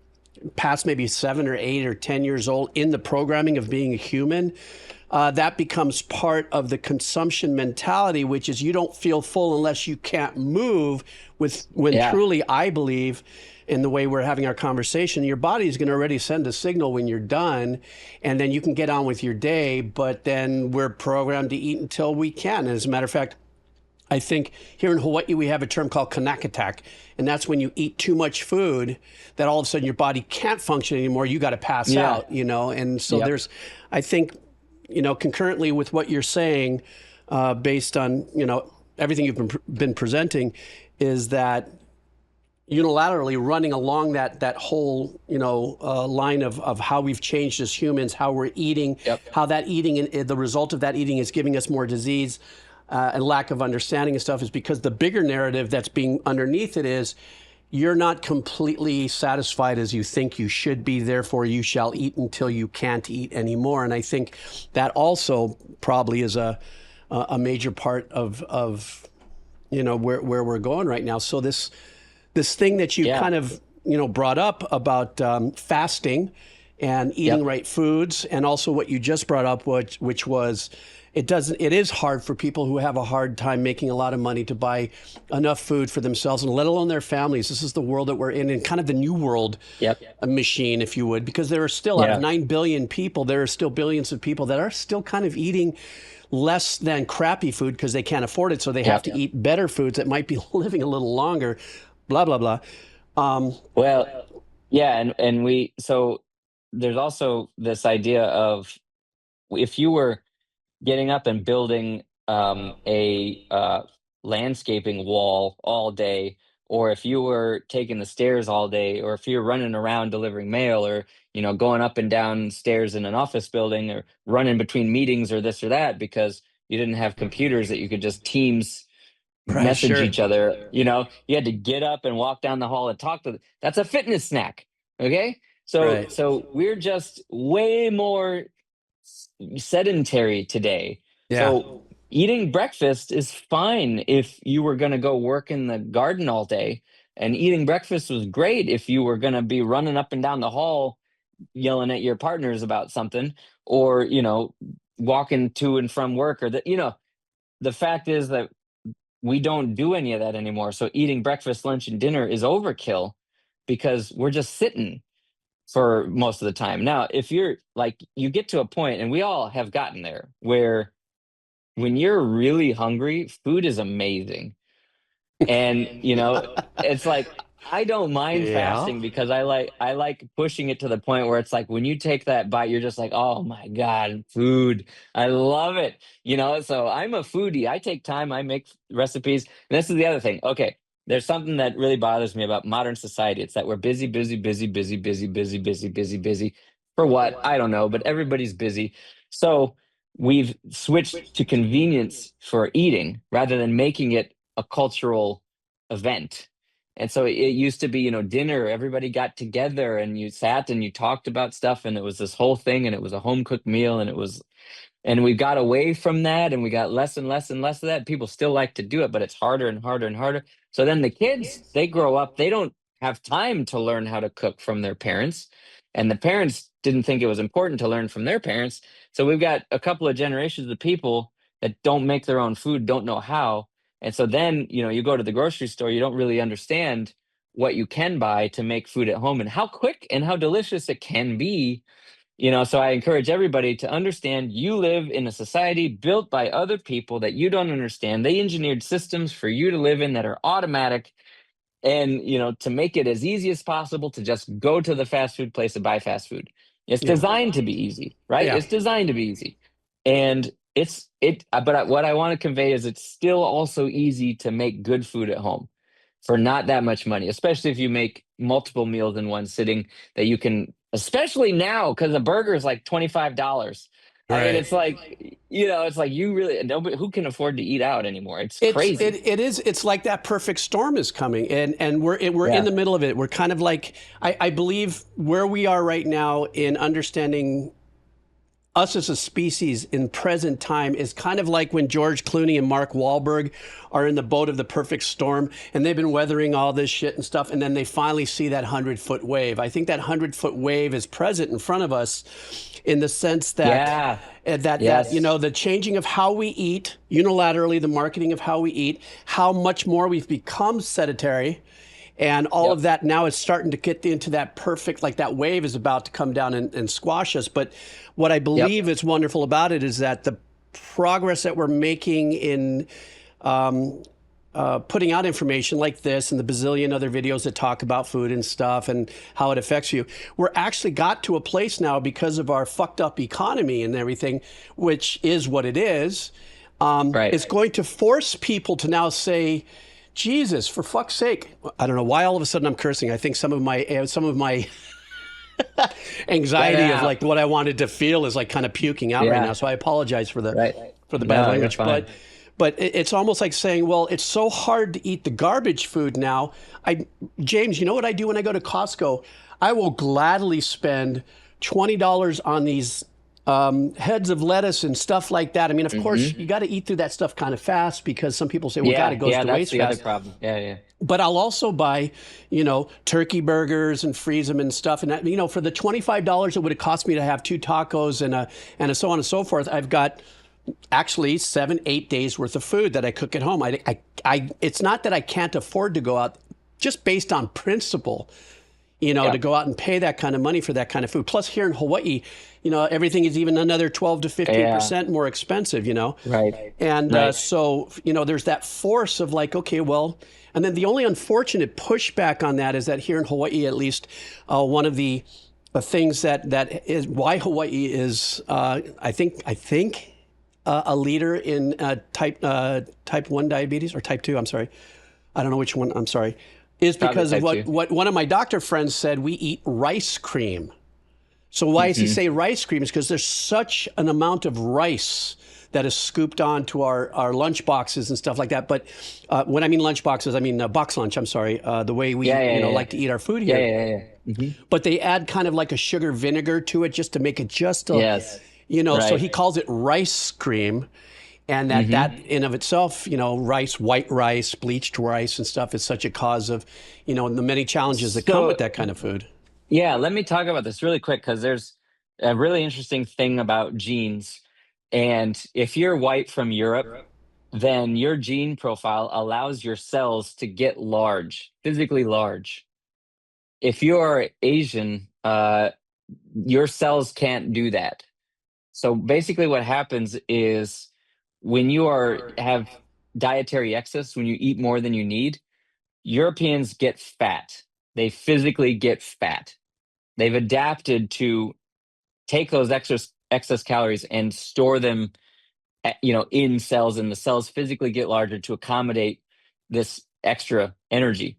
past maybe 7 or 8 or 10 years old in the programming of being a human, that becomes part of the consumption mentality, which is you don't feel full unless you can't move. When Yeah. truly, I believe, in the way we're having our conversation, your body is going to already send a signal when you're done, and then you can get on with your day. But then we're programmed to eat until we can. And as a matter of fact, I think here in Hawaii, we have a term called attack, and that's when you eat too much food that all of a sudden your body can't function anymore. You got to pass Yeah. out, and so Yep. I think, concurrently with what you're saying, based on, everything you've been presenting, is that unilaterally running along that whole, line of how we've changed as humans, how we're eating, Yep. how that eating and the result of that eating is giving us more disease, and lack of understanding and stuff, is because the bigger narrative that's being underneath it is you're not completely satisfied as you think you should be, therefore you shall eat until you can't eat anymore. And I think that also probably is a major part of where we're going right now. So this thing that you Yeah. kind of brought up about fasting and eating Yep. right foods, and also what you just brought up, which was it is hard for people who have a hard time making a lot of money to buy enough food for themselves and let alone their families. This is the world that we're in, and kind of the new world Yep. machine, if you would, because there are still, out of Yeah. 9 billion people, there are still billions of people that are still kind of eating less than crappy food because they can't afford it. So they have Yep. to eat better foods that might be living a little longer, blah, blah, blah. Well, yeah, so there's also this idea of, if you were getting up and building a landscaping wall all day, or if you were taking the stairs all day, or if you're running around delivering mail, or going up and down stairs in an office building, or running between meetings, or this or that, because you didn't have computers that you could just Teams Right, message sure. each other. You had to get up and walk down the hall and talk to that's a fitness snack. Okay. So Right. so we're just way more sedentary today. Yeah. So eating breakfast is fine if you were going to go work in the garden all day, and eating breakfast was great if you were going to be running up and down the hall yelling at your partners about something, or walking to and from work, or the fact is that we don't do any of that anymore. So eating breakfast, lunch, and dinner is overkill because we're just sitting for most of the time. Now, if you're like, you get to a point, and we all have gotten there, where when you're really hungry, food is amazing. And it's like, I don't mind Yeah. fasting because I like pushing it to the point where it's like, when you take that bite, you're just like, oh my God, food. I love it. So I'm a foodie. I take time, I make recipes. And this is the other thing. Okay. There's something that really bothers me about modern society. It's that we're busy, busy, busy, busy, busy, busy, busy, busy, busy. For what? I don't know, but everybody's busy. So we've switched to convenience for eating rather than making it a cultural event. And so it used to be, dinner, everybody got together and you sat and you talked about stuff, and it was this whole thing, and it was a home cooked meal, and we got away from that, and we got less and less and less of that. People still like to do it, but it's harder and harder and harder. So then the kids, they grow up, they don't have time to learn how to cook from their parents. And the parents didn't think it was important to learn from their parents. So we've got a couple of generations of people that don't make their own food, don't know how. And so then, you go to the grocery store, you don't really understand what you can buy to make food at home and how quick and how delicious it can be. So I encourage everybody to understand you live in a society built by other people that you don't understand. They engineered systems for you to live in that are automatic, and to make it as easy as possible to just go to the fast food place and buy fast food. It's Yeah. designed to be easy, right? Yeah. It's designed to be easy. And but what I want to convey is it's still also easy to make good food at home for not that much money, especially if you make multiple meals in one sitting that you can, especially now, because a burger is like $25. I mean, Right. it's like, it's like you really, nobody who can afford to eat out anymore. It's crazy. It's like that perfect storm is coming, and we're Yeah. in the middle of it. We're kind of like, I believe where we are right now in understanding us as a species in present time is kind of like when George Clooney and Mark Wahlberg are in the boat of the perfect storm, and they've been weathering all this shit and stuff, and then they finally see that 100-foot wave. I think that 100-foot wave is present in front of us, in the sense that that Yes. the changing of how we eat unilaterally, the marketing of how we eat, how much more we've become sedentary. And all of that now is starting to get into that perfect, like that wave is about to come down and squash us. But what I believe is wonderful about it is that the progress that we're making in putting out information like this and the bazillion other videos that talk about food and stuff and how it affects you, we're actually got to a place now, because of our fucked up economy and everything, which is what it is. It's going to force people to now say, Jesus, for fuck's sake. I don't know why all of a sudden I'm cursing. I think some of my anxiety of like what I wanted to feel is like kind of puking out right now. So I apologize for the bad language. But it's almost like saying, well, it's so hard to eat the garbage food now. James, you know what I do when I go to Costco? I will gladly spend $20 on these heads of lettuce and stuff like that. I mean, of course, you got to eat through that stuff kind of fast, because some people say, well, God, it goes to waste that's fast. the other problem. But I'll also buy, turkey burgers and freeze them and stuff. And, for the $25 it would have cost me to have 2 tacos and a so on and so forth, I've got actually 7-8 days worth of food that I cook at home. It's not that I can't afford to go out, just based on principle, to go out and pay that kind of money for that kind of food. Plus here in Hawaii, everything is even another 12 to 15% more expensive, Right. And so, there's that force of like, okay, well, and then the only unfortunate pushback on that is that here in Hawaii, at least, one of the things that is why Hawaii is, I think, a leader in type 1 diabetes, or type 2, I'm sorry. I don't know which one, I'm sorry, is because of what one of my doctor friends said: we eat rice cream. So why does he say rice cream? Is because there's such an amount of rice that is scooped onto our lunch boxes and stuff like that. But when I mean lunch boxes, I mean box lunch, I'm sorry, the way we like to eat our food here. But they add kind of like a sugar vinegar to it just to make it just a, so he calls it rice cream. And that in of itself, rice, white rice, bleached rice and stuff is such a cause of, the many challenges that come with that kind of food. Yeah, let me talk about this really quick, because there's a really interesting thing about genes. And if you're white from Europe, then your gene profile allows your cells to get large, physically large. If you're Asian, your cells can't do that. So basically what happens is, when you have dietary excess, when you eat more than you need, Europeans get fat. They physically get fat. They've adapted to take those excess calories and store them, in cells, and the cells physically get larger to accommodate this extra energy.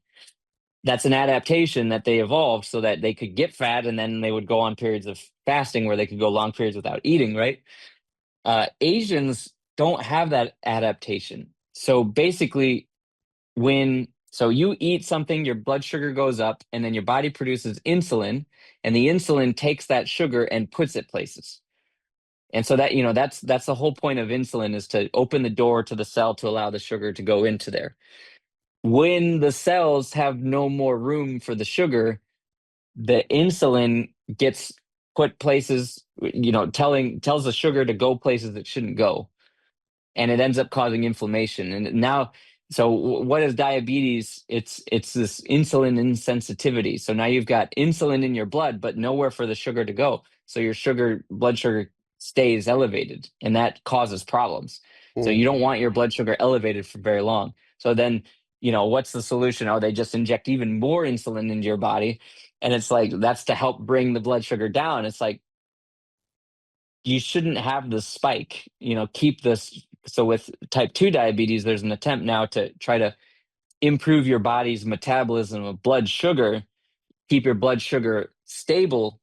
That's an adaptation that they evolved so that they could get fat, and then they would go on periods of fasting where they could go long periods without eating, right? Asians don't have that adaptation. So basically, so you eat something, your blood sugar goes up, and then your body produces insulin, and the insulin takes that sugar and puts it places. And so that, that's the whole point of insulin, is to open the door to the cell to allow the sugar to go into there. When the cells have no more room for the sugar, the insulin gets put places, tells the sugar to go places it shouldn't go, and it ends up causing inflammation. And now, so what is diabetes? It's this insulin insensitivity. So now you've got insulin in your blood, but nowhere for the sugar to go. So your blood sugar stays elevated, and that causes problems. So you don't want your blood sugar elevated for very long. So then, what's the solution? Oh, they just inject even more insulin into your body. And it's like, that's to help bring the blood sugar down. It's like, you shouldn't have the spike, keep this. So with type 2 diabetes, there's an attempt now to try to improve your body's metabolism of blood sugar, keep your blood sugar stable.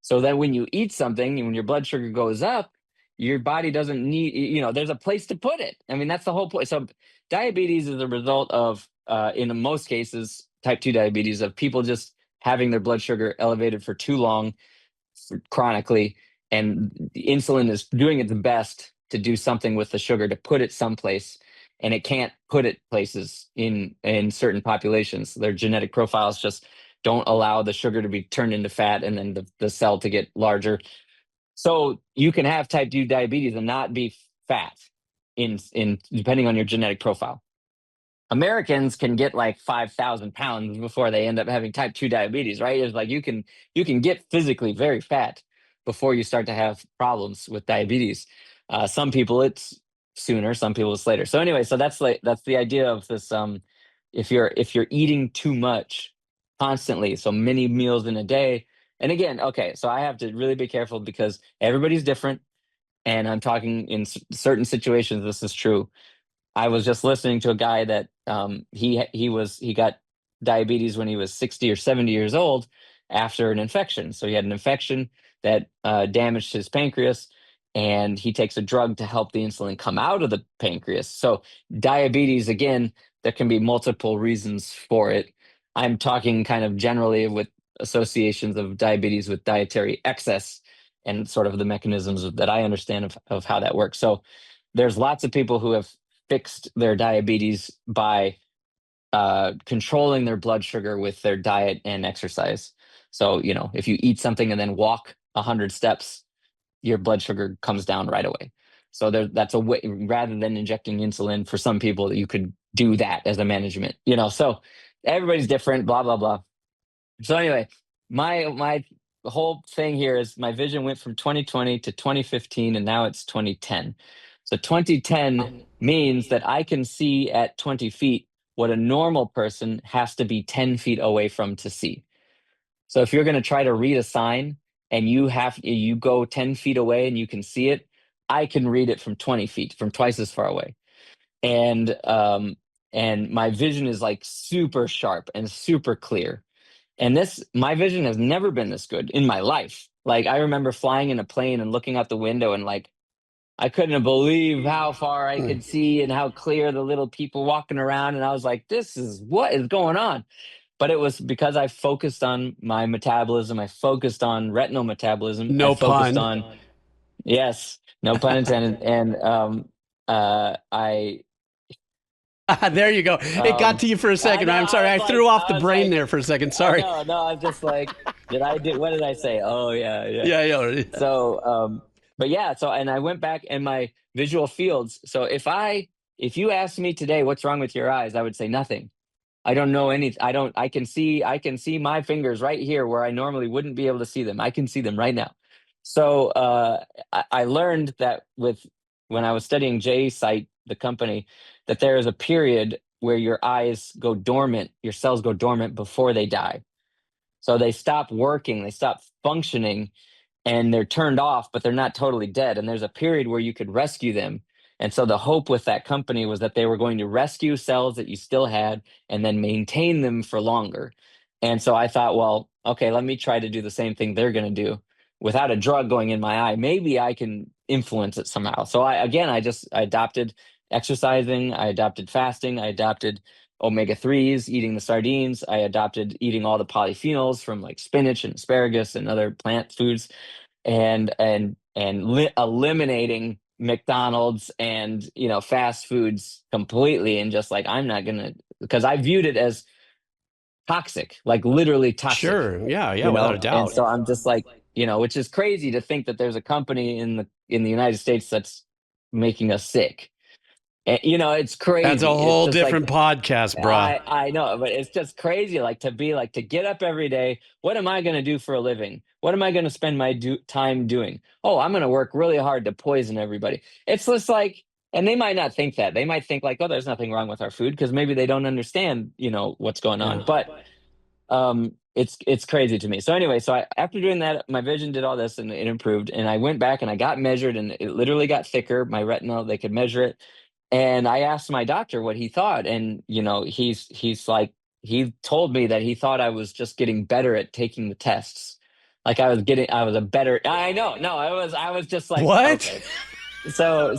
So that when you eat something, when your blood sugar goes up, your body doesn't need, there's a place to put it. I mean, that's the whole point. So diabetes is a result of, in most cases, type 2 diabetes, of people just having their blood sugar elevated for too long, chronically, and the insulin is doing its best to do something with the sugar, to put it someplace, and it can't put it places in certain populations. Their genetic profiles just don't allow the sugar to be turned into fat and then the cell to get larger. So you can have type 2 diabetes and not be fat in depending on your genetic profile. Americans can get like 5,000 pounds before they end up having type 2 diabetes, right? It's like you can get physically very fat before you start to have problems with diabetes. Some people it's sooner, some people it's later. So anyway, so that's the idea of this. If you're eating too much constantly, so many meals in a day, and again, okay, so I have to really be careful because everybody's different, and I'm talking in certain situations. This is true. I was just listening to a guy that he got diabetes when he was 60 or 70 years old after an infection. So he had an infection that damaged his pancreas, and he takes a drug to help the insulin come out of the pancreas. So diabetes, again, there can be multiple reasons for it. I'm talking kind of generally with associations of diabetes with dietary excess and sort of the mechanisms that I understand of how that works. So there's lots of people who have fixed their diabetes by controlling their blood sugar with their diet and exercise. So, if you eat something and then walk 100 steps, your blood sugar comes down right away. So that's a way, rather than injecting insulin, for some people, you could do that as a management, so everybody's different, blah, blah, blah. So anyway, my whole thing here is my vision went from 2020 to 2015, and now it's 2010. So 2010 means that I can see at 20 feet what a normal person has to be 10 feet away from to see. So if you're going to try to read a sign and you go 10 feet away and you can see it, I can read it from 20 feet, from twice as far away. And my vision is like super sharp and super clear. And my vision has never been this good in my life. Like, I remember flying in a plane and looking out the window, and like, I couldn't believe how far I could see and how clear the little people walking around. And I was like, what is going on? But it was because I focused on my metabolism. I focused on retinal metabolism. I No focused pun. on, yes, no pun intended. And I There you go. It got to you for a I second. know. I'm sorry. I threw off the brain there for a second. Sorry. No, I was just like, what did I say? Oh, yeah. Yeah. So, but yeah, and I went back and my visual fields. So if you asked me today, what's wrong with your eyes? I would say nothing. I don't know I can see my fingers right here where I normally wouldn't be able to see them. I can see them right now. So, I learned that when I was studying J Site, the company, that there is a period where your eyes go dormant, your cells go dormant before they die. So they stop working, they stop functioning, and they're turned off, but they're not totally dead. And there's a period where you could rescue them. And so the hope with that company was that they were going to rescue cells that you still had and then maintain them for longer. And so I thought, well, okay, let me try to do the same thing they're going to do without a drug going in my eye. Maybe I can influence it somehow. So I adopted exercising, I adopted fasting, I adopted omega-3s, eating the sardines, I adopted eating all the polyphenols from like spinach and asparagus and other plant foods, and eliminating McDonald's and fast foods completely, and just like, I'm not gonna, because I viewed it as toxic, like literally toxic. Sure. Yeah. Without a doubt. And so I'm just like, which is crazy to think that there's a company in the United States that's making us sick. And, it's That's a crazy. It's whole just like, different podcast, bruh. I know, but it's just crazy. Like to get up every day. What am I going to do for a living? What am I going to spend my time doing? Oh, I'm going to work really hard to poison everybody. It's just like, and they might not think that. They might think like, oh, there's nothing wrong with our food, because maybe they don't understand, what's going on. Yeah. But it's crazy to me. So anyway, after doing that, my vision did all this and it improved, and I went back and I got measured, and it literally got thicker. My retina, they could measure it. And I asked my doctor what he thought, and he's like, he told me that he thought I was just getting better at taking the tests. Like I was a better. I know, no, I was just like, What? okay. So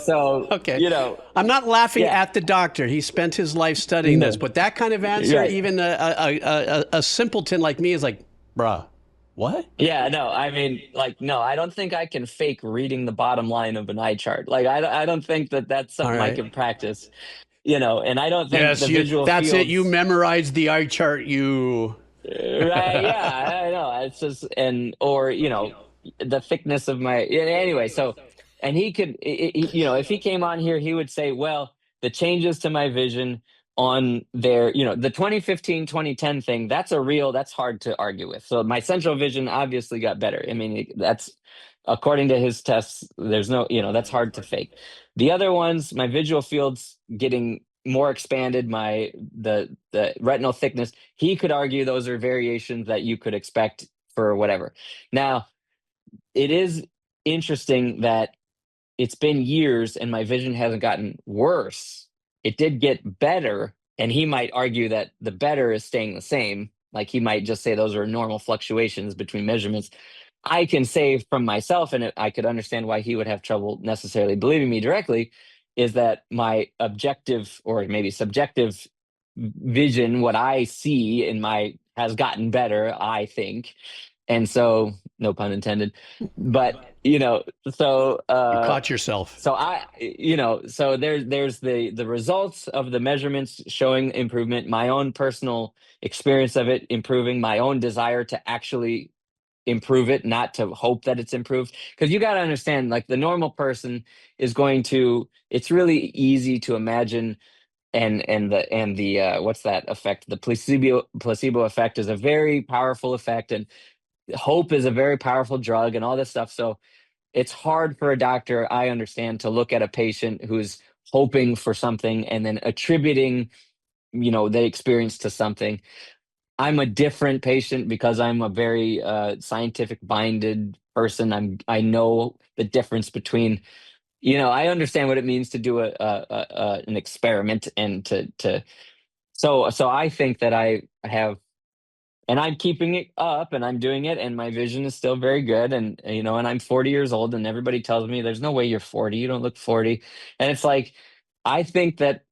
Okay. I'm not laughing at the doctor. He spent his life studying this, but that kind of answer, Right. even a simpleton like me is like, bruh, what? Yeah, no, I mean, like, no, I don't think I can fake reading the bottom line of an eye chart. Like, I don't think that that's All something I right. can practice, and I don't think Yes, the visual that's it. You fields. memorized the eye chart. Right, yeah, I know. It's just, or, the thickness of my, anyway, so, and he could, if he came on here, he would say, well, the changes to my vision on their, the 2015, 2010 thing, that's hard to argue with. So my central vision obviously got better. I mean, that's, according to his tests, there's no, that's hard to fake. The other ones, my visual fields getting more expanded, the retinal thickness, he could argue those are variations that you could expect for whatever. Now, it is interesting that it's been years and my vision hasn't gotten worse. It did get better, and he might argue that the better is staying the same. Like he might just say those are normal fluctuations between measurements. I can say from myself, and I could understand why he would have trouble necessarily believing me directly, is that my objective or maybe subjective vision, what I see has gotten better, I think. And so, no pun intended, but so You caught yourself. so so there's the results of the measurements showing improvement, my own personal experience of it improving, my own desire to actually improve it, not to hope that it's improved. Because you got to understand, like the normal person is going to, it's really easy to imagine, and the what's that effect? The placebo effect is a very powerful effect, and hope is a very powerful drug, and all this stuff. So it's hard for a doctor, I understand, to look at a patient who's hoping for something and then attributing, the experience to something. I'm a different patient because I'm a very scientific minded person. I know the difference between, I understand what it means to do an experiment, and so I think that I have, and I'm keeping it up and I'm doing it, and my vision is still very good. And, and I'm 40 years old, and everybody tells me there's no way you're 40. You don't look 40. And it's like, I think that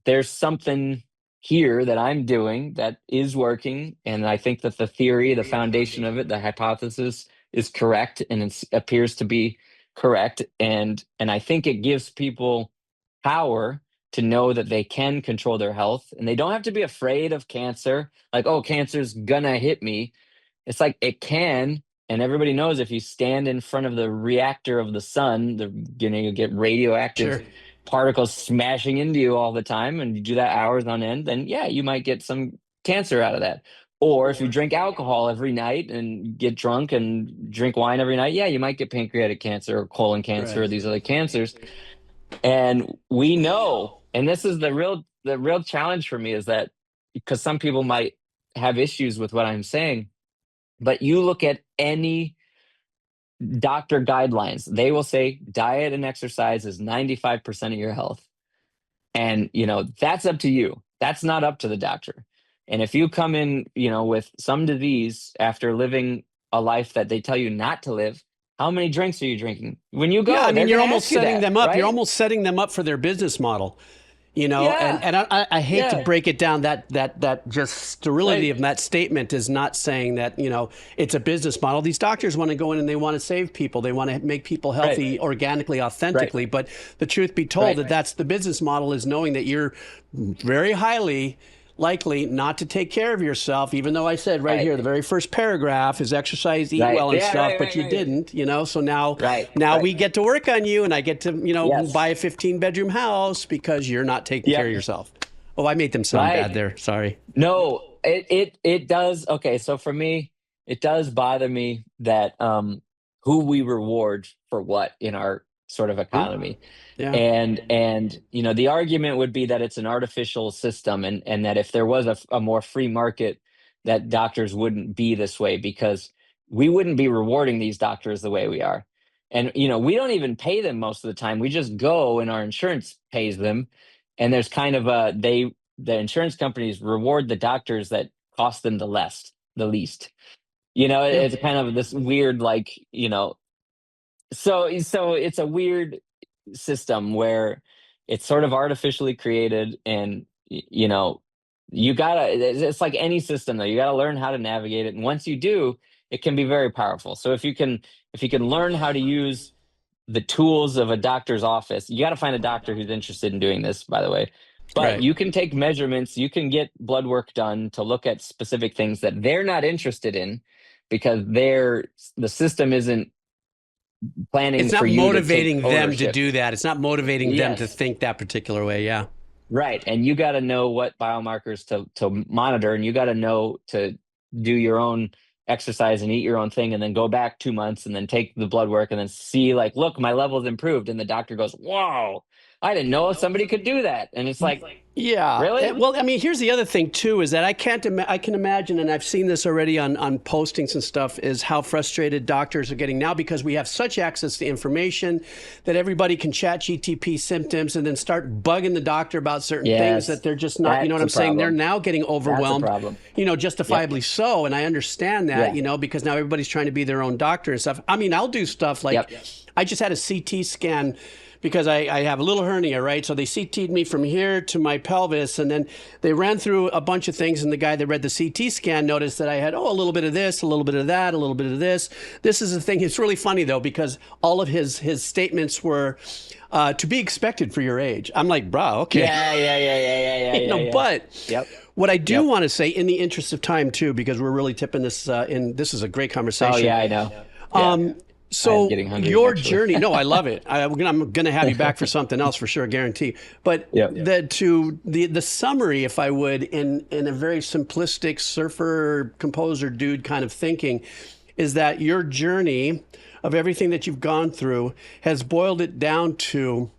there's something here that I'm doing that is working. And I think that the theory, the foundation of it, the hypothesis is correct, and it appears to be correct. And I think it gives people power to know that they can control their health, and they don't have to be afraid of cancer. Like, oh, cancer's gonna hit me. It's like it can, and everybody knows if you stand in front of the reactor of the sun, you get radioactive particles smashing into you all the time, and you do that hours on end, then yeah, you might get some cancer out of that. Or if you drink alcohol every night and get drunk and drink wine every night, yeah, you might get pancreatic cancer or colon cancer or these other cancers. And we know, and this is the real challenge for me, is that because some people might have issues with what I'm saying, but you look at any doctor guidelines, they will say diet and exercise is 95% of your health. And, that's up to you. That's not up to the doctor. And if you come in, with some disease after living a life that they tell you not to live, how many drinks are you drinking? When you go, Yeah, I mean, you're almost setting them up. right? You're almost setting them up for their business model, Yeah. and I hate to Yeah. break it down. That just sterility of that statement is not saying that, it's a business model. These doctors want to go in and they want to save people. They want to make people healthy organically, authentically. But the truth be told, that's the business model, is knowing that you're very highly likely not to take care of yourself, even though I said right Right. here, the very first paragraph is exercise, eat Right. well and Yeah. stuff, Right. but Right. you Right. didn't, so now, Right. now Right. we get to work on you and I get to, buy Yes. a 15-bedroom house because you're not taking care Yep. of yourself. Oh, I made them sound bad Right. there. Sorry. No, it does. Okay, so for me, it does bother me that who we reward for what in our sort of Hmm? economy. Yeah. And the argument would be that it's an artificial system, and that if there was a more free market, that doctors wouldn't be this way, because we wouldn't be rewarding these doctors the way we are. And we don't even pay them most of the time. We just go and our insurance pays them. And there's kind of the insurance companies reward the doctors that cost them the least. Yeah. It's kind of this weird, like, so it's a weird system where it's sort of artificially created. And you gotta it's like any system, though. You gotta learn how to navigate it, and once you do, it can be very powerful. So if you can learn how to use the tools of a doctor's office. You got to find a doctor who's interested in doing this, by the way. But Right. you can take measurements, you can get blood work done to look at specific things that they're not interested in, because the system isn't planning It's for not you to take motivating them to ownership. do that. It's not motivating them to Yes. think that particular way. Yeah. Right. And you got to know what biomarkers to monitor, and you got to know to do your own exercise and eat your own thing, and then go back 2 months and then take the blood work and then see, like, look, my level's improved. And the doctor goes, whoa, I didn't know somebody could do that. And it's like, Yeah. really? Well, I mean, here's the other thing too, is that I can imagine, and I've seen this already on postings and stuff, is how frustrated doctors are getting now, because we have such access to information that everybody can chat GTP symptoms and then start bugging the doctor about certain things that Yes. they're just not, you know what I'm That's a saying? They're problem. now getting That's a overwhelmed, problem. justifiably Yep. so. And I understand that, Yeah. because now everybody's trying to be their own doctor and stuff. I mean, I'll do stuff like, Yep. I just had a CT scan because I have a little hernia, right? So they CT'd me from here to my pelvis, and then they ran through a bunch of things, and the guy that read the CT scan noticed that I had, a little bit of this, a little bit of that, a little bit of this. This is the thing. It's really funny, though, because all of his statements were to be expected for your age. I'm like, bro, okay. Yeah. Yeah. Yeah. Yeah. Yeah. Yeah. Yeah. Yeah. But Yep. what I do Yep. want to say, in the interest of time, too, because we're really tipping this in, this is a great conversation. Oh, yeah, I know. Yeah. So I'm getting hungry, your actually. journey, no, I love it. I'm going to have you back for something else for sure, guarantee. But Yep. the summary, if I would, in a very simplistic surfer, composer, dude kind of thinking, is that your journey of everything that you've gone through has boiled it down to,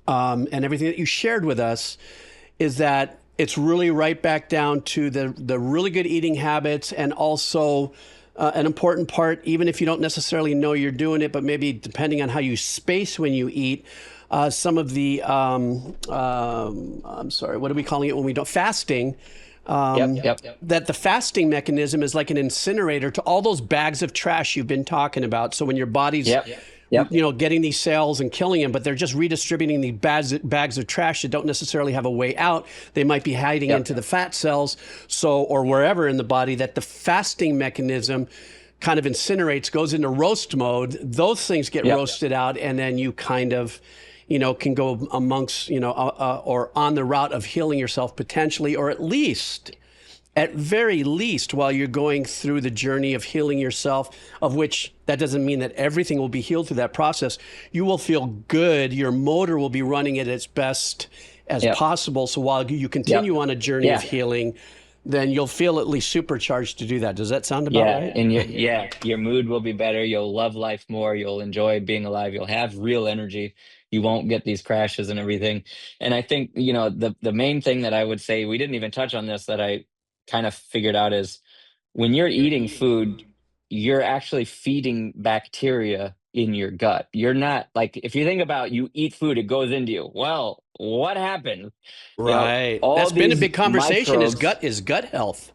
and everything that you shared with us, is that it's really right back down to the really good eating habits, and also an important part, even if you don't necessarily know you're doing it, but maybe depending on how you space when you eat, some of the, I'm sorry, what are we calling it when we don't, fasting, Yep. that the fasting mechanism is like an incinerator to all those bags of trash you've been talking about. So when your body's, Yep. Yep. getting these cells and killing them, but they're just redistributing the bags of trash that don't necessarily have a way out. They might be hiding Yep. into the fat cells, or wherever in the body, that the fasting mechanism kind of incinerates, goes into roast mode. Those things get Yep. roasted out, and then you kind of, can go amongst, or on the route of healing yourself potentially, or at very least, while you're going through the journey of healing yourself, of which that doesn't mean that everything will be healed through that process, you will feel good. Your motor will be running at its best as Yep. possible. So while you continue Yep. on a journey Yeah. of healing, then you'll feel at least supercharged to do that. Does that sound about Yeah, right? and your mood will be better. You'll love life more. You'll enjoy being alive. You'll have real energy. You won't get these crashes and everything. And I think, the main thing that I would say, we didn't even touch on this, that I kind of figured out, is when you're eating food, you're actually feeding bacteria in your gut. You're not, like, if you think about, you eat food, it goes into you. Well, what happened? Right. All That's been a these big conversation, microbes. is gut health.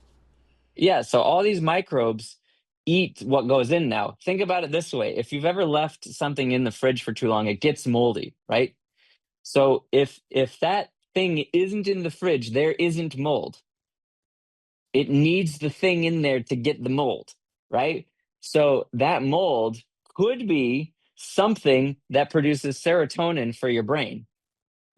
Yeah, so all these microbes eat what goes in now. Think about it this way. If you've ever left something in the fridge for too long, it gets moldy, right? So if that thing isn't in the fridge, there isn't mold. It needs the thing in there to get the mold, right? So that mold could be something that produces serotonin for your brain.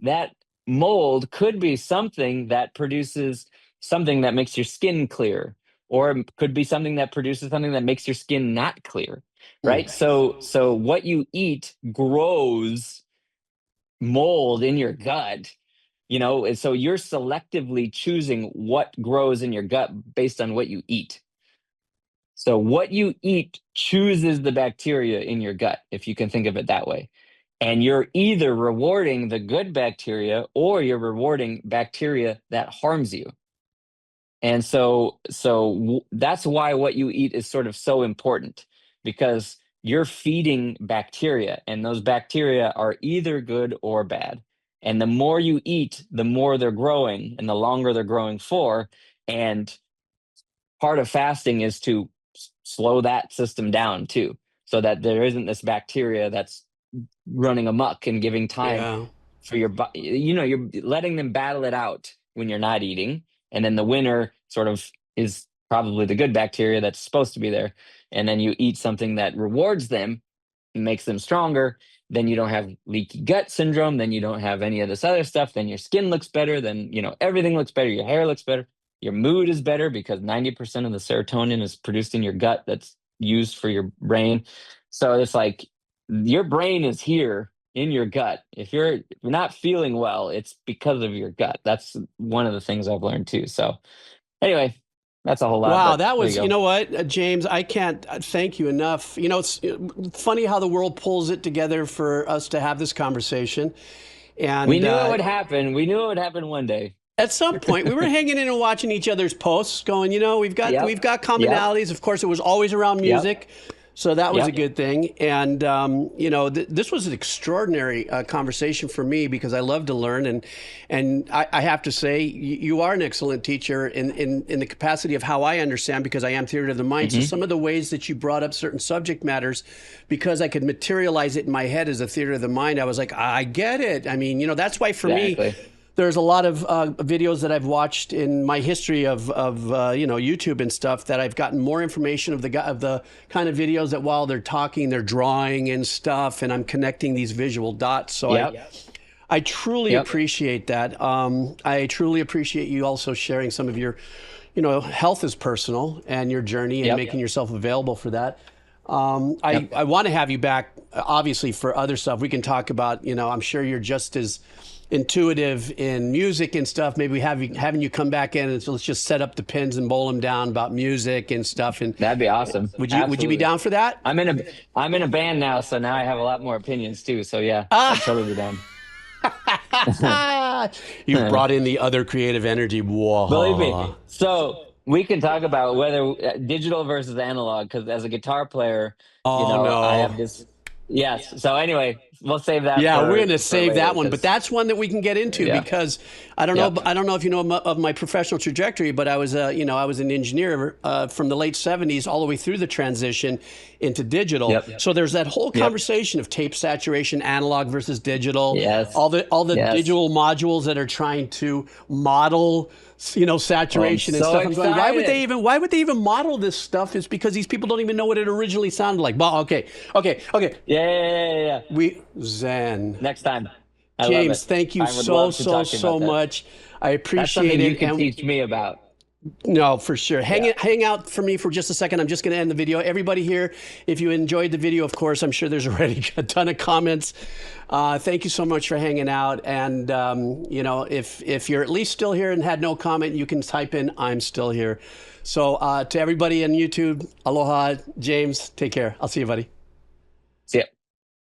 That mold could be something that produces something that makes your skin clear, or it could be something that produces something that makes your skin not clear, right? So what you eat grows mold in your gut, and so you're selectively choosing what grows in your gut based on what you eat. So what you eat chooses the bacteria in your gut, if you can think of it that way. And you're either rewarding the good bacteria or you're rewarding bacteria that harms you. And so that's why what you eat is sort of so important, because you're feeding bacteria, and those bacteria are either good or bad. And the more you eat, the more they're growing and the longer they're growing for. And part of fasting is to slow that system down too, so that there isn't this bacteria that's running amok and giving time Yeah. for your body. You're letting them battle it out when you're not eating, and then the winner sort of is probably the good bacteria that's supposed to be there. And then you eat something that rewards them, makes them stronger. Then you don't have leaky gut syndrome. Then you don't have any of this other stuff. Then your skin looks better. Then everything looks better. Your hair looks better. Your mood is better because 90% of the serotonin is produced in your gut that's used for your brain. So it's like your brain is here in your gut. If you're not feeling well, it's because of your gut. That's one of the things I've learned too. So anyway, that's a whole lot. Wow, but that there was, you you go. know what, James, I can't thank you enough. It's funny how the world pulls it together for us to have this conversation. We And knew it would happen. We knew it would happen one day. at some point, we were hanging in and watching each other's posts, going, we've got Yep. we've got Yep. commonalities. Of course, it was always around Yep. music, so that was a Yep. good thing. And this was an extraordinary conversation for me because I love to learn, and I have to say, you are an excellent teacher in the capacity of how I understand, because I am theater of the mind. So some of the ways that you brought up certain subject matters, because I could materialize it in my head as a theater of the mind, I was like, I get it. I mean, that's why for me, Exactly. there's a lot of videos that I've watched in my history of YouTube and stuff, that I've gotten more information of the kind of videos that while they're talking, they're drawing and stuff, and I'm connecting these visual dots. So Yep. I truly Yep. appreciate that. I truly appreciate you also sharing some of your, health is personal, and your journey, and Yep. making yourself available for that. Yep. I want to have you back, obviously, for other stuff. We can talk about, I'm sure you're just as intuitive in music and stuff. Maybe having you come back in, and so let's just set up the pins and bowl them down about music and stuff. And That'd be awesome. would you be Absolutely. down for that? I'm in a band now, so now I have a lot more opinions too. So yeah, I'd totally be down. You've brought in the other creative energy. Whoa. Believe me. So we can talk about whether digital versus analog, because as a guitar player, No. I have this. Yes. So anyway, we'll save that. Yeah, for, we're going to for save later, that one, but that's one that we can get into, Yeah. because I don't know. I don't know if you know of my professional trajectory, but I was I was an engineer from the late '70s all the way through the transition into digital. Yep. So there's that whole conversation of tape saturation, analog versus digital. Yes. All the Yes. digital modules that are trying to model saturation and so stuff. I'm going, why excited. would they even model this stuff? Is because these people don't even know what it originally sounded like. But okay. Yeah. Zen. Next time. I love James, it. thank you I would so love to talk to you about that. much. I That's appreciate something it. you can teach me about. No, for sure. Hang out for me for just a second. I'm just going to end the video. Everybody here, if you enjoyed the video, of course, I'm sure there's already a ton of comments. Thank you so much for hanging out. And, if you're at least still here and had no comment, you can type in, I'm still here. So to everybody on YouTube, aloha, James, take care. I'll see you, buddy.